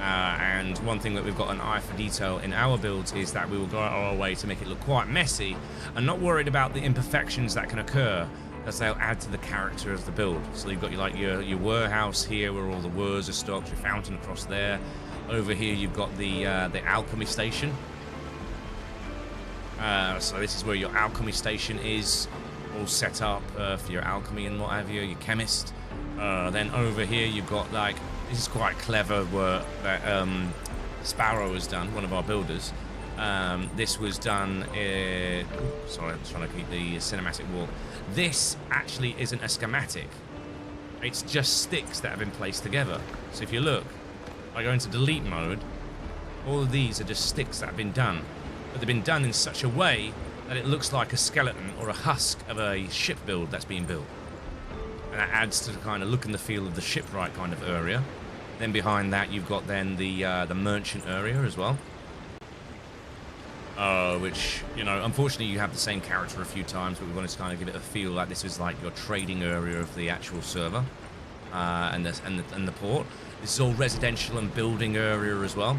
And one thing that we've got an eye for detail in our builds is that we will go out our way to make it look quite messy and not worried about the imperfections that can occur, as they'll add to the character of the build. So you've got your warehouse here where all the wares are stocked, your fountain across there. Over here you've got the alchemy station. So this is where your alchemy station is, all set up for your alchemy and what have you, your chemist. Then over here you've got like, this is quite clever work that Sparrow has done, one of our builders. This was done, sorry, I'm trying to keep the cinematic walk. This actually isn't a schematic. It's just sticks that have been placed together. So if you look, I go into delete mode, all of these are just sticks that have been done. But they've been done in such a way that it looks like a skeleton or a husk of a ship build that's being built. And that adds to the kind of look and the feel of the shipwright kind of area. Then behind that you've got then the merchant area as well. Which, you know, unfortunately you have the same character a few times, but we wanted to kind of give it a feel like this is like your trading area of the actual server. And the port. This is all residential and building area as well.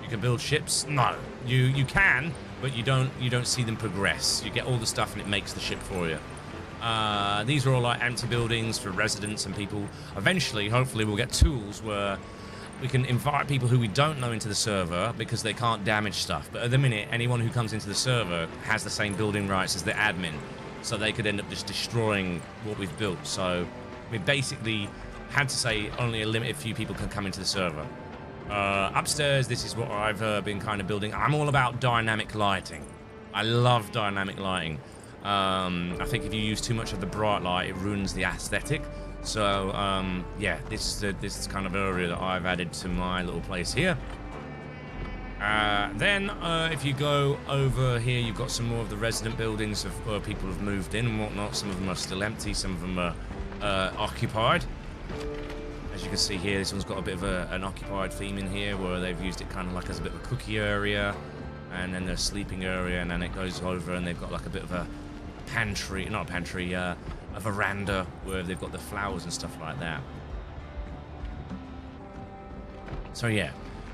You can build ships? No. You can, but you don't see them progress. You get all the stuff and it makes the ship for you. These are all like empty buildings for residents and people. Eventually, hopefully, we'll get tools where we can invite people who we don't know into the server because they can't damage stuff. But at the minute, anyone who comes into the server has the same building rights as the admin. So they could end up just destroying what we've built. So we basically had to say only a limited few people can come into the server. Upstairs, this is what I've been kind of building. I'm all about dynamic lighting. I love dynamic lighting. I think if you use too much of the bright light, it ruins the aesthetic. So, yeah, this is kind of area that I've added to my little place here. Then, if you go over here, you've got some more of the resident buildings of where people have moved in and whatnot. Some of them are still empty, some of them are occupied. As you can see here, this one's got a bit of an occupied theme in here where they've used it kind of like as a bit of a cookie area, and then their sleeping area, and then it goes over and they've got like a bit of a pantry, not a pantry, a veranda where they've got the flowers and stuff like that. So yeah,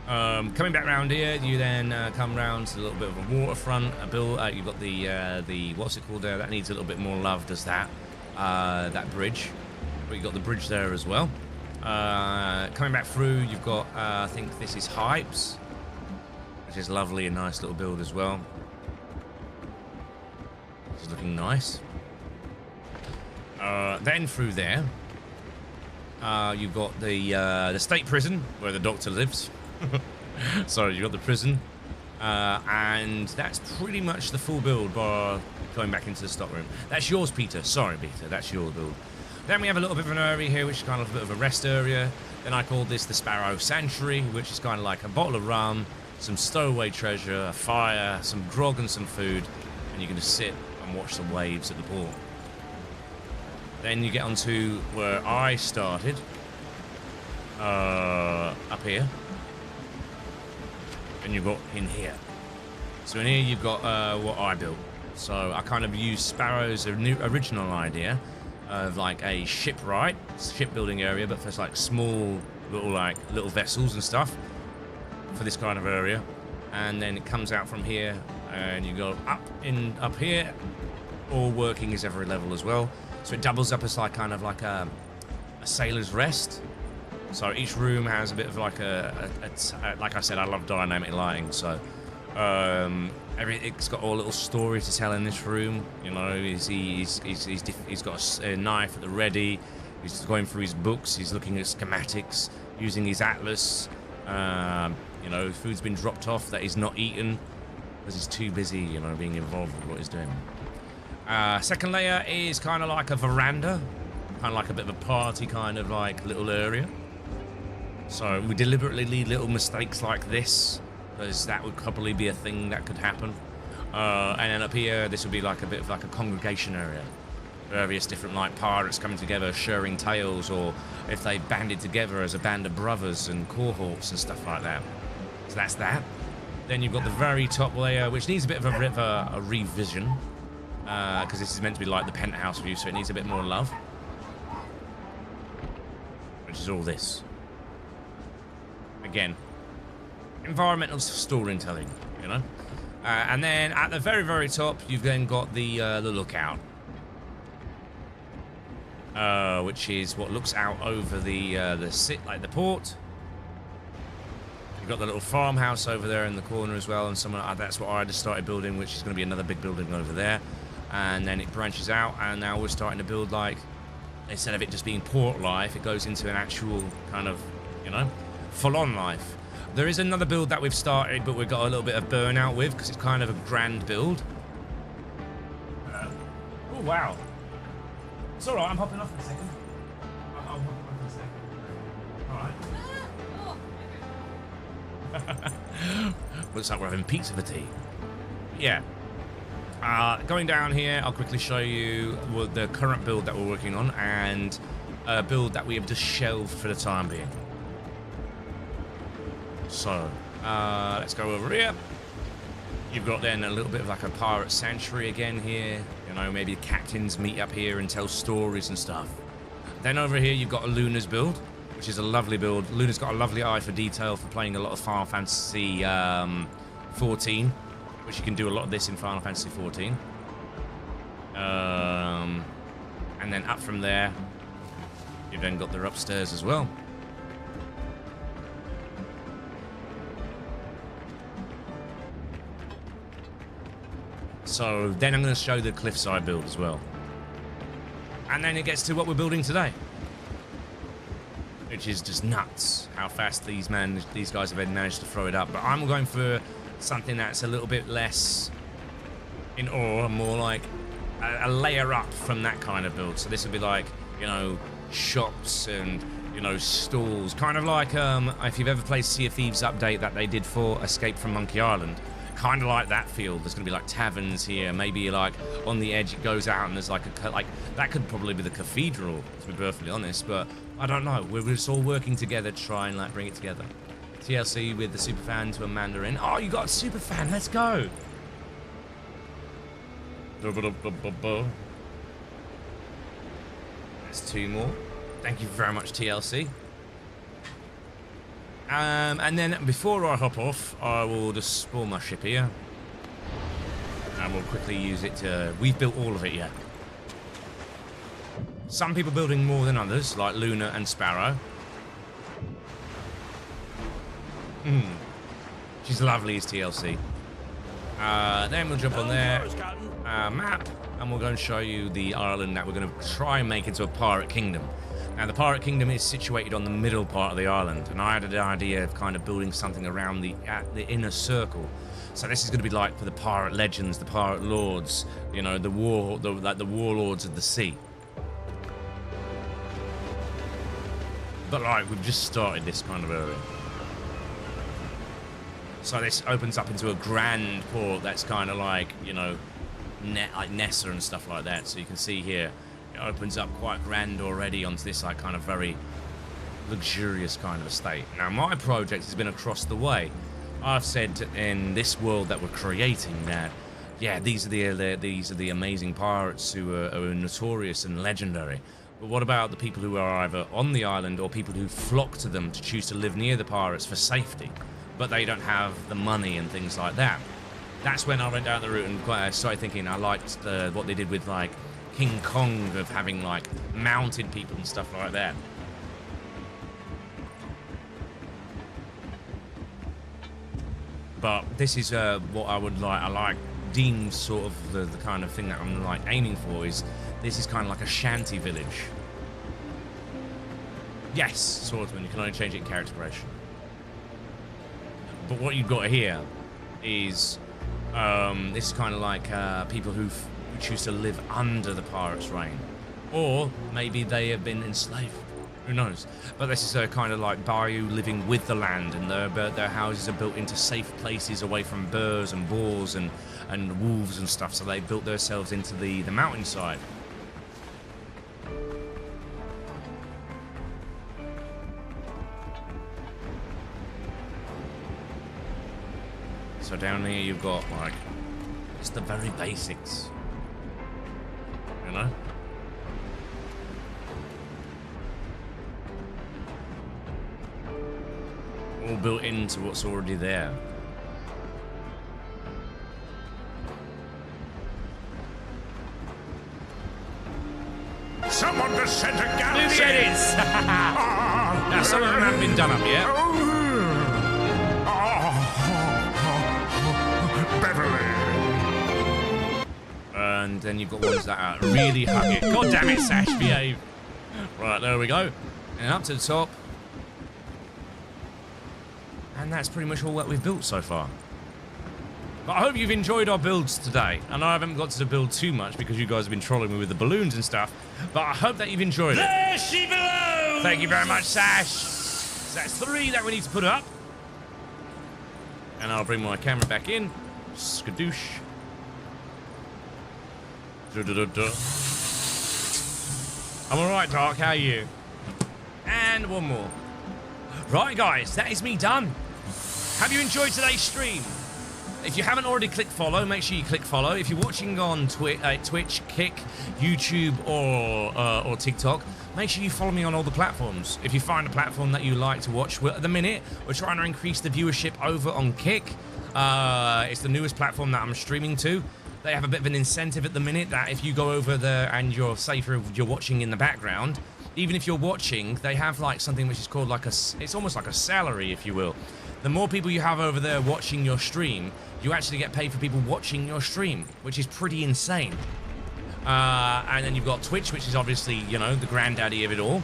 coming back around here, you then come round to a little bit of a waterfront. You've got the what's it called there? That needs a little bit more love. Does that bridge? But you got the bridge there as well. Coming back through, you've got I think this is Hypes, which is lovely, a nice little build as well. It's looking nice. Then through there, you've got the state prison where the doctor lives. Sorry, you've got the prison, and that's pretty much the full build bar going back into the stockroom. That's yours, Peter. Sorry, Peter, that's your build. Then we have a little bit of an area here, which is kind of a bit of a rest area. Then I call this the Sparrow Sanctuary, which is kind of like a bottle of rum, some stowaway treasure, a fire, some grog and some food, and you can just sit and watch the waves at the port. Then you get onto where I started, up here, and you've got in here. So in here you've got what I built. So I kind of used Sparrow's original idea of like a shipwright, shipbuilding area, but for like small little vessels and stuff for this kind of area. And then it comes out from here, and you go up here. All working is every level as well. So it doubles up as like kind of like a sailor's rest. So each room has a bit of like like I said, I love dynamic lighting. So It's got a little story to tell in this room. You know, he's got a knife at the ready. He's going through his books. He's looking at schematics, using his atlas. You know, food's been dropped off that he's not eaten because he's too busy, you know, being involved with what he's doing. Second layer is kind of like a veranda, kind of like a bit of a party kind of like little area. So we deliberately leave little mistakes like this because that would probably be a thing that could happen. And then up here, this would be like a bit of like a congregation area. Various different like pirates coming together, sharing tales, or if they banded together as a band of brothers and cohorts and stuff like that. So that's that. Then you've got the very top layer, which needs a bit of a revision, because this is meant to be like the penthouse view, so it needs a bit more love. Which is all this. Again, environmental storytelling, you know. And then at the very, very top, you've then got the lookout, which is what looks out over the port. You've got the little farmhouse over there in the corner as well, and that's what I just started building, which is going to be another big building over there. And then it branches out, and now we're starting to build, like, instead of it just being port life, it goes into an actual kind of, you know, full-on life. There is another build that we've started, but we've got a little bit of burnout with, because it's kind of a grand build. Oh, wow. It's all right, I'm hopping off in a second. I'll hop off in a second. All right. Looks like we're having pizza for tea. Yeah. Going down here, I'll quickly show you the current build that we're working on and a build that we have just shelved for the time being. So, let's go over here. You've got then a little bit of like a pirate sanctuary again here. You know, maybe captains meet up here and tell stories and stuff. Then over here, you've got a Luna's build, which is a lovely build. Luna's got a lovely eye for detail for playing a lot of Final Fantasy 14, which you can do a lot of this in Final Fantasy 14. And then up from there, you've then got the upstairs as well. So then I'm going to show the cliffside build as well. And then it gets to what we're building today, which is just nuts how fast these guys have managed to throw it up. But I'm going for something that's a little bit less in awe, more like a layer up from that kind of build. So this would be like, you know, shops and, you know, stalls, kind of like if you've ever played Sea of Thieves update that they did for Escape from Monkey Island. Kind of like that feel. There's going to be like taverns here, maybe like on the edge it goes out and there's like that could probably be the cathedral, to be perfectly honest, but I don't know. We're just all working together to try and like bring it together. TLC with the superfan to a Mandarin. Oh, you got a superfan, let's go. That's two more. Thank you very much, TLC. And then before I hop off, I will just spawn my ship here. And we'll quickly use it to... We've built all of it yet. Some people building more than others, like Luna and Sparrow. She's lovely as TLC. Then we'll jump on there, map, and we'll go and show you the island that we're going to try and make into a pirate kingdom. Now, the pirate kingdom is situated on the middle part of the island, and I had the idea of kind of building something around the inner circle. So this is going to be like for the pirate legends, the pirate lords, you know, the warlords of the sea. But like, we've just started this kind of area. So this opens up into a grand port that's kind of like, you know, like Nessa and stuff like that. So you can see here, it opens up quite grand already onto this like kind of very luxurious kind of estate. Now my project has been across the way. I've said in this world that we're creating that, yeah, these are the amazing pirates who are notorious and legendary. But what about the people who are either on the island or people who flock to them to choose to live near the pirates for safety, but they don't have the money and things like that? That's when I went down the route and started thinking I liked what they did with like King Kong, of having like mounted people and stuff like that. But this is what I would like. I like deem sort of the kind of thing that I'm like aiming for. Is this is kind of like a shanty village. Yes, swordsman. You can only change it in character creation. But what you've got here is this is kind of like people who choose to live under the pirates' reign, or maybe they have been enslaved. Who knows? But this is kind of like Bayou living with the land, and their houses are built into safe places away from birds and boars and wolves and stuff. So they built themselves into the mountainside. So down here you've got like it's the very basics, you know. All built into what's already there. Someone just sent a galaxy! Do the edits! Now some of them haven't been done up yet. Beverly! And then you've got ones that are really hug it. God damn it, Sash, behave. Right, there we go. And up to the top. And that's pretty much all that we've built so far. But I hope you've enjoyed our builds today. I know I haven't got to build too much because you guys have been trolling me with the balloons and stuff. But I hope that you've enjoyed it. There she belongs! Thank you very much, Sash. So that's 3 that we need to put up. And I'll bring my camera back in. Skadoosh. I'm alright, Dark. How are you? And one more. Right, guys. That is me done. Have you enjoyed today's stream? If you haven't already clicked follow, make sure you click follow. If you're watching on Twitch, Kick, YouTube, or TikTok, make sure you follow me on all the platforms. If you find a platform that you like to watch, at the minute, we're trying to increase the viewership over on Kick. It's the newest platform that I'm streaming to. They have a bit of an incentive at the minute that if you go over there and you're safer, you're watching in the background, even if you're watching, they have like something which is called like it's almost like a salary, if you will. The more people you have over there watching your stream, you actually get paid for people watching your stream, which is pretty insane. And then you've got Twitch, which is obviously, you know, the granddaddy of it all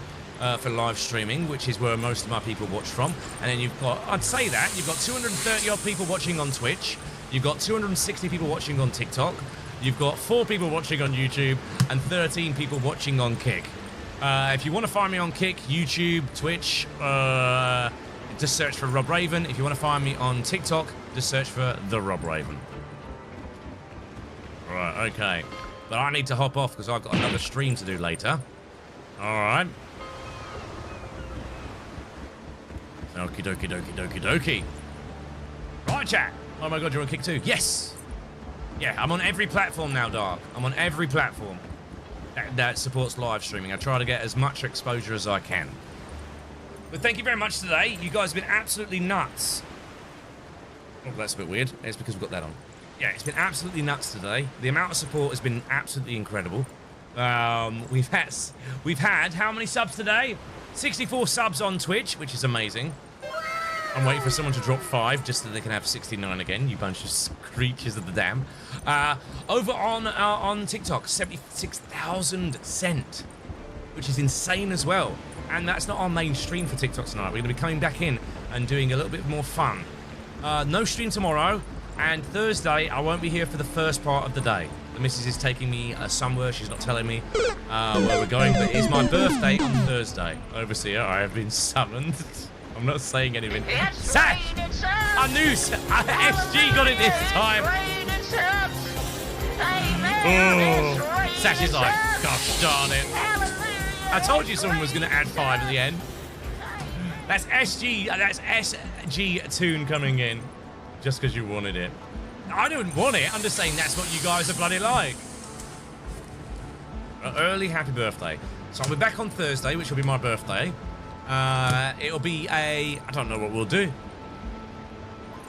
for live streaming, which is where most of my people watch from. And then you've got, I'd say that, you've got 230 odd people watching on Twitch. You've got 260 people watching on TikTok. You've got 4 people watching on YouTube and 13 people watching on Kick. If you want to find me on Kick, YouTube, Twitch, just search for Rob Raven. If you want to find me on TikTok, just search for The Rob Raven. Right, okay. But I need to hop off because I've got another stream to do later. Alright. Okie dokie dokie dokie dokie. Right, chat. Oh my god, you're on Kick too? Yes! Yeah, I'm on every platform now, Dark. I'm on every platform that supports live streaming. I try to get as much exposure as I can. But thank you very much today. You guys have been absolutely nuts. Oh, that's a bit weird. It's because we've got that on. Yeah, it's been absolutely nuts today. The amount of support has been absolutely incredible. We've had how many subs today? 64 subs on Twitch, which is amazing. I'm waiting for someone to drop 5 just so they can have 69 again, you bunch of creatures of the dam. Over on TikTok, 76,000 sent, which is insane as well. And that's not our main stream for TikTok tonight. We're going to be coming back in and doing a little bit more fun. No stream tomorrow, and Thursday I won't be here for the first part of the day. The missus is taking me somewhere. She's not telling me where we're going, but it's my birthday on Thursday. Overseer, I have been summoned. I'm not saying anything. Sash! I knew SG got it this time. Oh, Sash is like, gosh darn it. I told you someone was going to add 5 at the end. That's SG Toon coming in. Just because you wanted it. I don't want it. I'm just saying that's what you guys are bloody like. Early happy birthday. So I'll be back on Thursday, which will be my birthday. It'll be I don't know what we'll do.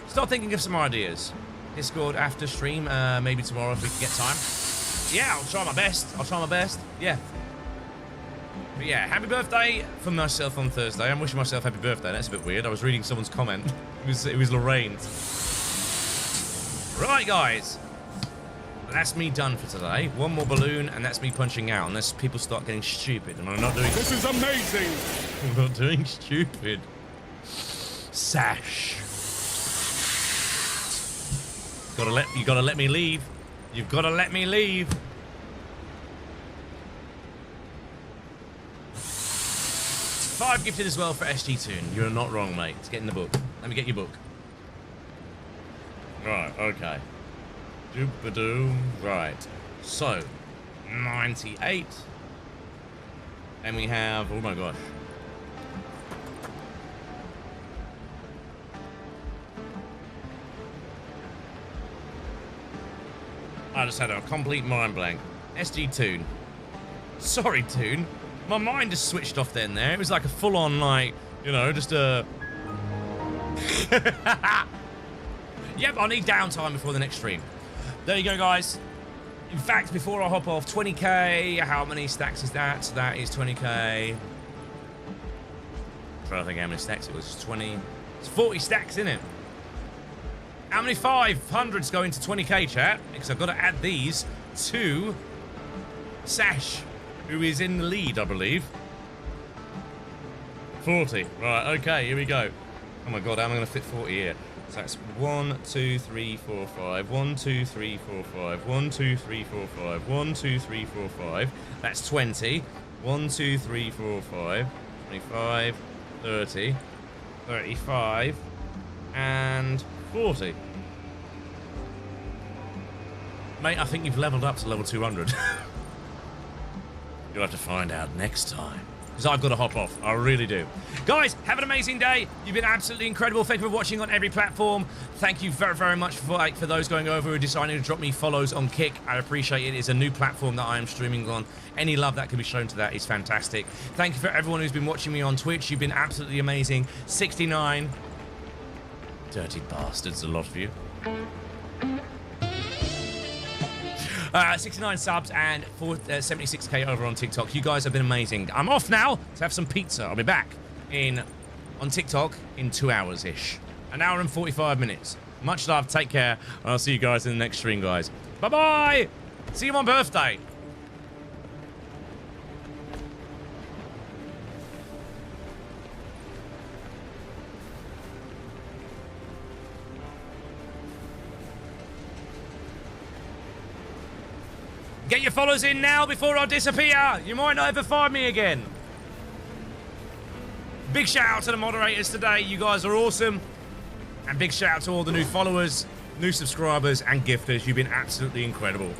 Start thinking of some ideas. Discord after stream, maybe tomorrow if we can get time. Yeah, I'll try my best. Yeah. But yeah, happy birthday for myself on Thursday. I'm wishing myself happy birthday. That's a bit weird. I was reading someone's comment. It was Lorraine's. Right, guys. That's me done for today. One more balloon, and that's me punching out, unless people start getting stupid. And I'm not doing... This is amazing! I'm not doing stupid. Sash. You gotta let me leave. You've gotta let me leave. 5 gifted as well for SG Toon. You're not wrong, mate. Let's get in the book. Let me get your book. Right, okay. Doop-a-doo. Right. So, 98. And we have, oh my gosh. I just had a complete mind blank. SG Toon. Sorry, Toon. My mind just switched off then there. It was like a full-on, like, you know, just a... Yep, I need downtime before the next stream. There you go, guys. In fact, before I hop off, 20k. How many stacks is that? So that is 20k. I'm trying to think how many stacks it was. 20. It's 40 stacks, isn't it? How many 500s go into 20k, chat? Because I've got to add these to Sash, who is in the lead, I believe. 40. Right, okay, here we go. Oh my god, how am I going to fit 40 here? So that's 1, 2, 3, 4, 5. 1, 2, 3, 4, 5. 1, 2, 3, 4, 5. 1, 2, 3, 4, 5. That's 20. 1, 2, 3, 4, 5. 25, 30, 35, and 40. Mate, I think you've leveled up to level 200. You'll have to find out next time. Because I've got to hop off. I really do. Guys, have an amazing day. You've been absolutely incredible. Thank you for watching on every platform. Thank you very, very much for those going over and deciding to drop me follows on Kick. I appreciate it. It's a new platform that I am streaming on. Any love that can be shown to that is fantastic. Thank you for everyone who's been watching me on Twitch. You've been absolutely amazing. 69. Dirty bastards, a lot of you. 69 subs and 76k over on TikTok. You guys have been amazing. I'm off now to have some pizza. I'll be back on TikTok in 2 hours-ish. An hour and 45 minutes. Much love. Take care. And I'll see you guys in the next stream, guys. Bye-bye. See you on birthday. Get your follows in now before I disappear. You might not ever find me again. Big shout out to the moderators today. You guys are awesome. And big shout out to all the new followers, new subscribers, and gifters. You've been absolutely incredible.